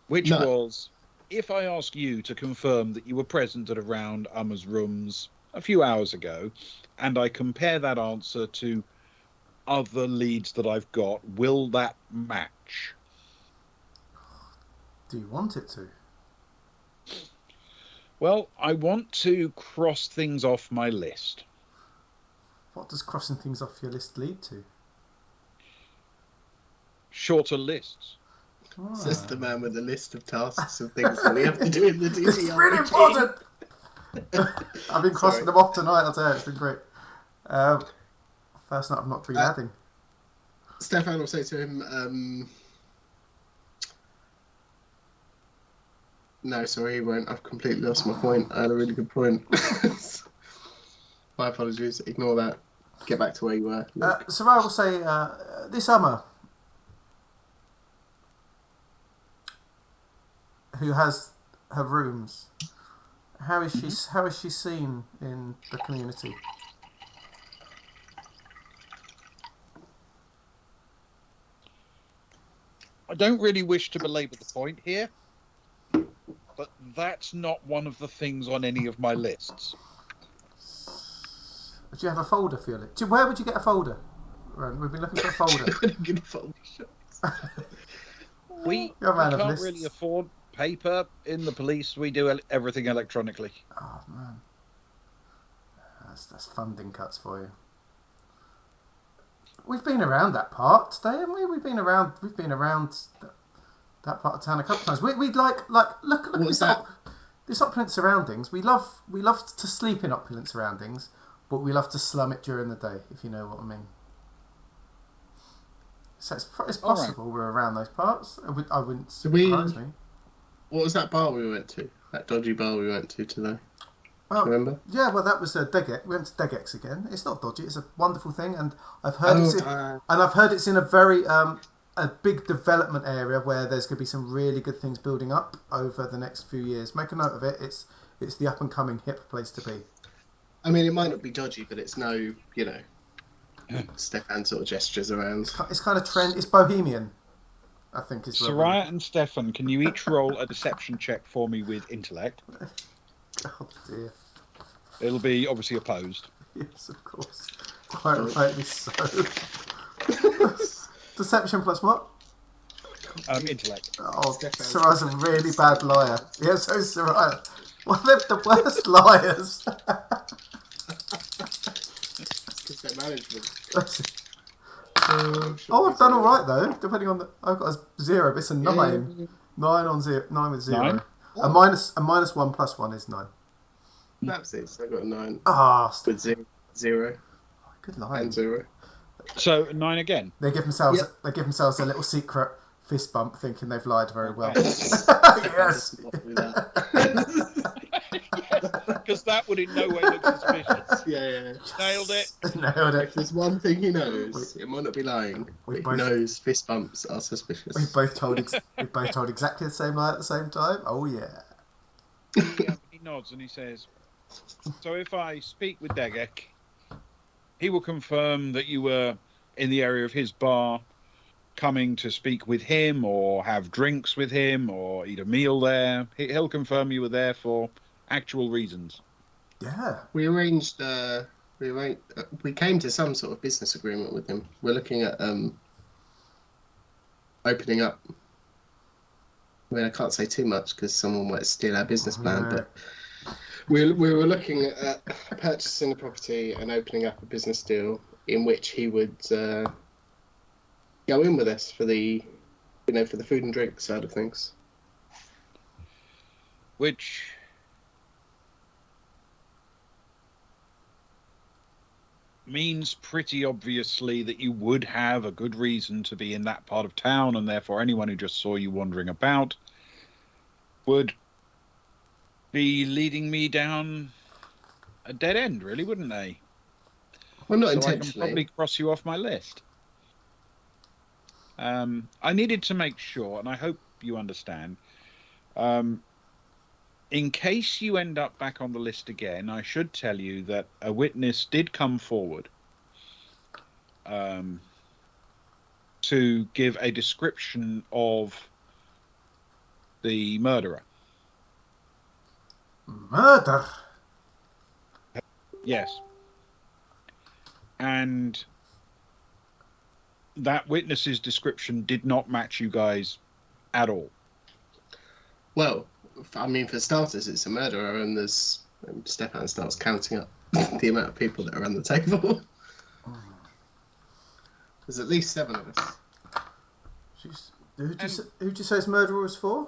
which was, if I ask you to confirm that you were present at around Amma's rooms a few hours ago, and I compare that answer to other leads that I've got, will that match? Do you want it to? Well, I want to cross things off my list. What does crossing things off your list lead to? Shorter lists. It's just the man with a list of tasks and things that we have to do in the DT. It's really important! I've been crossing them off tonight, I'll tell you, it's been great. First night I've not been adding. Stefan will say to him, no, sorry, he won't. I've completely lost my point. I had a really good point. My apologies. Ignore that. Get back to where you were. Sarah will say, this Amma, who has her rooms, how is she seen in the community? I don't really wish to belabor the point here, but that's not one of the things on any of my lists. Do you have a folder for your list? Where would you get a folder? We've been looking for a folder. We can't really afford paper in the police. We do everything electronically. Oh man, that's funding cuts for you. We've been around that part today, haven't we? We've been around that part of town a couple of times. We'd like look What's that? This opulent surroundings, we love to sleep in opulent surroundings, but we love to slum it during the day, if you know what I mean. So it's possible we're around those parts. I wouldn't surprise me. What was that bar we went to? That dodgy bar we went to today? Well, remember? Yeah, well, that was Degex. We went to Degex again. It's not dodgy. It's a wonderful thing, and I've heard it's in a very a big development area where there's going to be some really good things building up over the next few years. Make a note of it. It's the up and coming hip place to be. I mean, it might not be dodgy, but it's no, Stefan sort of gestures around. It's kind of trend. It's bohemian, I think. Is Soraya and Stefan, can you each roll a deception check for me with intellect? Oh dear. It'll be obviously opposed. Yes, of course. Quite rightly so. Deception plus what? Intellect. Oh, Soraya's a really bad liar. Yeah, so is Soraya. Well, they're the worst liars. Because they're management. I've done all right though. Depending on I've got a 0, but it's a 9. Yeah. 9 with 0. 9? A minus 1 plus 1 is 9. That's it. So I got a 9. With 0. Good line. And 0. So 9 again. They give themselves a little secret fist bump, thinking they've lied very well. Yes. Because that would in no way look suspicious. Yeah. Nailed it. Nailed it. If there's one thing he knows, it might not be lying. He knows fist bumps are suspicious. We both told exactly the same lie at the same time. Oh yeah. He nods and he says, "So if I speak with Degek, he will confirm that you were in the area of his bar, coming to speak with him or have drinks with him or eat a meal there. He'll confirm you were there for actual reasons." Yeah. We arranged. We came to some sort of business agreement with him. We're looking at opening up. I mean, I can't say too much because someone might steal our business plan, but we were looking at purchasing the property and opening up a business deal in which he would go in with us for the food and drink side of things. Which means pretty obviously that you would have a good reason to be in that part of town, and therefore anyone who just saw you wandering about would be leading me down a dead end, really, wouldn't they? Well, not so intentionally. I can probably cross you off my list. I needed to make sure, and I hope you understand, in case you end up back on the list again, I should tell you that a witness did come forward to give a description of the murderer. Murder? Yes. And that witness's description did not match you guys at all. Well, I mean, for starters, it's a murderer, and Stefan starts counting up the amount of people that are on the table. There's at least 7 of us. Who'd you say his murderer was for?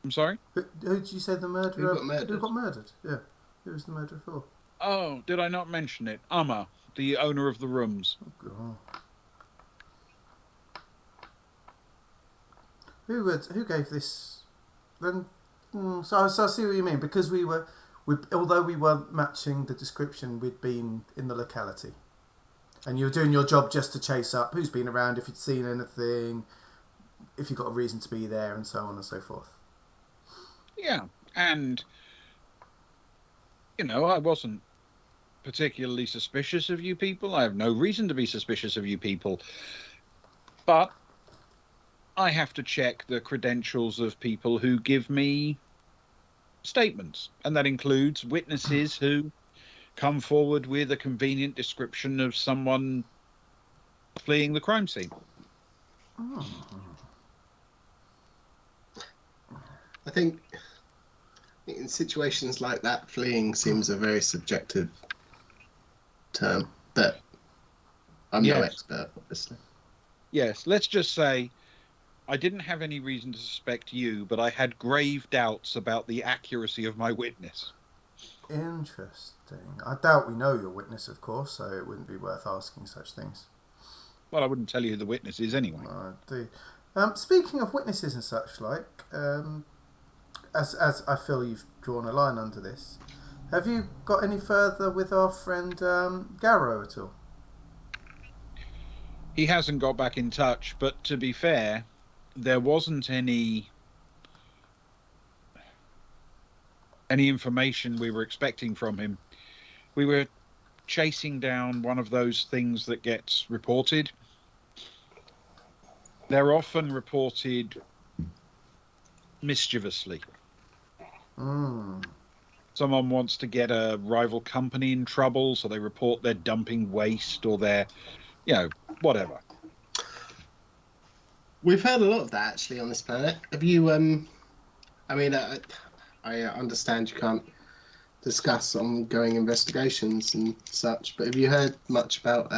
I'm sorry? Who'd you say the murderer? Who got murdered? Who got murdered? Yeah. Who was the murderer for? Oh, did I not mention it? Amma, the owner of the rooms. Oh, God. Who gave this? Then, so I see what you mean, because although we weren't matching the description, we'd been in the locality, and you were doing your job just to chase up who's been around, if you'd seen anything, if you got a reason to be there, and so on and so forth. Yeah, and I wasn't particularly suspicious of you people. I have no reason to be suspicious of you people, but I have to check the credentials of people who give me statements, and that includes witnesses who come forward with a convenient description of someone fleeing the crime scene. Oh. I think in situations like that, fleeing seems a very subjective term, but I'm no expert, obviously. Yes, let's just say I didn't have any reason to suspect you, but I had grave doubts about the accuracy of my witness. Interesting. I doubt we know your witness, of course, so it wouldn't be worth asking such things. Well, I wouldn't tell you who the witness is anyway. I do. Speaking of witnesses and such like, as I feel you've drawn a line under this, have you got any further with our friend Garrow at all? He hasn't got back in touch, but to be fair, there wasn't any information we were expecting from him. We were chasing down one of those things that gets reported. They're often reported mischievously. Someone wants to get a rival company in trouble, so they report they're dumping waste or they're, whatever. We've heard a lot of that actually on this planet. Have you? I understand you can't discuss ongoing investigations and such, but have you heard much about?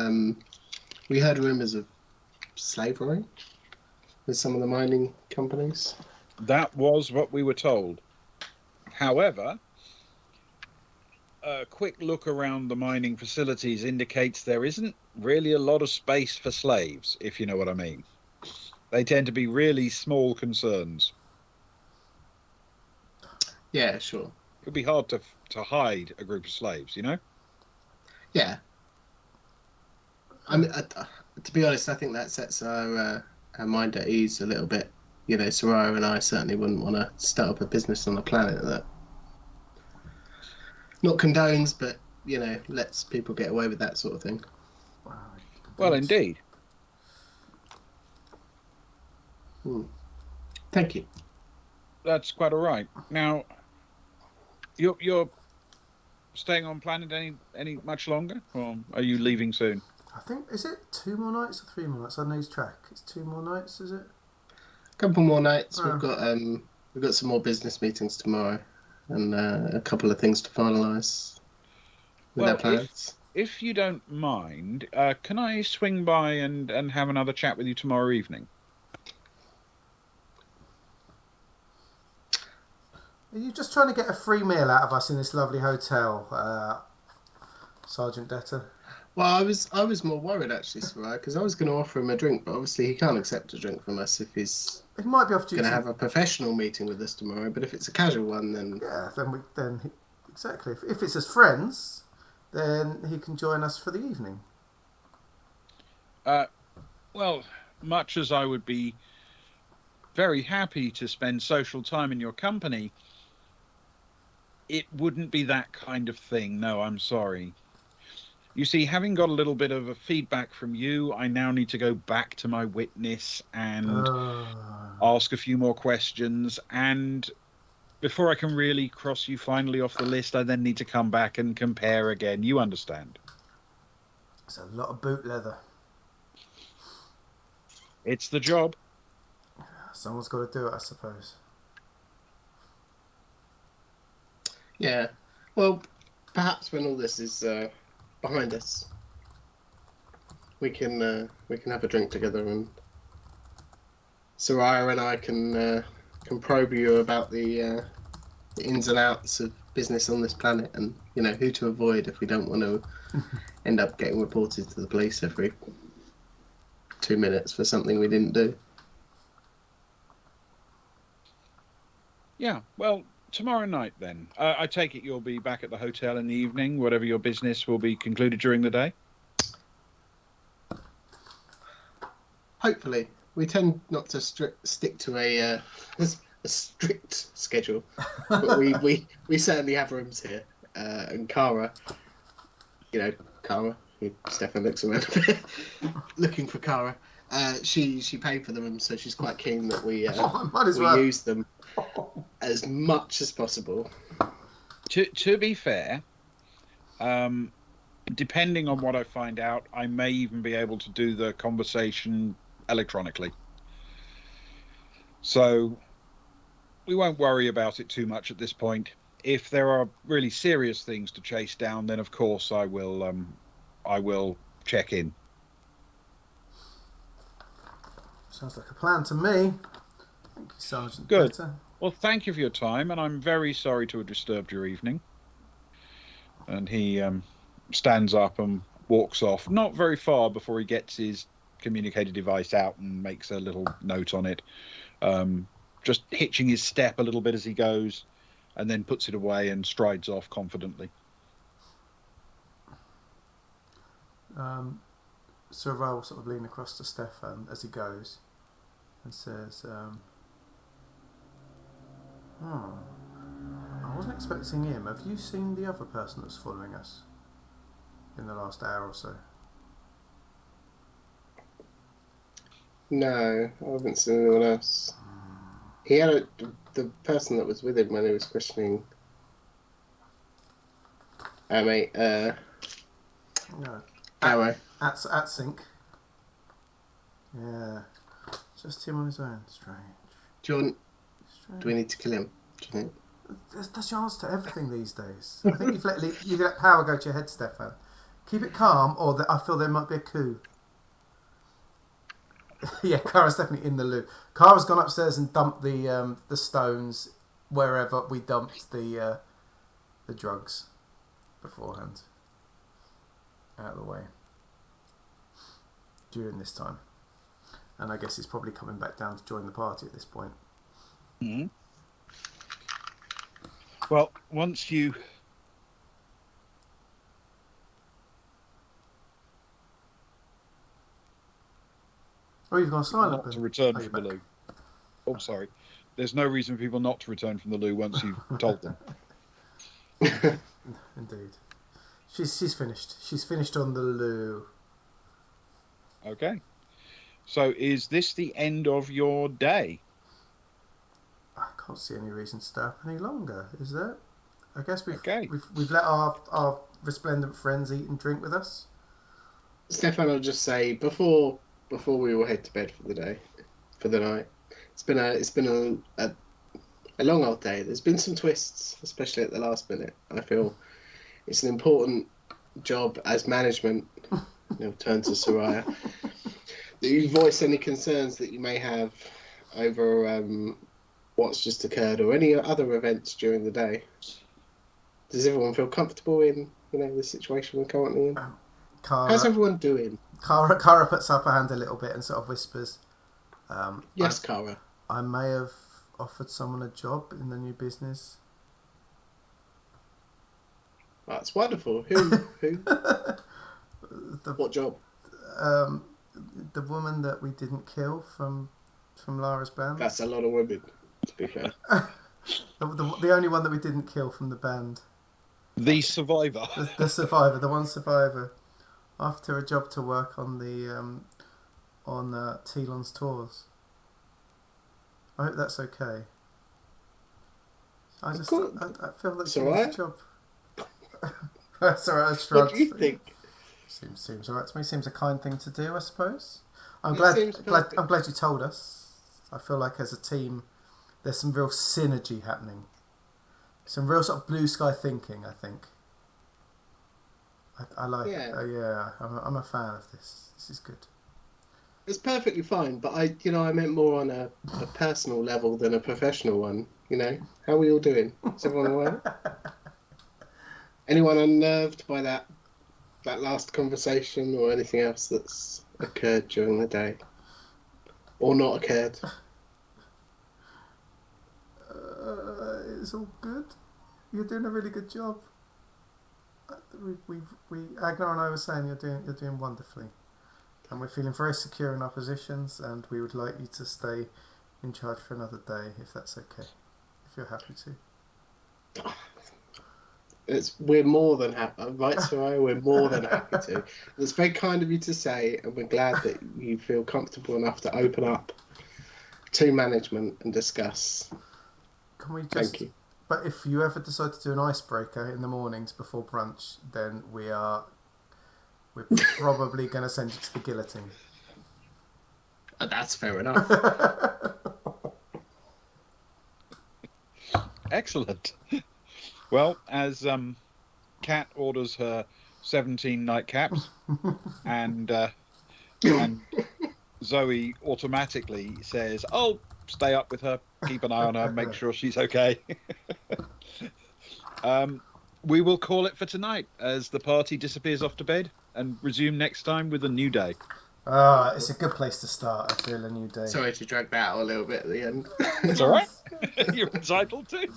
We heard rumours of slavery with some of the mining companies. That was what we were told. However, a quick look around the mining facilities indicates there isn't really a lot of space for slaves, if you know what I mean. They tend to be really small concerns. Yeah, sure. It would be hard to hide a group of slaves, you know? Yeah. I mean, to be honest, I think that sets our mind at ease a little bit. Soraya and I certainly wouldn't want to start up a business on a planet that not condones, but, lets people get away with that sort of thing. Well, indeed. Thank you. That's quite all right. Now, you're staying on planet any much longer, or are you leaving soon? I think, is it 2 more nights or 3 more nights? I lose track. It's 2 more nights, is it? A couple more nights. We've got some more business meetings tomorrow, and a couple of things to finalise with our plans. If you don't mind, can I swing by and have another chat with you tomorrow evening? Are you just trying to get a free meal out of us in this lovely hotel, Sergeant Detta? Well, I was more worried actually, Soraya, because I was going to offer him a drink, but obviously he can't accept a drink from us if he's It might be off duty. going to have a professional meeting with us tomorrow. But if it's a casual one, then Yeah, exactly. If it's as friends, then he can join us for the evening. Well, much as I would be very happy to spend social time in your company, it wouldn't be that kind of thing. No, I'm sorry. You see, having got a little bit of a feedback from you, I now need to go back to my witness and ask a few more questions. And before I can really cross you finally off the list, I then need to come back and compare again. You understand? It's a lot of boot leather. It's the job. Someone's got to do it, I suppose. yeah. Well, perhaps when all this is behind us, we can have a drink together, and Soraya and I can probe you about the ins and outs of business on this planet, and who to avoid if we don't want to end up getting reported to the police every 2 minutes for something we didn't do. Yeah, well, tomorrow night then. I take it you'll be back at the hotel in the evening, whatever your business will be concluded during the day? Hopefully. We tend not to stick to a strict schedule, but we certainly have rooms here. And Kara, Stefan looks around a bit, looking for Kara. She paid for the rooms, so she's quite keen that we use them as much as possible. To be fair, depending on what I find out, I may even be able to do the conversation electronically. So we won't worry about it too much at this point. If there are really serious things to chase down, then of course I will check in. Sounds like a plan to me. Thank you, Sergeant Good. Glitter. Well, thank you for your time, and I'm very sorry to have disturbed your evening. And he stands up and walks off, not very far before he gets his communicator device out and makes a little note on it, just hitching his step a little bit as he goes, and then puts it away and strides off confidently. Sir Ra will sort of lean across to Stefan as he goes and says, I wasn't expecting him. Have you seen the other person that's following us in the last hour or so? No, I haven't seen anyone else. He had the person that was with him when he was questioning our mate, No. Arrow. At sync. Yeah. Just him on his own. Strange. Do we need to kill him? Do you think? There's the chance to everything these days. I think you let power go to your head, Stefan. Keep it calm, or I feel there might be a coup. Yeah, Kara's definitely in the loo. Kara's gone upstairs and dumped the stones wherever we dumped the drugs beforehand. Out of the way. During this time. And I guess he's probably coming back down to join the party at this point. Mm-hmm. Well, once you... Oh, you've gone silent. Not to return from the loo. Oh, sorry. There's no reason for people not to return from the loo once you've told them. Indeed. She's finished. She's finished on the loo. Okay. So is this the end of your day? I can't see any reason to stay up any longer, is there? I guess we've let our resplendent friends eat and drink with us. Stefan, I'll just say before we all head to bed for the night. It's been a long old day. There's been some twists, especially at the last minute. I feel it's an important job as management. Turn to Soraya. That you voice any concerns that you may have over what's just occurred or any other events during the day. Does everyone feel comfortable in the situation we're currently in? How's everyone doing? Kara puts up her hand a little bit and sort of whispers, yes, Kara. I may have offered someone a job in the new business. That's wonderful. Who? What job? The woman that we didn't kill from Lara's band. That's a lot of women, to be fair. the only one that we didn't kill from the band. The survivor. The survivor, the one survivor. After a job to work on the Telon's tours. I hope that's okay. I feel that she needs a job. That's alright. I shrugged. What do you think? Seems alright to me. Seems a kind thing to do, I suppose. I'm glad you told us. I feel like as a team, there's some real synergy happening. Some real sort of blue sky thinking, I think. I like it. I'm a fan of this. This is good. It's perfectly fine, but I meant more on a personal level than a professional one. How are we all doing? Is everyone alright? Anyone unnerved by that last conversation or anything else that's occurred during the day? Or not occurred? It's all good. You're doing a really good job. Agnar and I were saying you're doing wonderfully, and we're feeling very secure in our positions, and we would like you to stay in charge for another day, if that's okay, if you're happy to. We're more than happy, right, Soraya? We're more than happy to. It's very kind of you to say, and we're glad that you feel comfortable enough to open up to management and discuss. Can we just? Thank you. But if you ever decide to do an icebreaker in the mornings before brunch, then we're probably going to send you to the guillotine. That's fair enough. Excellent. Well, as Kat orders her 17 nightcaps and Zoe automatically says, "Oh, stay up with her, keep an eye on her, make sure she's okay." We will call it for tonight as the party disappears off to bed and resume next time with a new day. It's a good place to start. I feel a new day. Sorry to drag that out a little bit at the end. It's all right. You're entitled to.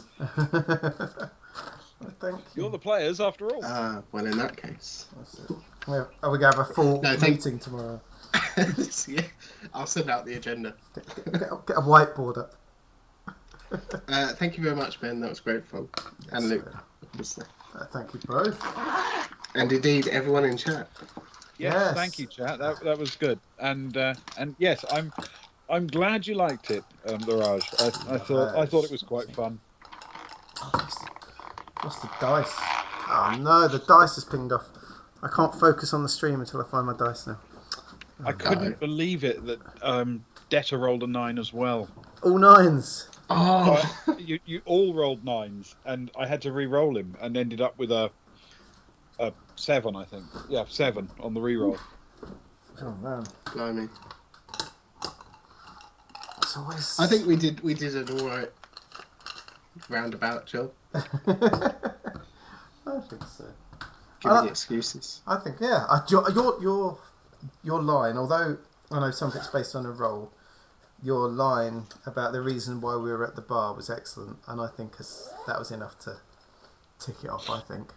Thank you. You're the players after all. Well, in that case. Are we going to have a full No, meeting tomorrow? Yeah, I'll send out the agenda. Get a whiteboard up. Thank you very much, Ben. That was great fun. And Luke, obviously. Thank you both. And indeed, everyone in chat. Yes, thank you, chat. That was good. And yes, I'm glad you liked it, Laraj. I thought it was quite fun. What's the dice? Oh no, the dice is pinged off. I can't focus on the stream until I find my dice now. I couldn't believe it that Detta rolled a 9 as well. All 9s. Oh, You all rolled 9s, and I had to re-roll him, and ended up with a 7, I think. Yeah, 7 on the re-roll. Oh man, blimey. it's always... I think we did an alright roundabout job. I think so. Give me the excuses. I think your line, although I know something's based on a roll, your line about the reason why we were at the bar was excellent, and I think that was enough to tick it off. I think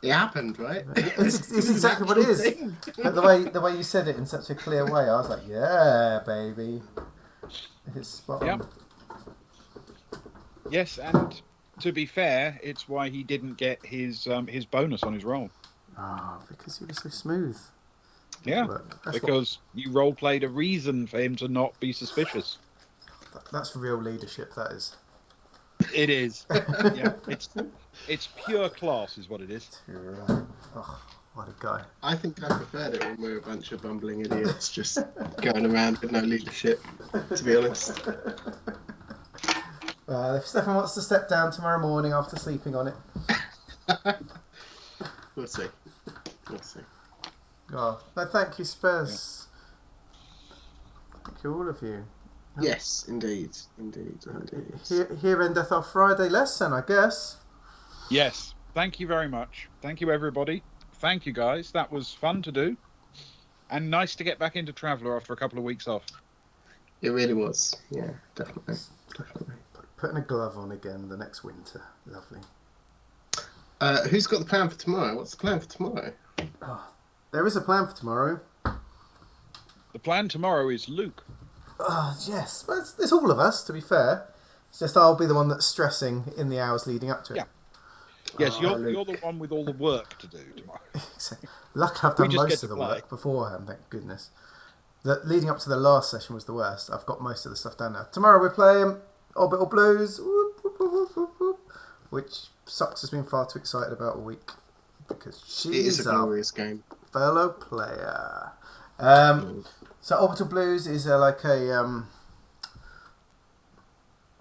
it happened, right? It's exactly what it is. But the way you said it in such a clear way, I was like, yeah, baby, it's spot on. Yep. Yes, and to be fair, it's why he didn't get his bonus on his roll. Because he was so smooth. Yeah, because you role played a reason for him to not be suspicious. That's real leadership. That is. It is. Yeah, it's pure class, is what it is. Oh, what a guy! I think I preferred it when we were a bunch of bumbling idiots just going around with no leadership. To be honest. If Stefan wants to step down tomorrow morning after sleeping on it, we'll see. We'll see. Oh, no, thank you, Spurs. Yeah. Thank you, all of you. Yes, indeed. Here endeth our Friday lesson, I guess. Yes, thank you very much. Thank you, everybody. Thank you, guys. That was fun to do. And nice to get back into Traveller after a couple of weeks off. It really was. Yeah, definitely. Putting a glove on again the next winter. Lovely. Who's got the plan for tomorrow? What's the plan for tomorrow? There is a plan for tomorrow. The plan tomorrow is Luke. Yes, but it's all of us, to be fair. It's just I'll be the one that's stressing in the hours leading up to it. Yeah. Yes, you're the one with all the work to do tomorrow. Luckily, I've done most of the work beforehand, thank goodness. Leading up to the last session was the worst. I've got most of the stuff done now. Tomorrow we're playing Orbital Blues, which Socks has been far too excited about all week because she's a glorious game. Fellow player. So Orbital Blues is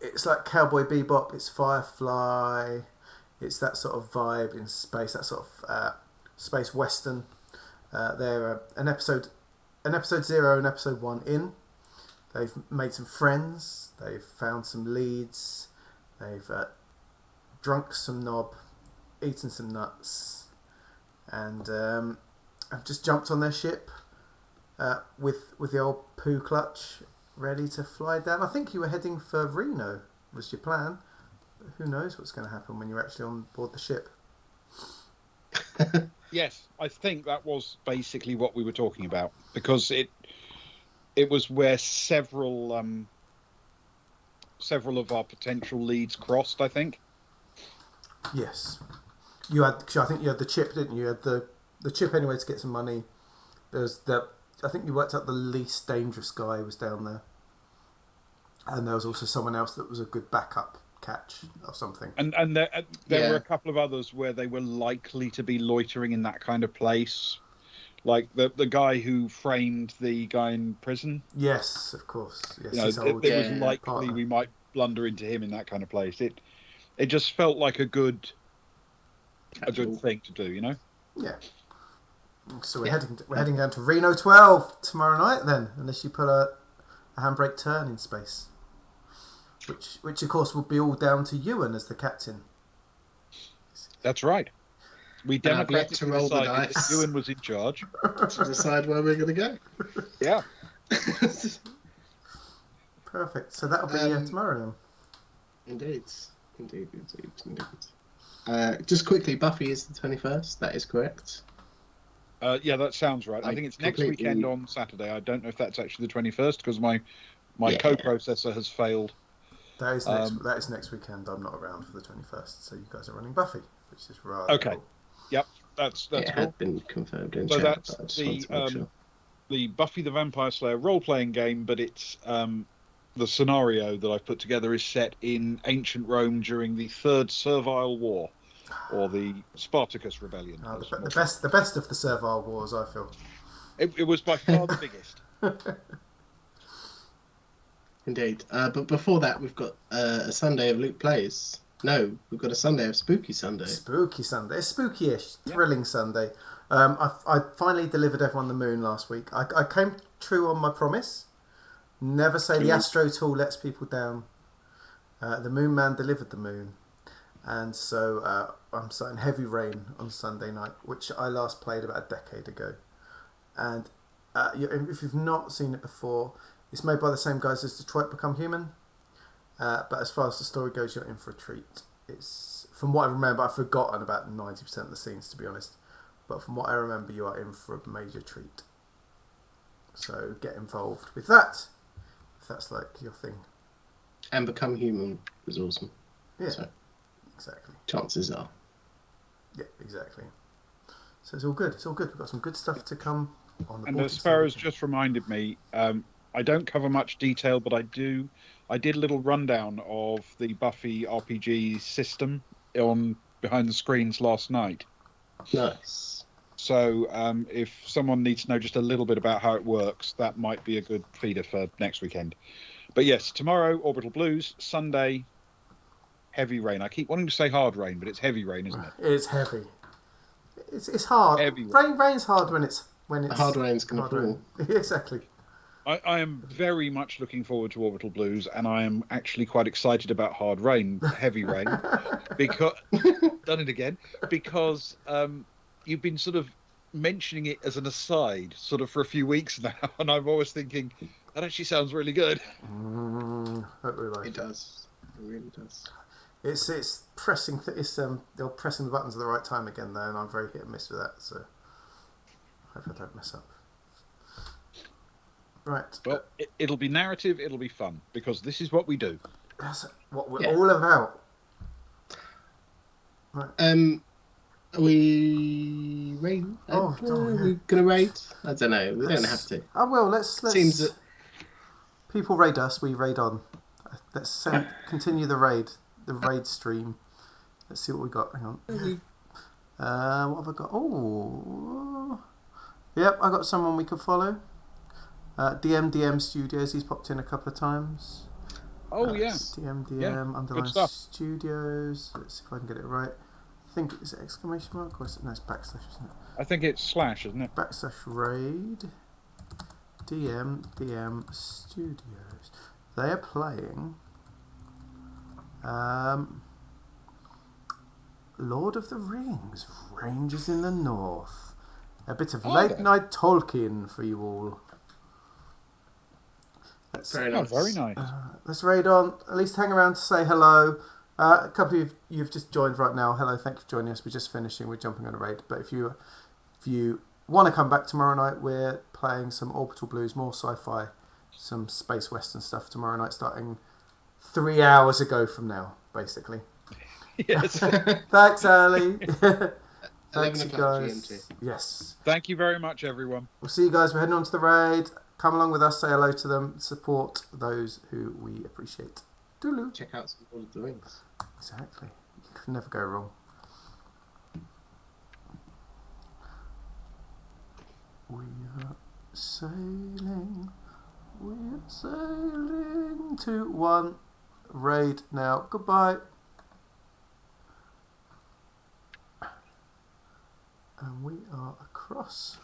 it's like Cowboy Bebop. It's Firefly. It's that sort of vibe in space. That sort of space western. They're an episode 0 and episode 1 in. They've made some friends. They've found some leads. They've drunk some knob, eaten some nuts, and I've just jumped on their ship with the old poo clutch, ready to fly down. I think you were heading for Reno, was your plan. But who knows what's going to happen when you're actually on board the ship. Yes, I think that was basically what we were talking about, because it was where several of our potential leads crossed, I think. Yes. I think you had the chip, didn't you? You had the chip anyway to get some money. I think you worked out the least dangerous guy was down there. And there was also someone else that was a good backup catch or something. And there were a couple of others where they were likely to be loitering in that kind of place. Like the guy who framed the guy in prison. Yes, of course. Yes, it was likely partner. We might blunder into him in that kind of place. It just felt like a good thing to do, you know? Yeah. So we're heading down to Reno 12 tomorrow night then, unless you put a handbrake turn in space, which of course will be all down to Ewan as the captain. That's right. We democratically to roll the decided that dice. Ewan was in charge. To decide where we're going to go. Yeah. Perfect. So that'll be tomorrow then. Indeed. Just quickly, Buffy is the 21st. That is correct. Yeah, that sounds right. I think it's next weekend on Saturday. I don't know if that's actually the 21st because my co-processor has failed. That is next weekend. I'm not around for the 21st, so you guys are running Buffy, which is rather okay. cool. Yep, that's it cool. had been confirmed in so chat. that's But I just wanted to make sure. the Buffy the Vampire Slayer role-playing game, but it's the scenario that I've put together is set in ancient Rome during the Third Servile War, or the Spartacus Rebellion. The best of the Servile Wars, I feel. It was by far the biggest. Indeed. But before that, we've got a Sunday of Luke Plays. No, we've got a Sunday of Spooky Sunday. Spooky Sunday. It's spooky-ish, thrilling Sunday. I finally delivered everyone the moon last week. I came true on my promise. Never say the Astro Tool lets people down. The Moon Man delivered the moon. And so I'm starting Heavy Rain on Sunday night, which I last played about a decade ago. And if you've not seen it before, it's made by the same guys as Detroit Become Human. But as far as the story goes, you're in for a treat. It's, from what I remember, I've forgotten about 90% of the scenes, to be honest. But from what I remember, you are in for a major treat. So get involved with that, if that's like your thing. And Become Human was awesome. Yeah, so, exactly. chances are. Yeah, exactly. So it's all good. It's all good. We've got some good stuff to come on the And board. as Farah's just reminded me, I don't cover much detail, but I did a little rundown of the Buffy RPG system on behind the screens last night. Nice. So if someone needs to know just a little bit about how it works, that might be a good feeder for next weekend. But yes, tomorrow, Orbital Blues. Sunday, Heavy Rain. I keep wanting to say Hard Rain, but it's Heavy Rain, isn't it? It's heavy. It's hard. Heavy Rain's hard when it's The hard rain's going to fall. Exactly. I am very much looking forward to Orbital Blues, and I am actually quite excited about Hard Rain, Heavy Rain, because done it again, because you've been sort of mentioning it as an aside, sort of for a few weeks now, and I'm always thinking that actually sounds really good. It does. It really does. It's pressing. They're pressing the buttons at the right time again, though, and I'm very hit and miss with that. So I hope I don't mess up. Right. Well, it'll be narrative. It'll be fun because this is what we do. That's what we're all about. Right. Are we raid? Oh, are we gonna raid? I don't know. We don't have to. Oh well, let's. Seems that people raid us, we raid on. Let's continue the raid stream. Let's see what we got. Hang on. What have I got? Oh, yep, I got someone we could follow. DM Studios. He's popped in a couple of times. Oh yeah. DM underline Studios. Let's see if I can get it right. I think it's exclamation mark or no, it's backslash, isn't it? I think it's slash, isn't it? Backslash raid. DM Studios. They are playing Lord of the Rings, Rangers in the North. A bit of late night Tolkien for you all. very nice. Very nice. Let's raid on. At least hang around to say hello. A couple of you've just joined right now. Hello, thank you for joining us. We're just finishing. We're jumping on a raid. But if you want to come back tomorrow night, we're playing some Orbital Blues, more sci-fi, some space western stuff tomorrow night, starting 3 hours ago from now, basically. Yes. Thanks, Ali. 11 Thanks, you o'clock guys. GMT. Yes. Thank you very much, everyone. We'll see you guys. We're heading on to the raid. Come along with us. Say hello to them. Support those who we appreciate. Doodaloo. Check out some Lord of the Rings. Exactly. You can never go wrong. We are sailing. We are sailing to one raid now. Goodbye. And we are across.